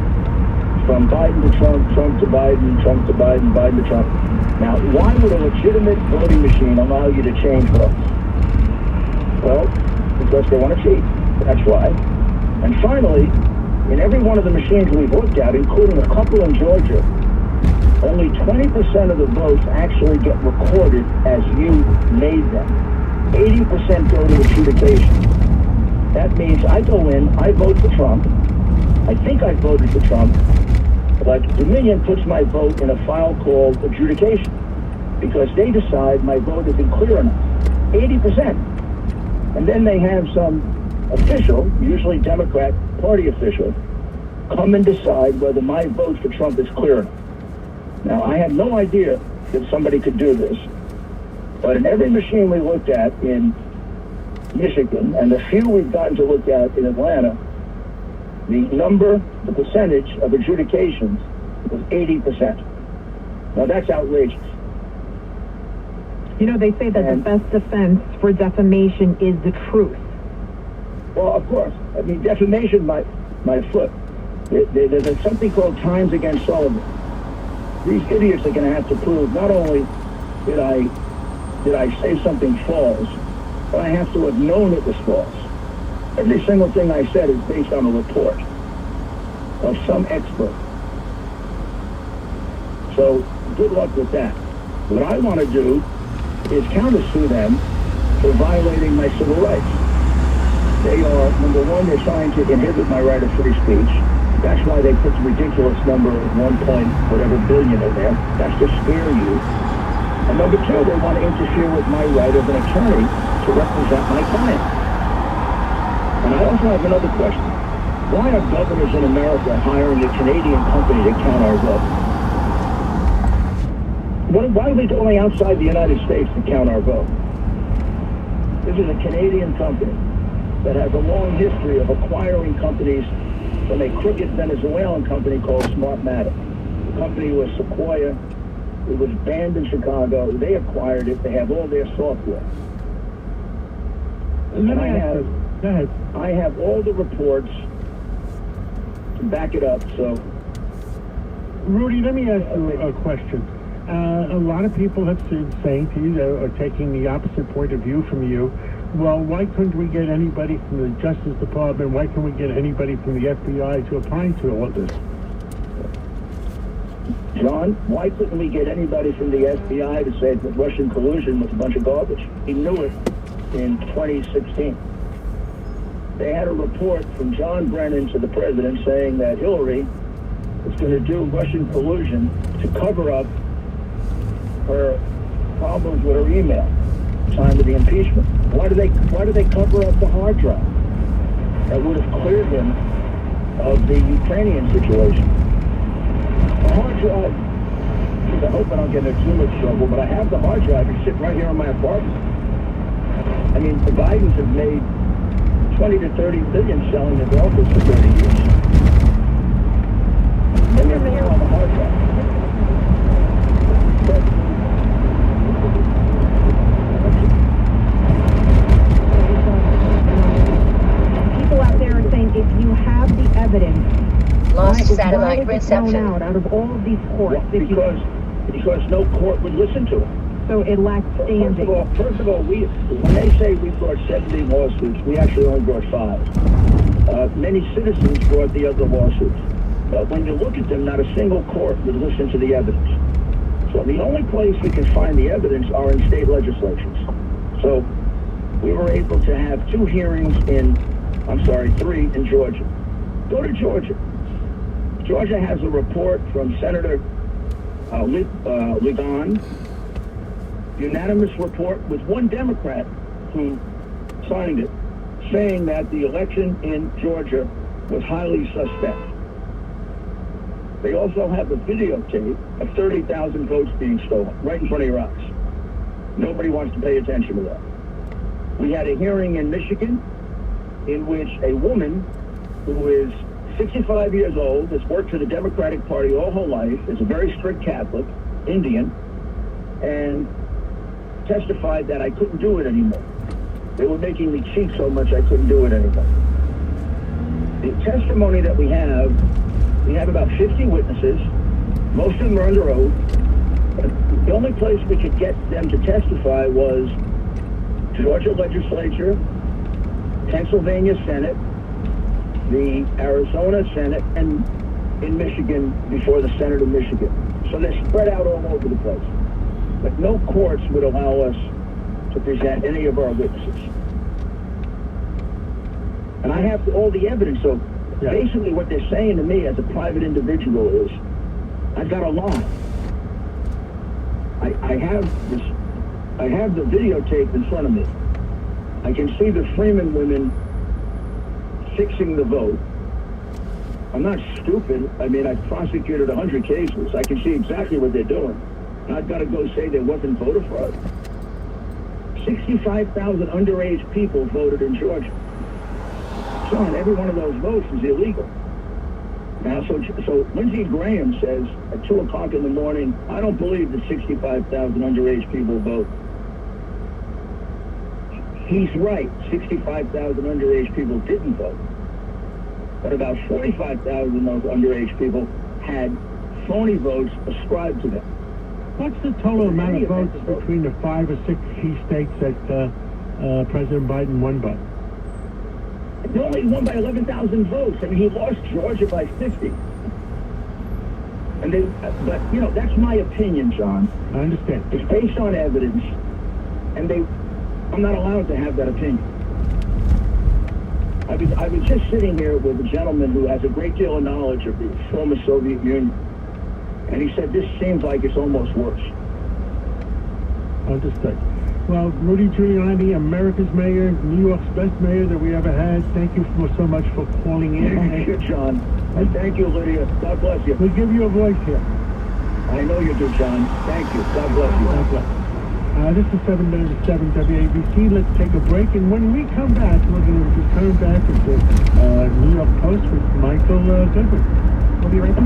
from Biden to Trump, Trump to Biden, Trump to Biden, Biden to Trump. Now, why would a legitimate voting machine allow you to change votes? Well, because they want to cheat. That's why. And finally, in every one of the machines we've looked at, including a couple in Georgia, only 20% of the votes actually get recorded as you made them. 80% go to adjudication. That means I go in, I vote for Trump. I think I voted for Trump, but Dominion puts my vote in a file called adjudication because they decide my vote isn't clear enough. 80%. And then they have some official, usually Democrat Party official, come and decide whether my vote for Trump is clear enough. Now, I had no idea that somebody could do this, but in every machine we looked at in Michigan, and the few we've gotten to look at in Atlanta, the percentage of adjudications was 80%. Now, that's outrageous. They say that the best defense for defamation is the truth. Well, of course. I mean, defamation might flip. There's something called Times Against Sullivan. These idiots are going to have to prove not only did I say something false, but I have to have known it was false. Every single thing I said is based on a report of some expert. So good luck with that. What I want to do is countersue them for violating my civil rights. They are, number one, they're trying to inhibit my right of free speech. That's why they put the ridiculous number of 1.whatever billion in there. That's to scare you. And number two, they want to interfere with my right as an attorney to represent my client. And I also have another question. Why are governors in America hiring a Canadian company to count our vote? Why are they going outside the United States to count our vote? This is a Canadian company that has a long history of acquiring companies from a crooked Venezuelan company called Smartmatic. The company was Sequoia. It was banned in Chicago. They acquired it. They have all their software. And I have all the reports to back it up. So, Rudy, let me ask you a question. A lot of people have said, saying to you, or taking the opposite point of view from you, well, why couldn't we get anybody from the Justice Department? Why couldn't we get anybody from the FBI to apply to all this? John, why couldn't we get anybody from the FBI to say that Russian collusion was a bunch of garbage? He knew it in 2016. They had a report from John Brennan to the president saying that Hillary was going to do Russian collusion to cover up her problems with her email, time of the impeachment. Why do they cover up the hard drive? That would have cleared him of the Ukrainian situation. The hard drive, I hope I don't get into too much trouble, but I have the hard drive. It's sitting right here in my apartment. I mean, the Bidens have made 20 to 30 billion selling their office for 30 years. And they're there on the hard drive. People out there are saying if you have the evidence, Lost why satellite is it thrown reception. out of all of these courts? Because no court would listen to it. So it lacks standing. First of all, when they say we brought 70 lawsuits, we actually only brought 5. Many citizens brought the other lawsuits. But when you look at them, not a single court would listen to the evidence. So the only place we can find the evidence are in state legislatures. So we were able to have 3 in Georgia. Go to Georgia. Georgia has a report from Senator Ligon, unanimous report with one Democrat who signed it, saying that the election in Georgia was highly suspect. They also have a videotape of 30,000 votes being stolen right in front of your eyes. Nobody wants to pay attention to that. We had a hearing in Michigan in which a woman who is 65 years old, has worked for the Democratic Party all her life, is a very strict Catholic, Indian, and testified that I couldn't do it anymore. They were making me cheat so much I couldn't do it anymore. The testimony that we have about 50 witnesses. Most of them are under oath. But the only place we could get them to testify was Georgia legislature, Pennsylvania Senate, the Arizona Senate, and in Michigan before the Senate of Michigan. So they're spread out all over the place. But no courts would allow us to present any of our witnesses. And I have all the evidence. So basically what they're saying to me as a private individual is, I've got to lie. I have the videotape in front of me. I can see the Freeman women fixing the vote. I'm not stupid. I mean, I've prosecuted 100 cases. I can see exactly what they're doing. And I've got to go say there wasn't voter fraud. 65,000 underage people voted in Georgia. John, every one of those votes is illegal. Now, so Lindsey Graham says at 2 o'clock in the morning, I don't believe that 65,000 underage people vote. He's right. 65,000 underage people didn't vote. But about 45,000 of those underage people had phony votes ascribed to them. What's the total amount of votes between the 5 or 6 key states that President Biden won by? He only won by 11,000 votes. I mean, he lost Georgia by 50. And but you know, that's my opinion, John. I understand. It's based on evidence, and I'm not allowed to have that opinion. I was just sitting here with a gentleman who has a great deal of knowledge of the former Soviet Union, and he said this seems like it's almost worse. Understood. Well, Rudy Giuliani, America's mayor, New York's best mayor that we ever had. Thank you so much for calling in. Thank you, John. And thank you, Lydia. God bless you. We give you a voice here. I know you do, John. Thank you. God bless you. God bless. This is 7 minutes to 7 WABC. Let's take a break, and when we come back, we're going to return back into New York Post with Michael Goodwin. We'll be right back.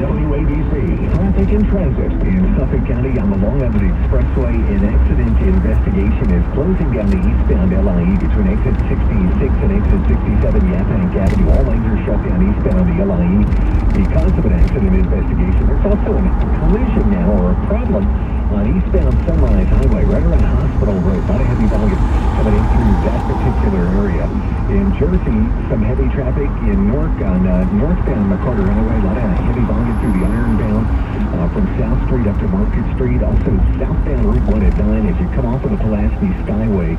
WABC Traffic and Transit. In Suffolk County on the Long Island Expressway, an accident investigation is closing down the eastbound LIE between exit 66 and exit 67 Yaphank Avenue. All lanes are shut down eastbound the LIE because of an accident investigation. There's also a collision now, or a problem, on eastbound Sunrise Highway, right around Hospital Road. A lot of heavy volume coming in through that particular area. In Jersey, some heavy traffic in Newark on northbound McCarter Highway. A lot of heavy volume through the Ironbound from South Street up to Market Street. Also southbound Route 1 at 9 as you come off of the Pulaski Skyway.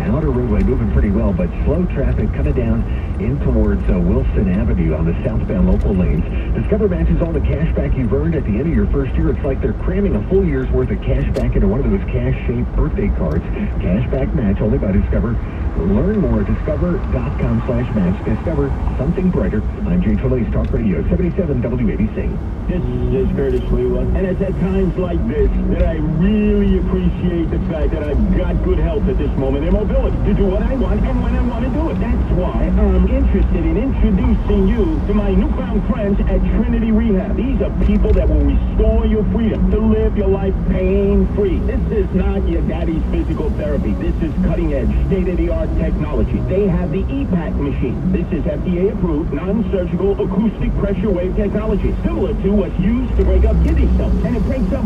Outer roadway moving pretty well, but slow traffic coming down in towards Wilson Avenue on the southbound local lanes. Discover matches all the cash back you've earned at the end of your first year. It's like they're cramming a full year's worth of cash back into one of those cash-shaped birthday cards. Cashback match only by Discover. Learn more at discover.com/match. Discover something brighter. I'm Jay Trelease, Talk Radio 77 WABC. This is Curtis Lewa, and it's at times like this that I really appreciate the fact that I've got good health at this moment and mobility to do what I want and when I want to do it. That's why I'm interested in introducing you to my newfound friends at Trinity Rehab. These are people that will restore your freedom to live your life pain-free. This is not your daddy's physical therapy. This is cutting-edge, state-of-the-art technology. They have the EPAC machine. This is FDA-approved, non-surgical acoustic pressure wave technology, similar to what's used to break up kidney stones. And it breaks up.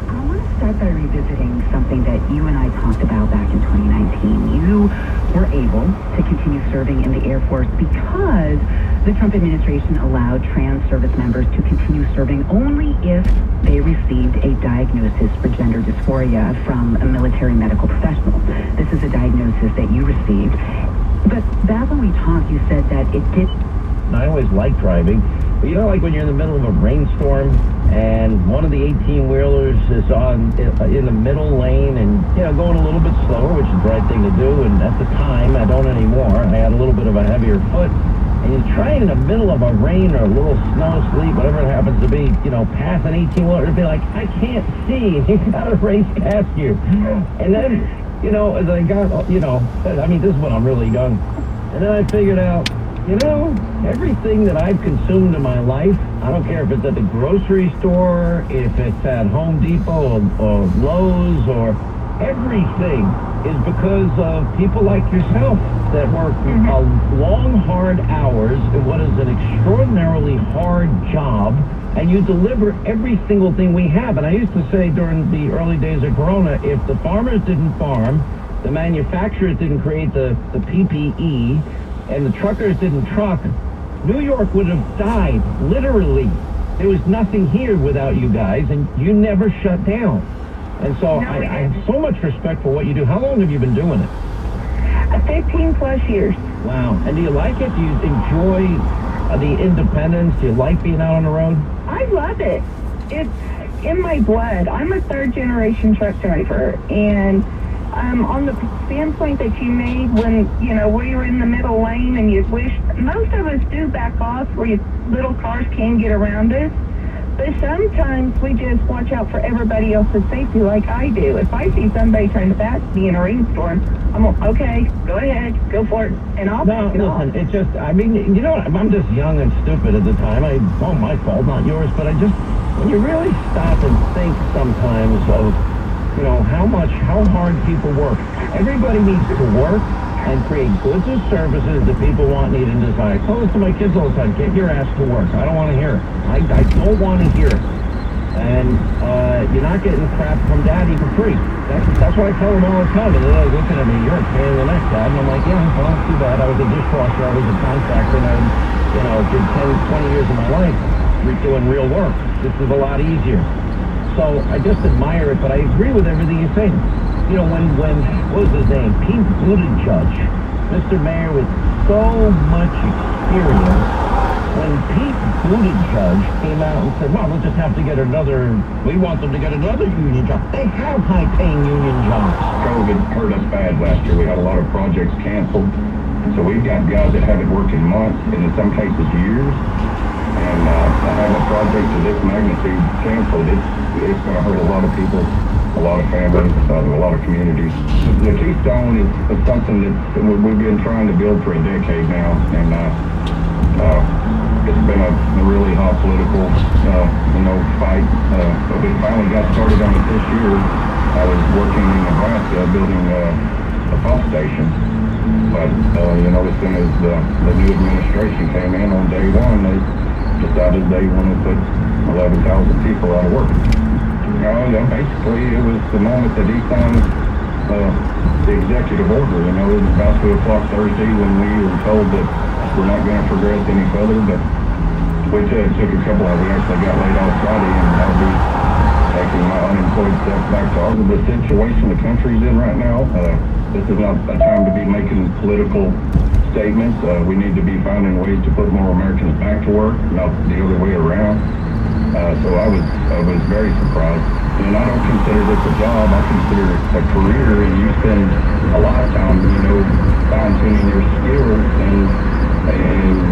I want to start by revisiting something that you and I talked about back in 2019. You were able to continue serving in the Air Force because the Trump administration allowed trans service members to continue serving only if they received a diagnosis for gender dysphoria from a military medical professional. This is a diagnosis that you received. But back when we talked, you said that it did... I always like driving, but you know, like when you're in the middle of a rainstorm and one of the 18-wheelers is in the middle lane and, you know, going a little bit slower, which is the right thing to do, and at the time, I don't anymore, I had a little bit of a heavier foot, and you're trying in the middle of a rain or a little snow, sleet, whatever it happens to be, you know, pass an 18-wheeler, it'd be like, I can't see, and you gotta race past you. And then, you know, as I got, you know, I mean, this is when I'm really young, and then I figured out, you know, everything that I've consumed in my life, I don't care if it's at the grocery store, if it's at Home Depot or Lowe's, or everything is because of people like yourself that work long, hard hours in what is an extraordinarily hard job, and you deliver every single thing we have. And I used to say during the early days of Corona, if the farmers didn't farm, the manufacturers didn't create the PPE, and the truckers didn't truck, New York would have died, literally. There was nothing here without you guys, and you never shut down. And so I have so much respect for what you do. How long have you been doing it? 15 plus years. Wow. And do you like it? Do you enjoy the independence? Do you like being out on the road? I love it. It's in my blood. I'm a third-generation truck driver, and on the standpoint that you made when, you know, we were in the middle lane and you wish, most of us do back off where little cars can get around us, but sometimes we just watch out for everybody else's safety like I do. If I see somebody trying to pass me in a rainstorm, I'm like, okay, go ahead, go for it, and I'll back it off. It's just, I mean, you know, I'm just young and stupid at the time. Oh, my fault, not yours, but when you really stop and think sometimes of, you know, how hard people work. Everybody needs to work and create goods and services that people want, need, and desire. I tell this to my kids all the time, get your ass to work. I don't want to hear it. I don't want to hear it. And you're not getting crap from daddy for free. That's what I tell them all the time. And they're looking at me, you're a pain in the neck, Dad. And I'm like, yeah, well, too bad. I was a dishwasher, I was a contractor, and I, you know, did 10, 20 years of my life doing real work. This is a lot easier. So I just admire it, but I agree with everything you're saying. You know, when what was his name? Pete Buttigieg, Mr. Mayor with so much experience, when Pete Buttigieg came out and said, well, we'll just have to get we want them to get another union job. They have high-paying union jobs. COVID hurt us bad last year. We had a lot of projects canceled. So we've got guys that haven't worked in months, and in some cases years. And to have a project of this magnitude canceled, it's going to hurt a lot of people, a lot of families, a lot of communities. The Keystone is something that we've been trying to build for a decade now, and It's been a really hot political, fight. But we finally got started on it this year. I was working in Nebraska building a pump station. But, as soon as the new administration came in on day one, they decided they wanted to put 11,000 people out of work. Basically, it was the moment that he signed the executive order. It was about 2 o'clock Thursday when we were told that we're not going to progress any further, but we took a couple of, we actually got laid off Friday, and I'll be taking my unemployed stuff back to Oregon. The situation the country's in right now, this is not a time to be making political statements. We need to be finding ways to put more Americans back to work, not the other way around. So I was very surprised. And I don't consider this a job. I consider it a career, and you spend a lot of time, fine-tuning your skills and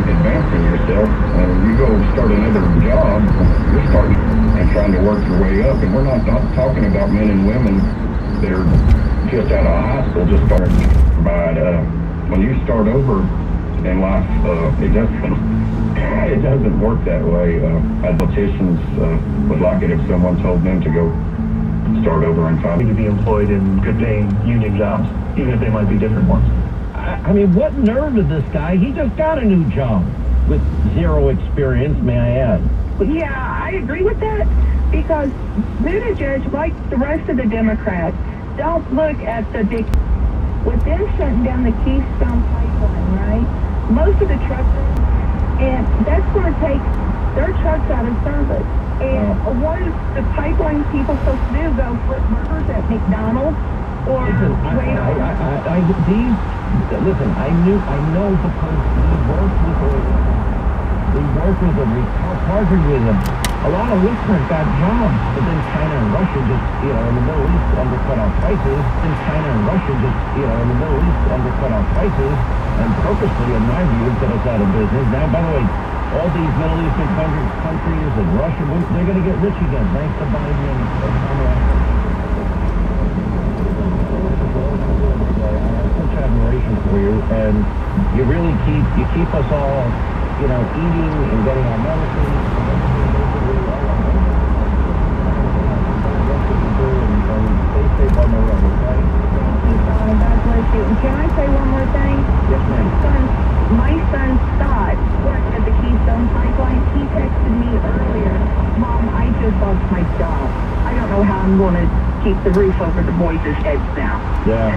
advancing yourself. And you go start another job, you're starting and trying to work your way up. And we're not talking about men and women that are just out of high school, just starting to provide. When you start over in life, it doesn't work that way. Politicians would like it if someone told them to go start over and find To be employed in good-paying union jobs, even if they might be different ones. I mean, what nerve of this guy? He just got a new job with zero experience, may I add. Yeah, I agree with that because Buttigieg, like the rest of the Democrats, don't look at the big. With them shutting down the Keystone Pipeline, right? Most of the truckers, and that's going to take their trucks out of service. And what is the pipeline people supposed to do? Go flip burgers at McDonald's or wait on? Listen, I know because we worked with them, we partnered with them. A lot of listeners got jobs, but then China and Russia just, in the Middle East undercut our prices. Then China and Russia just, in the Middle East undercut our prices, and purposely, in my view, put us out of business. Now, by the way, all these Middle Eastern countries and Russia, they're going to get rich again, thanks to Biden and Obama. Such admiration for you, and you really keep us all, eating and getting our medicine. Stay safe on the road, okay? God bless you. And can I say one more thing? Yes, ma'am. My son Scott worked at the Keystone Pipeline. He texted me earlier, Mom, I just lost my job. I don't know how I'm going to keep the roof over the boys' heads now. Yeah,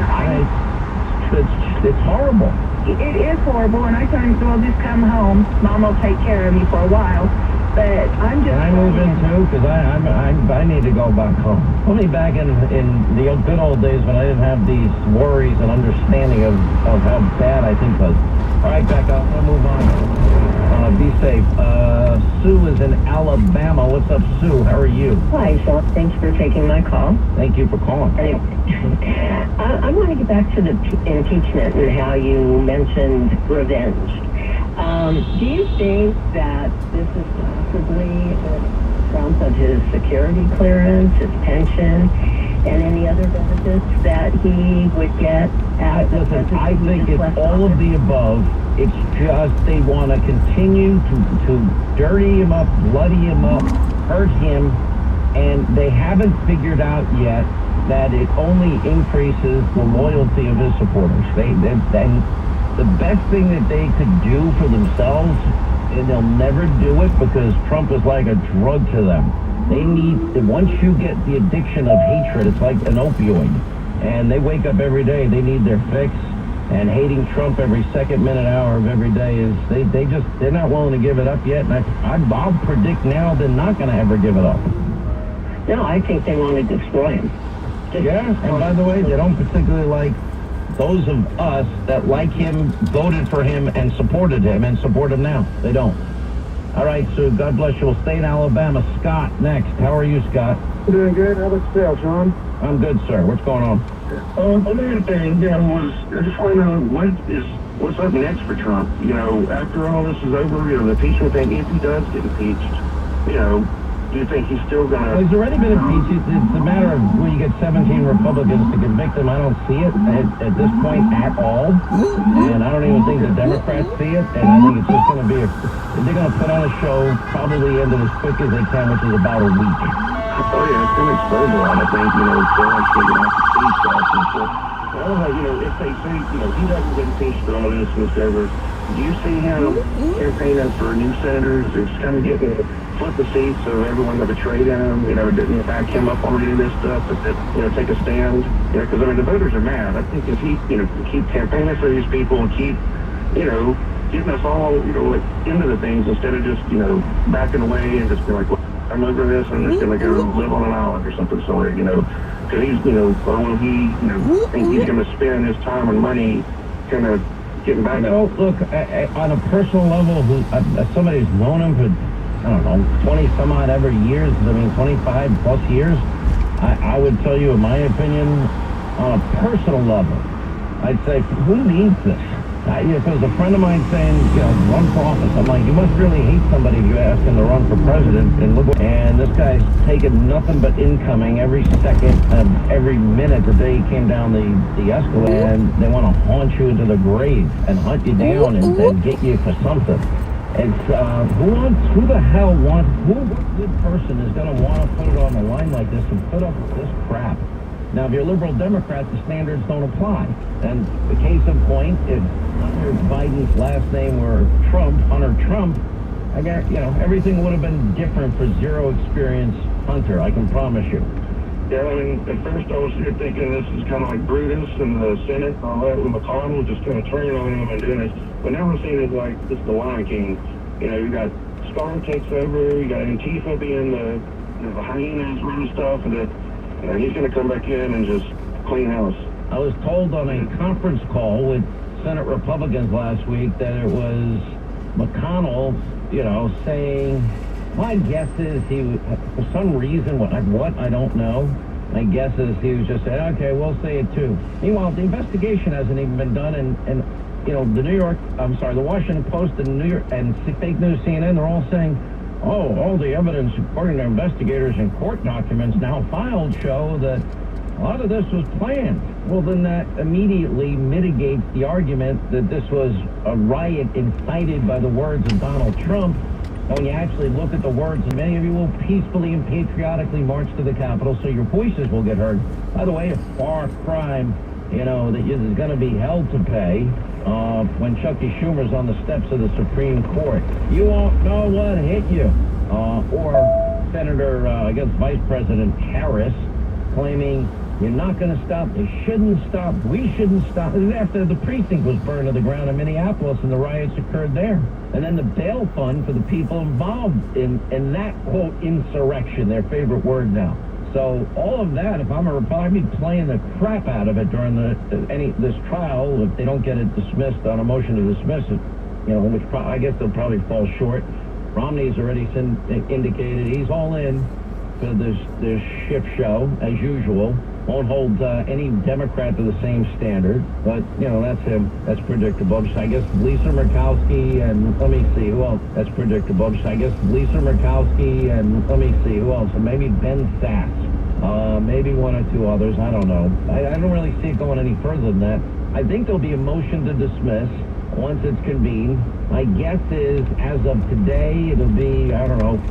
it's horrible. It is horrible, and I told him, well, just come home. Mom will take care of me for a while. But I'm just... Can I move in too? Because I need to go back home. Put me back in the good old days when I didn't have these worries and understanding of how bad I think was. All right, Becca, I'm going to move on. Be safe. Sue is in Alabama. What's up, Sue? How are you? Hi, Sean. Thanks for taking my call. Thank you for calling. I want to get back to the impeachment and how you mentioned revenge. Do you think that this is possibly Trump of his security clearance, his pension, and any other benefits that he would get at the Listen, I think it's all of the above. It's just they want to continue to dirty him up, bloody him up, hurt him, and they haven't figured out yet that it only increases the loyalty of his supporters. The best thing that they could do for themselves, and they'll never do it because Trump is like a drug to them. They need, once you get the addiction of hatred, it's like an opioid. And they wake up every day, they need their fix. And hating Trump every second, minute, hour of every day is, they're not willing to give it up yet. And I'll predict now they're not going to ever give it up. No, I think they want to destroy him. Yeah, and by the way, they don't particularly like those of us that like him, voted for him, and support him now. They don't. All right, so God bless you. We'll stay in Alabama. Scott, next. How are you, Scott? Doing good. How about yourself, Sean? I'm good, sir. What's going on? Another thing was, I just want to know what's up next for Trump. After all this is over, the impeachment thing, if he does get impeached, do you think he's still going to... Well, he's already been impeached. It's a matter of when you get 17 Republicans to convict him. I don't see it at this point at all. And I don't even think the Democrats see it. And I think it's just going to be they're going to put on a show probably end it as quick as they can, which is about a week. Oh, yeah, it's going to explode on, I think. They're actually going to have to see stuff and stuff. Well, if they say, he doesn't get impeached for all this and whatever, do you see him campaigning for new senators? It's kind of getting flip the seats of everyone that betrayed him, didn't back him up on any of this stuff, but take a stand, because, the voters are mad. I think if he, keep campaigning for these people and keep, getting us all, into the things instead of just, backing away and just being like, well, I'm over this, I'm just going to go live on an island or something somewhere, because he's, or will he, think he's going to spend his time and money kind of getting back? Look, on a personal level, somebody who's known him for, I don't know, 20 some odd ever years, 25 plus years, I would tell you, in my opinion, on a personal level, I'd say, who needs this? If it was a friend of mine saying, run for office, I'm like, you must really hate somebody if you ask him to run for president. And this guy's taking nothing but incoming every second of every minute. The day he came down the escalator, and they want to haunt you into the grave and hunt you down and get you for something. It's, what good person is going to want to put it on the line like this and put up with this crap? Now, if you're a liberal Democrat, the standards don't apply. And the case in point, if Hunter Biden's last name were Hunter Trump, I guess, everything would have been different for zero experience Hunter, I can promise you. Yeah, at first I was here thinking this is kind of like Brutus in the Senate and all that, with McConnell just kind of turning on him and doing this. But now we're seeing it like this is the Lion King. You got Storm takes over, you got Antifa being the hyenas running stuff, and he's going to come back in and just clean house. I was told on a conference call with Senate Republicans last week that it was McConnell, saying, my guess is he would, for some reason, what I don't know, my guess is he was just saying, okay, we'll say it too. Meanwhile, the investigation hasn't even been done, and the Washington Post and New York and fake news CNN, they're all saying, all the evidence, according to investigators and court documents now filed, show that a lot of this was planned. Well, then that immediately mitigates the argument that this was a riot incited by the words of Donald Trump. When you actually look at the words, and many of you will peacefully and patriotically march to the Capitol so your voices will get heard. By the way, a far crime, that is going to be held to pay when Chucky Schumer's on the steps of the Supreme Court. You won't know what hit you. Or Senator, Vice President Harris claiming you're not going to stop, they shouldn't stop, we shouldn't stop. This is after the precinct was burned to the ground in Minneapolis and the riots occurred there. And then the bail fund for the people involved in that, quote, insurrection, their favorite word now. So all of that, if I'm a Republican, I'd be playing the crap out of it during this trial if they don't get it dismissed on a motion to dismiss it, which I guess they'll probably fall short. Romney's already indicated he's all in for this ship show, as usual. Won't hold any Democrat to the same standard, but, that's him. That's predictable. I guess Lisa Murkowski and, let me see, who else? That's predictable. I guess Lisa Murkowski and, let me see, who else? And maybe Ben Sass. Maybe one or two others. I don't know. I don't really see it going any further than that. I think there'll be a motion to dismiss once it's convened. My guess is, as of today, it'll be,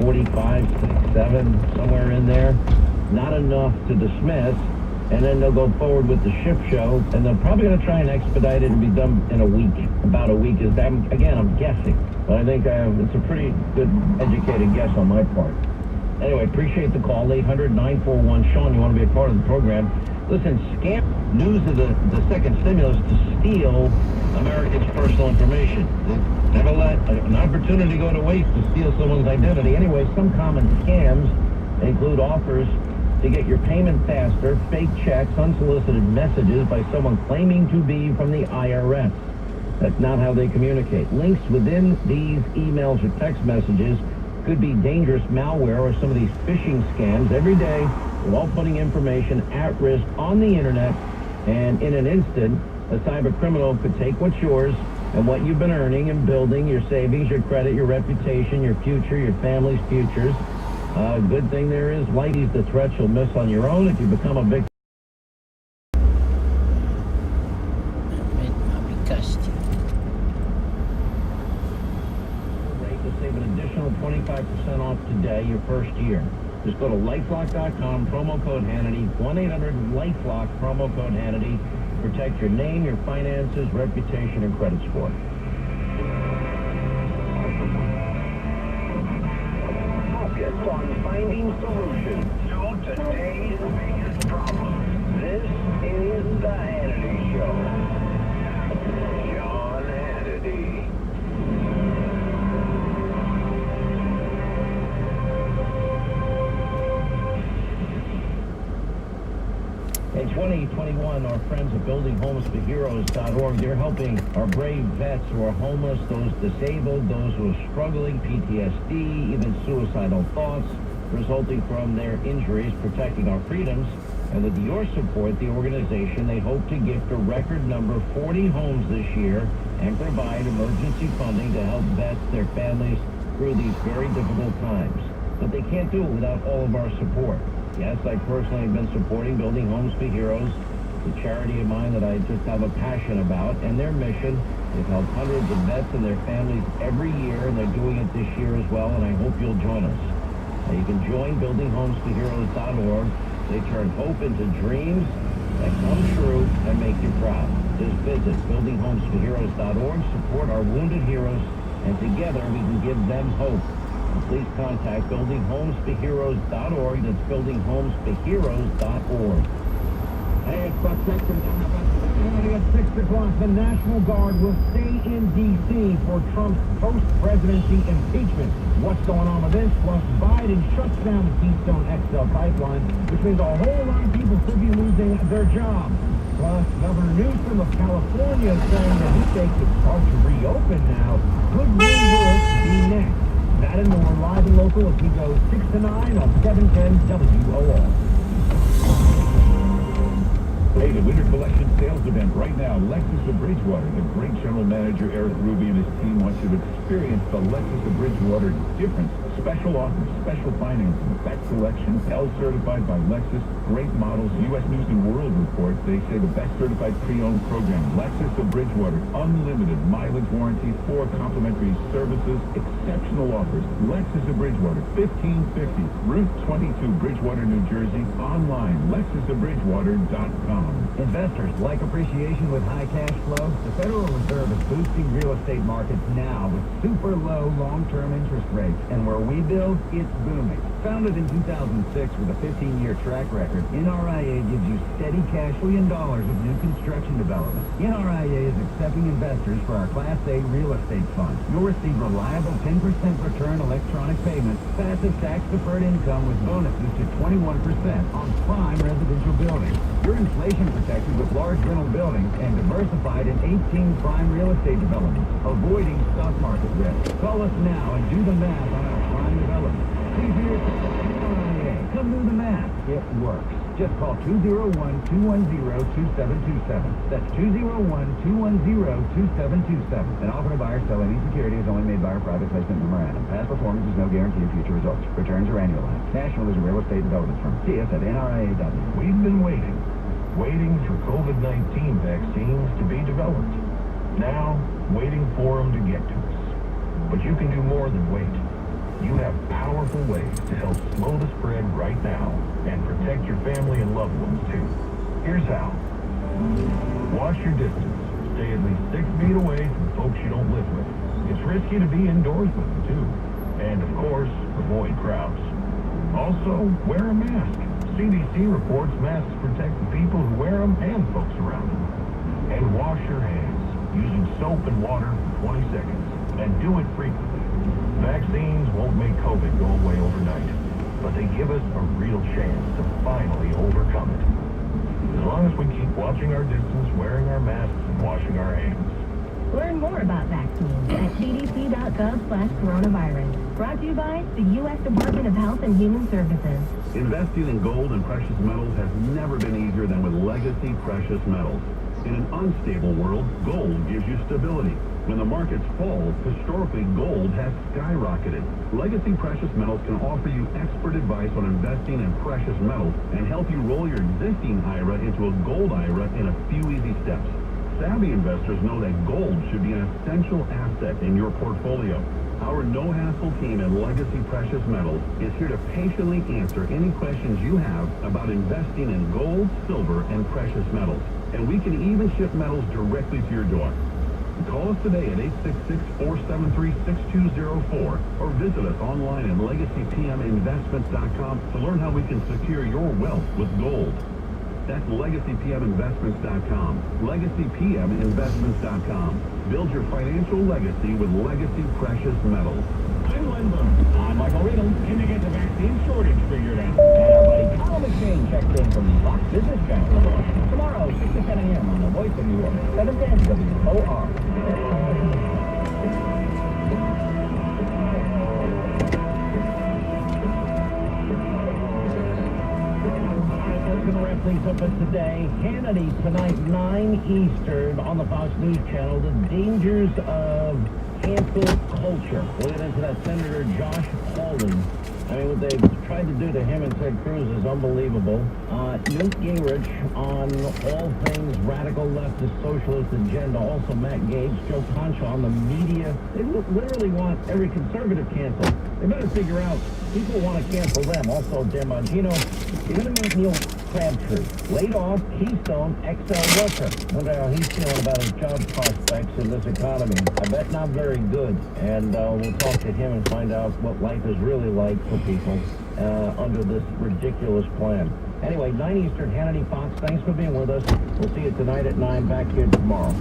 45, 6, 7, somewhere in there. Not enough to dismiss. And then they'll go forward with the ship show, and they're probably going to try and expedite it and be done in a week. About a week is that. Again, I'm guessing, but I think it's a pretty good, educated guess on my part. Anyway, appreciate the call. 800-941-SEAN. You want to be a part of the program? Listen, scam news of the second stimulus to steal Americans' personal information. Never let an opportunity go to waste to steal someone's identity. Anyway, some common scams include offers to get your payment faster, fake checks, unsolicited messages by someone claiming to be from the IRS. That's not how they communicate. Links within these emails or text messages could be dangerous malware or some of these phishing scams. Every day, we're all putting information at risk on the internet, and in an instant, a cyber criminal could take what's yours and what you've been earning and building, your savings, your credit, your reputation, your future, your family's futures. Good thing there is ladies, the threat you'll miss on your own if you become a victim. באמת, מה ביקשתי? Rate to save an additional 25% off today, your first year. Just go to LifeLock.com, promo code Hannity, 1-800-LifeLock, promo code Hannity. Protect your name, your finances, reputation, and credit score. Focus on finding solutions to today's biggest problem. This is the Hannity Show. John Hannity. In 2021, our friends at BuildingHomesForHeroes.org, they're helping our brave vets who are homeless, those disabled, those who are struggling, PTSD, even suicidal thoughts resulting from their injuries, protecting our freedoms. And with your support, the organization, they hope to gift a record number, 40 homes this year, and provide emergency funding to help vets, their families, through these very difficult times. But they can't do it without all of our support. Yes, I personally have been supporting Building Homes for Heroes, the charity of mine that I just have a passion about, and their mission is help hundreds of vets and their families every year, and they're doing it this year as well, and I hope you'll join us. Now, you can join BuildingHomesForHeroes.org. They turn hope into dreams that come true and make you proud. Just visit BuildingHomesForHeroes.org, support our wounded heroes, and together we can give them hope. Please contact BuildingHomesForHeroes.org. That's BuildingHomesForHeroes.org. Hey, it's Buck Sexton. At 6 o'clock, the National Guard will stay in D.C. for Trump's post-presidency impeachment. What's going on with this? Plus, Biden shuts down the Keystone XL pipeline, which means a whole lot of people could be losing their jobs. Plus, Governor Newsom of California is saying that he thinks it's hard to reopen now. Could New York be next? That and more live and local as we go 6 to 9 on 710 WOR. Hey, the Winter Collection sales event right now. Lexus of Bridgewater. The great general manager, Eric Ruby, and his team want you to experience the Lexus of Bridgewater difference. Special offers, special financing, best selection, L certified by Lexus, great models, U.S. News and World Report. They say the best certified pre-owned program. Lexus of Bridgewater. Unlimited mileage warranty, 4 complimentary services, exceptional offers. Lexus of Bridgewater, 1550 Route 22, Bridgewater, New Jersey. Online, LexusofBridgewater.com. Investors like appreciation with high cash flow? The Federal Reserve is boosting real estate markets now with super low long-term interest rates. And where we build, it's booming. Founded in 2006 with a 15-year track record, NRIA gives you steady cash $1 billion of new construction development. NRIA is accepting investors for our Class A real estate fund. You'll receive reliable 10% return electronic payments, passive tax-deferred income with bonuses to 21% on prime residential buildings. You're inflation protected with large rental buildings and diversified in 18 prime real estate developments, avoiding stock market risk. Call us now and do the math on our prime development. See here, NRIA. Come do the math. It works. Just call 201-210-2727. That's 201-210-2727. An offer to buy or sell any security is only made by our private placement memorandum. Past performance is no guarantee of future results. Returns are annualized. National is a real estate development firm. See us at NRIA.net. We've been waiting for COVID-19 vaccines to be developed. Now, waiting for them to get to us. But you can do more than wait. You have powerful ways to help slow the spread right now and protect your family and loved ones too. Here's how. Watch your distance. Stay at least 6 feet away from folks you don't live with. It's risky to be indoors with them too. And of course, avoid crowds. Also, wear a mask. CDC reports masks protect the people who wear them and folks around them. And wash your hands using soap and water for 20 seconds. And do it frequently. Vaccines won't make COVID go away overnight, but they give us a real chance to finally overcome it. As long as we keep watching our distance, wearing our masks, and washing our hands. Learn more about vaccines at cdc.gov/coronavirus. Brought to you by the U.S. Department of Health and Human Services. Investing in gold and precious metals has never been easier than with Legacy Precious Metals. In an unstable world, gold gives you stability. When the markets fall, historically gold has skyrocketed. Legacy Precious Metals can offer you expert advice on investing in precious metals and help you roll your existing IRA into a gold IRA in a few easy steps. Savvy investors know that gold should be an essential asset in your portfolio. Our no-hassle team at Legacy Precious Metals is here to patiently answer any questions you have about investing in gold, silver, and precious metals. And we can even ship metals directly to your door. Call us today at 866-473-6204 or visit us online at LegacyPMInvestments.com to learn how we can secure your wealth with gold. That's LegacyPMInvestments.com. LegacyPMInvestments.com. Build your financial legacy with Legacy Precious Metals. I'm Len Boone. I'm Michael Regal. And to get the vaccine shortage figured out. And our buddy Kyle McShane checks in from the Fox Business Channel. Tomorrow, 6 to 10 a.m. on the Voice of New York, 710 WOR. Going to wrap things up today. Hannity tonight, 9 Eastern on the Fox News Channel. The dangers of cancel culture. We'll get into that. Senator Josh Hawley. I mean, what they've tried to do to him and Ted Cruz is unbelievable. Newt Gingrich on all things radical leftist socialist agenda. Also Matt Gaetz, Joe Concha on the media. They literally want every conservative canceled. They better figure out people want to cancel them. Also Dan Bongino. You're going to meet Neil Crabtree, laid off Keystone XL worker. Wonder how he's feeling about his job prospects in this economy. I bet not very good. And we'll talk to him and find out what life is really like for people under this ridiculous plan. Anyway, 9 Eastern, Hannity, Fox, thanks for being with us. We'll see you tonight at 9, back here tomorrow.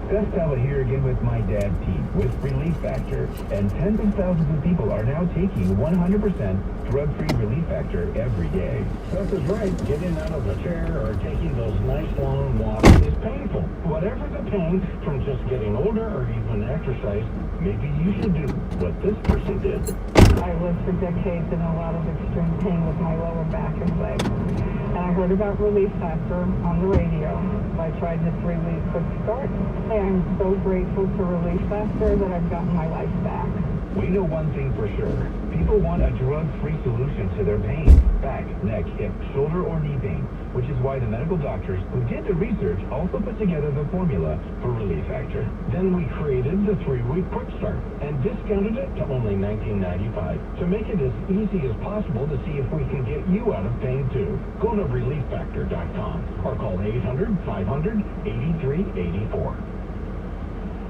Gus Talbot here again with my dad team with Relief Factor, and tens of thousands of people are now taking 100% drug-free Relief Factor every day. Seth is right. Getting out of the chair or taking those nice long walks is painful. Whatever the pain from just getting older or even exercise, maybe you should do what this person did. I lived for decades in a lot of extreme pain with my lower back and legs. And I heard about Relief Factor on the radio. I tried the 3-week quick start. And I'm so grateful to Relief Factor that I've gotten my life back. We know one thing for sure. People want a drug-free solution to their pain. Back, neck, hip, shoulder, or knee pain. Which is why the medical doctors who did the research also put together the formula for Relief Factor. Then we created the 3-week quick start and discounted it to only $19.95 to make it as easy as possible to see if we can get you out of pain too. Go to ReliefFactor.com or call 800-500-8384.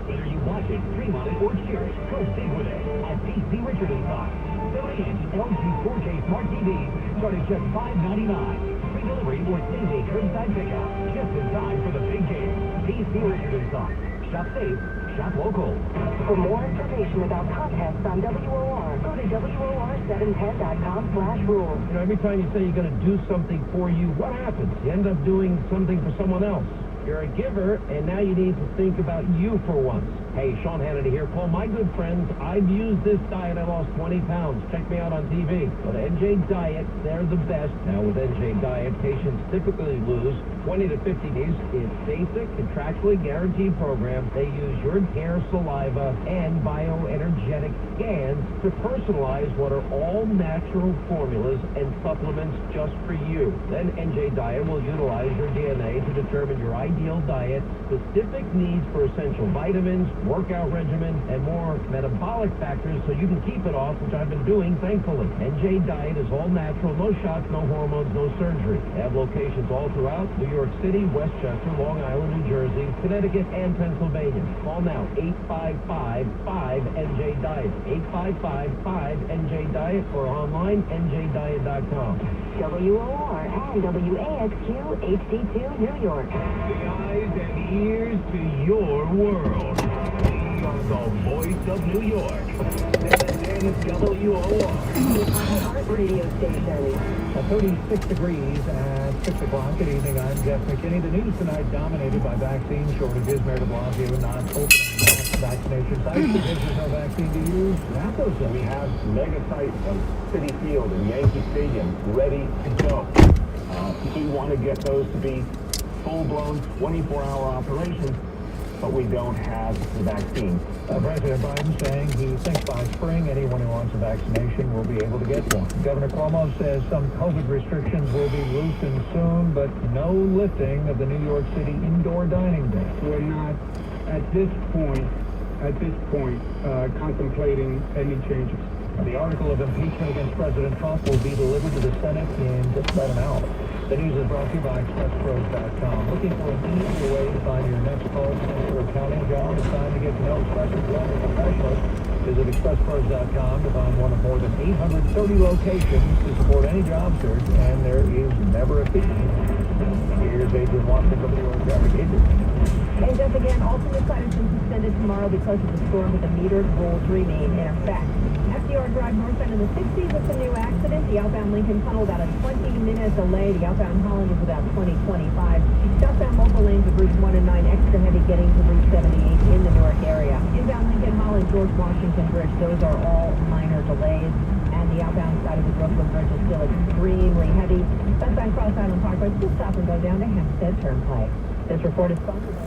Whether you watch it, stream on it, or cheer it, go big with it at PC Richard & Son. 30-inch LG 4K Smart TV start at just $5.99. Free delivery or same-day curbside pickup. Just in time for the big game. PC Richard & Son. Shop safe, shop local. For more information about contests on WOR, go to WOR710.com/rules. You know, every time you say you're going to do something for you, what happens? You end up doing something for someone else. You're a giver, and now you need to think about you for once. Hey, Sean Hannity here. Paul, my good friends, I've used this diet. I lost 20 pounds. Check me out on TV. Go to NJ Diet. They're the best. Now, with NJ Diet, patients typically lose 20 to 50 days. It's basic, contractually guaranteed program. They use your hair, saliva, and bioenergetic scans to personalize what are all natural formulas and supplements just for you. Then NJ Diet will utilize your DNA to determine your ideal diet, specific needs for essential vitamins, workout regimen, and more metabolic factors so you can keep it off, which I've been doing, thankfully. NJ Diet is all natural, no shots, no hormones, no surgery. They have locations all throughout New York City, Westchester, Long Island, New Jersey, Connecticut, and Pennsylvania. Call now, 855-5-NJ-DIET, 855-5-NJ-DIET, or online, njdiet.com. WOR and WAXQ HD2 New York. The eyes and ears to your world. We are the voice of New York. 710 WOR. Heart radio station. 36 degrees at 6 o'clock. Good evening. I'm Jeff McKinney. The news tonight dominated by vaccine shortages. Mayor de Blasio not opening vaccination sites. If there's no vaccine to use, wrap those up. We have mega sites on Citi Field and Yankee Stadium ready to go. We want to get those to be full-blown 24-hour operations, but we don't have the vaccine. President Biden saying he thinks by spring anyone who wants a vaccination will be able to get one. Governor Cuomo says some COVID restrictions will be loosened soon, but no lifting of the New York City indoor dining ban. We're not, at this point, contemplating any changes. The article of impeachment against President Trump will be delivered to the Senate in just about an hour. The news is brought to you by ExpressPros.com. Looking for an easier way to find your next call center or accounting job? It's time to get to know Express Employment Professionals. Visit ExpressPros.com to find one of more than 830 locations to support any job search, and there is never a fee. Here's Adrian Watson, WOR Traffic. Adrian. And just again, alternate site has been suspended tomorrow because of the storm, but the metered rules remain in effect. FDR Drive northbound in the 60s with a new accident. The outbound Lincoln Tunnel about a 20-minute delay. The outbound Holland is about 20-25. Southbound local lanes of Route 1 and 9 extra heavy getting to Route 78 in the Newark area. Inbound Lincoln Holland, George Washington Bridge, those are all minor delays. And the outbound side of the Brooklyn Bridge is still extremely heavy. Southbound Cross Island Parkway, still stop and go down to Hempstead Turnpike. This report is sponsored by...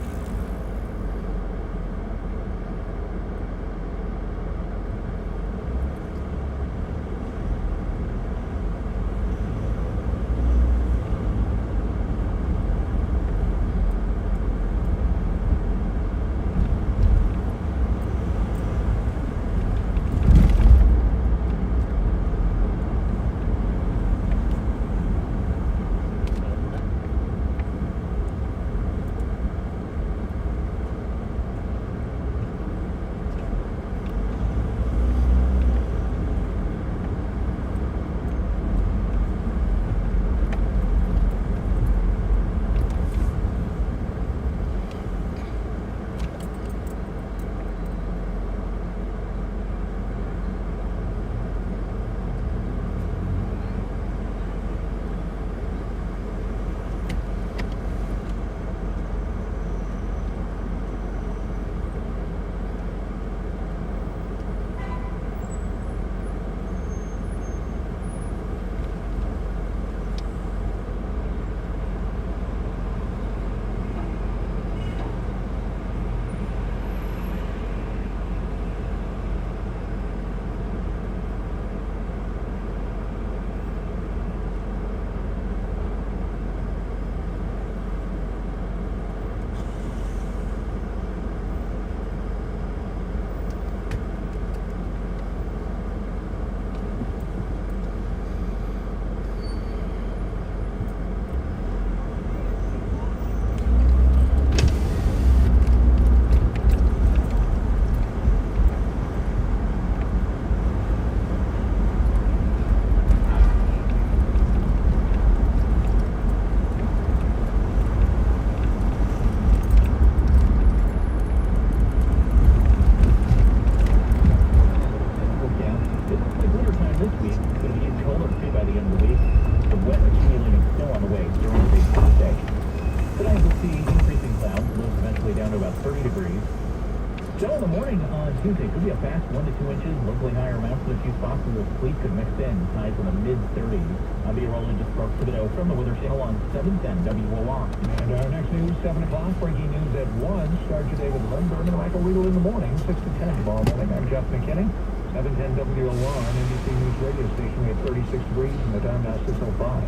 Still in the morning on Tuesday, could be a fast 1 to 2 inches, locally higher amounts with a few spots where the sleet could mix in, highs in the mid-30s. I'll be rolling just Brooke Thibodeau from the Weather Channel on 710 WOR. And our next news, 7 o'clock, breaking news at 1. Start your day with Len Berman and Michael Riedel in the morning, 6 to 10 tomorrow morning. I'm Jeff McKinney, 710 WOR on NBC News radio station. We have 36 degrees and the time now 6:05.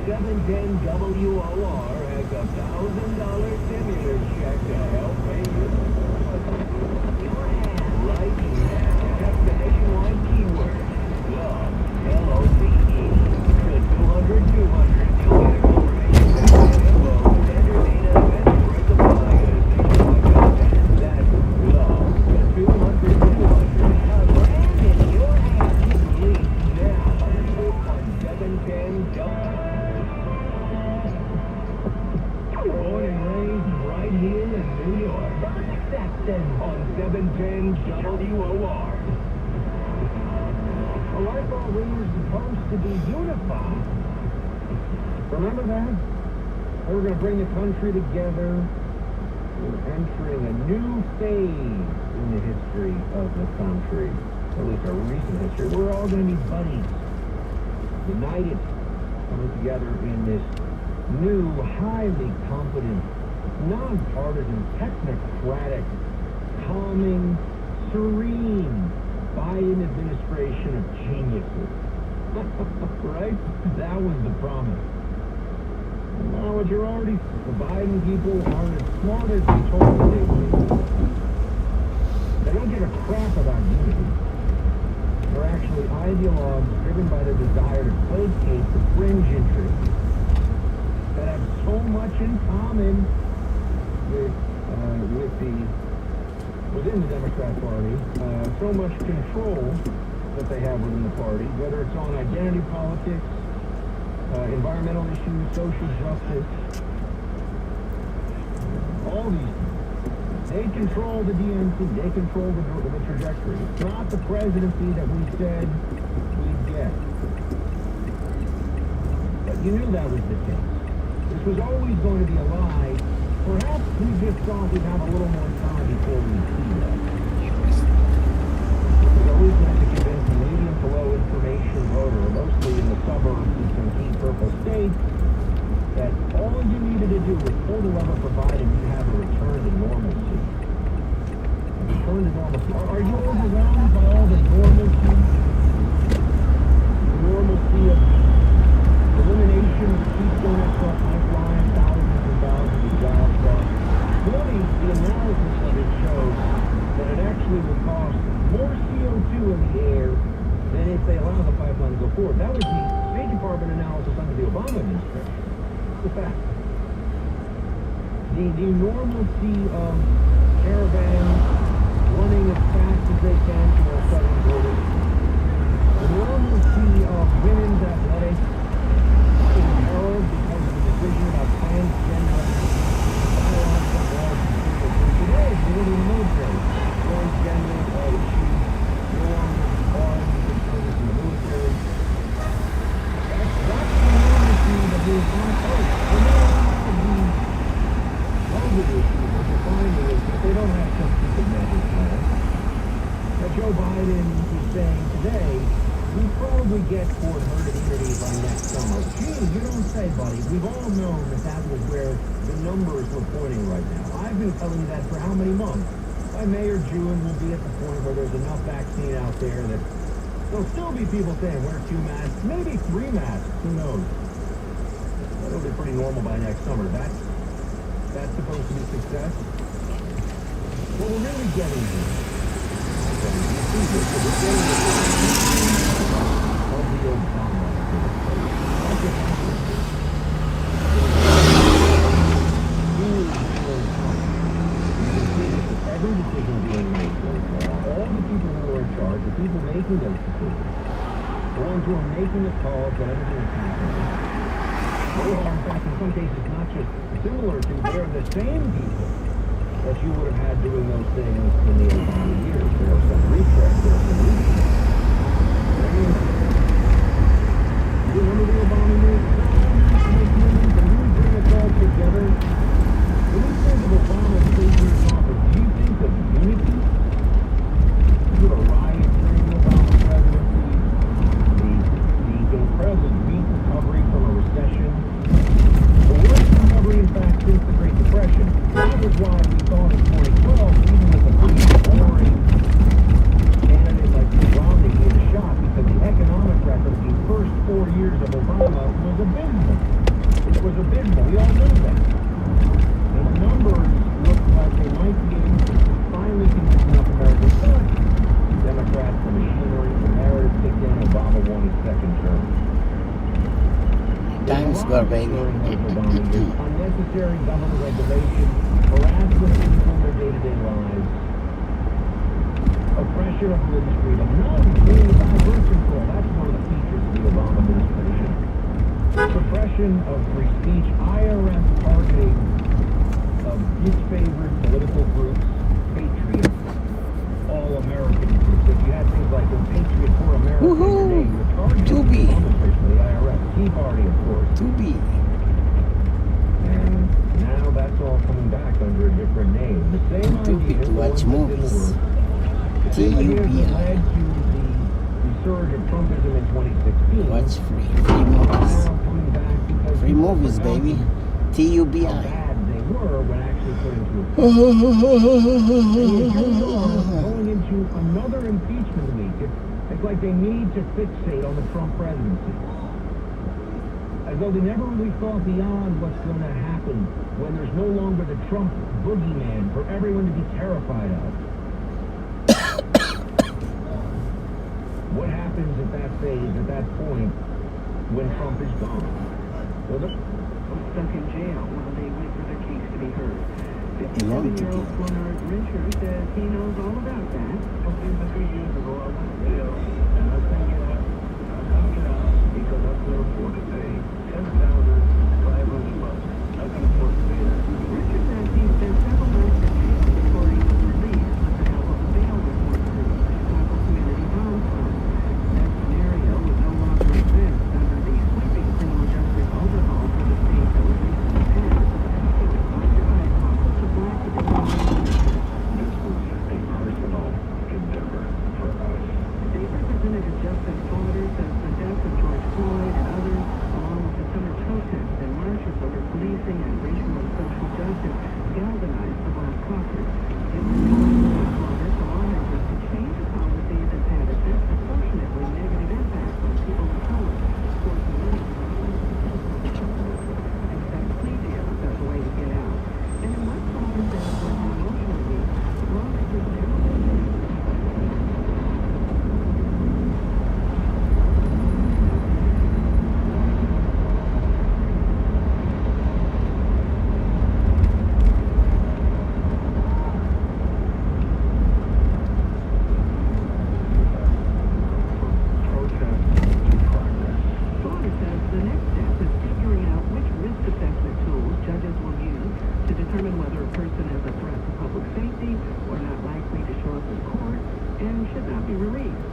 710 WOR has a $1,000 stimulus check to help pay you. Right now, text the nationwide keyword, love, L-O-V-E, to 200-200. You'll get a confirmation text and info, standard data, and price suppliers. Nationwide, that's love, to 200-200. A brand in your hands, leads now on 710 Born and raised right here in New York. Bernie Sexton on 710 WOR. Well, I thought we were supposed to be unified. Remember that? We were going to bring the country together. We're entering a new phase in the history of the country, at least our recent history. We're all going to be buddies, united, coming together in this new, highly competent, nonpartisan, technocratic, calming, serene Biden administration of geniuses. Right? That was the promise. Now, what you're already, the Biden people aren't as smart as they told them they would. They don't give a crap about unity. They're actually ideologues driven by the desire to placate the fringe interests that have so much in common within the Democrat Party, so much control that they have within the party, whether it's on identity politics, environmental issues, social justice, all these things. They control the DNC. They control the trajectory. It's not the presidency that we said we'd get. But you knew that was the case. This was always going to be a lie. Perhaps we just thought we'd have a little more time before we see that. It was always meant to convince the medium to low information voter, mostly in the suburbs and some key purple states, that all you needed to do was pull the lever provided you have a return to normalcy. A return to normalcy. Are you overwhelmed by all the normalcy? The normalcy of elimination of the Keystone XL pipeline, thousands and thousands of jobs lost. Really, the analysis of it shows that it actually will cost more CO2 in the air than if they allow the pipeline to go forward. That was the State Department analysis under the Obama administration. It's a fact. The normalcy of caravans running as fast as they can to our southern border. The normalcy of women's athletics in peril because of the decision about transgender biological laws. Today, if you go to the military, transgender issues no longer barred from service in the military. That's the normalcy that we want. They don't have some stupid magic plan. That Joe Biden is saying today, we probably get toward herd immunity by next summer. Gee, you don't say, buddy. We've all known that that was where the numbers were pointing right now. I've been telling you that for how many months? By May or June, we'll be at the point where there's enough vaccine out there that there'll still be people saying, wear 2 masks, maybe 3 masks, who knows? That'll be pretty normal by next summer. That's supposed to be success. What we're really getting here every decision being made so far, all the people who are in charge, the people making those decisions, the ones who are making the calls that everything is happening, they are, in fact, in some cases, not just similar to, they're the same people that you would have had doing those things in the Obama years. There are some retreads, there are some retreads. You remember the Obama years? Can we bring us all together? When we think of Obama's 8 years office, do you think of unity? You were a riot during the Obama presidency, the incredible weak recovery from a recession, the worst recovery, in fact, since the Great Depression. That was why we thought in 2012, even with a pretty boring candidate like Mitt Romney, he had a shot because the economic record of the first 4 years of Obama was abysmal. It was abysmal. We all knew that. And the numbers looked like they might be able to finally convince enough Americans that Democrats, the machinery, the narrative kicked in, Obama won his second term. Times Square, baby. Unnecessary government regulation, harassment of people in their day-to-day lives, oppression of religious freedom, none being about birth control. That's one of the features of the Obama administration. Suppression of free speech, IRS targeting of disfavored political groups, patriots, all-American groups. If you had things like the Patriot for America, your name, you're targeting the administration of the IRS, Tea Party, of course. And now that's all coming back under a different name. The same idea, to watch movies. Here's what TUBI. led to the surge of Trumpism in 2016. What's free? Free movies. Coming back because Free people movies, forgot baby. how TUBI. bad they were when actually put into effect. And here we are going into another impeachment week. It's like they need to fixate on the Trump presidency. As though they never really thought beyond what's going to happen when there's no longer the Trump boogeyman for everyone to be terrified of. What happens at that phase, at that point, when Trump is gone? Well, Stuck in jail while they wait for their case to be heard. Long 57-year-old video. Bernard Richer says he knows all about that. 3 years ago, I went to jail, and I couldn't get out. I couldn't get out because I couldn't afford to pay $10,500. I couldn't afford to pay that. Richer says he spent several months in jail before he was released with the help of a bail reform group, the Chicago Community Bond Fund. That scenario would no longer exist under the sweeping criminal justice overhaul for the state that was recently passed. It was sponsored by Apostles of Black Evangelism. This was a personal endeavor for us. State Representative Justin Slaughter says the death of George Floyd and others, along with the summer protests and marches over policing and racial and social justice, galvanized the Black Caucus. It was Slaughter to lawmakers to change a policy that's had a disproportionately negative impact on people of color, forcing many to accept plea deals as a way to get out. And in what Slaughter says was an emotional week, lawmakers narrowly Protest to progress. Slaughter says the next step is figuring out which risk assessment tools judges will use to determine whether a person is a threat to public safety or not likely to show up in court and should not be released.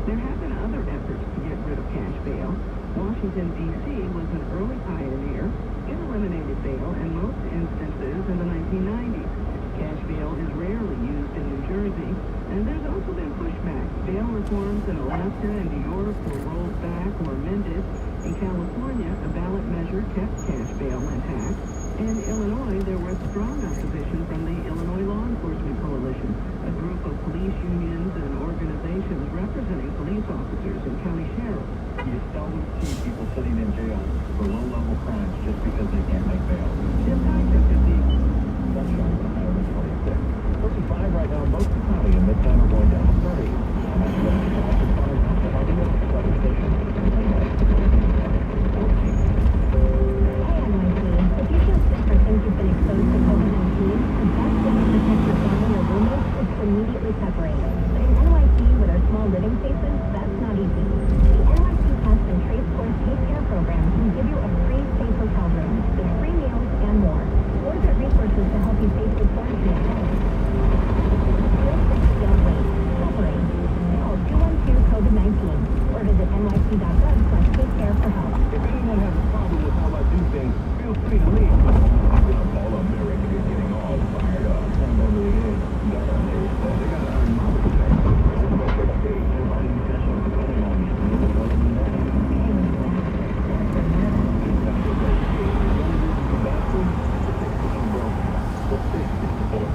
There have been other efforts to get rid of cash bail. Washington, D.C. was an early pioneer. It eliminated bail in most instances in the 1990s. Cash bail is rarely used in New Jersey, and there's also been pushback. Bail reforms in Alaska and New York were rolled back or amended. In California, a ballot measure kept cash bail intact. In Illinois, there was strong opposition from the Illinois Law Enforcement Coalition, a group of police unions and organizations representing police officers and county sheriffs. You seldom see people sitting in jail for low-level crimes just because they can't make bail. Jim Dyke is the Sunshine on Highway 26. 35 right now, most of the county in Midtown are going down to 30. And that's what it's about to find out. The weather station. Hi, NYC. If you feel sick or think you've been exposed to COVID-19, the best way to protect your family or roommates is to immediately separate. But in NYC, with our small living spaces, that's not easy. The NYC Test and Trace Course Take Care program can give you a free safe hotel room with free meals and more. Or get resources to help you safely quarantine at home. Feel sick, don't wait. Separate. Call 212-COVID-19 or visit nyc.gov/takecare for help. If anyone has a problem with how I do things, feel free to leave. All America is getting all fired up. I'm over the edge. They got to earn my respect. Everybody just depending on me.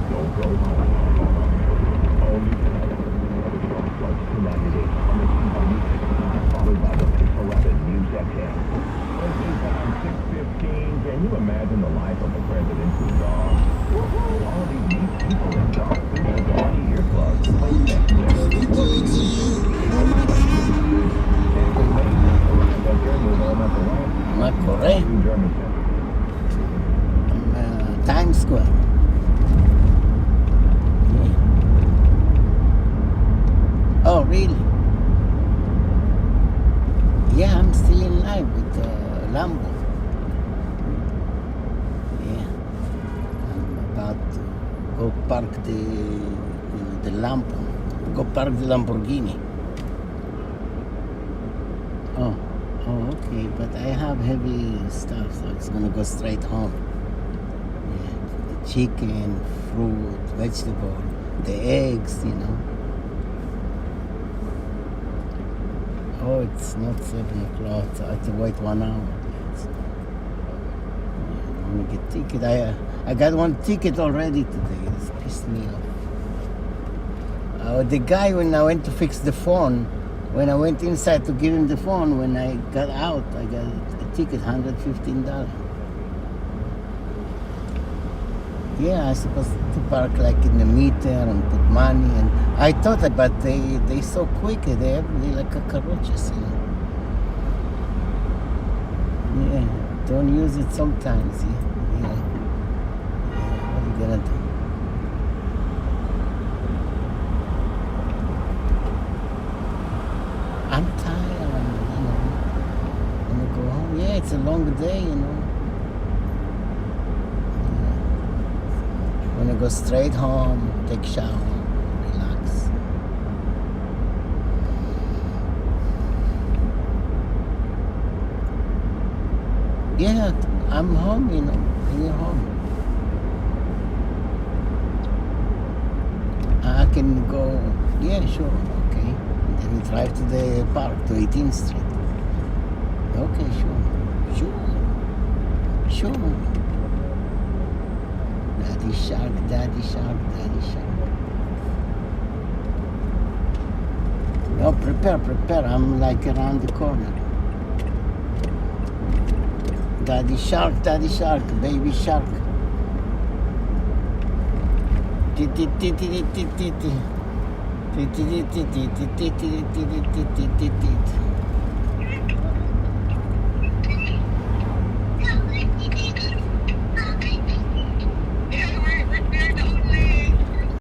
Don't go home. Only tonight. The Trump Plus 298 on the TV news, followed by the Pixel Rabbit News XM. Time 6:15. Can you imagine the life of the presidential dog? All these neat people in dog suits and funny earplugs. Play Netflix. מה קורה? טיים סקוואר. Oh, really? Yeah, I'm still in line with Lambo. Yeah. I'm about to go park the Lambo. Go park the Lamborghini. Oh, okay, but I have heavy stuff, so it's gonna go straight home. Yeah, the chicken, fruit, vegetable, the eggs, you know. Oh, it's not 7 o'clock. So I have to wait 1 hour. I'm gonna get ticket. I got one ticket already today. This pissed me off. The guy, when I went to fix the phone, when I went inside to give him the phone, when I got out, I got a ticket, $115. Yeah, I supposed to park like in the meter and put money, and I thought that, but they so quick, they like cockroaches, you know. Yeah, don't use it sometimes. Yeah. What are you gonna do? I'm tired. I'm gonna go home. Yeah, it's a long day, you know. I'm gonna go straight home, take shower, relax. Yeah, I'm home, you know. When you're home, I can go. Yeah, sure, okay. And then we drive to the park, to 18th Street. Okay, sure. Daddy shark, daddy shark, daddy shark. No, prepare. I'm like around the corner. Daddy shark, baby shark.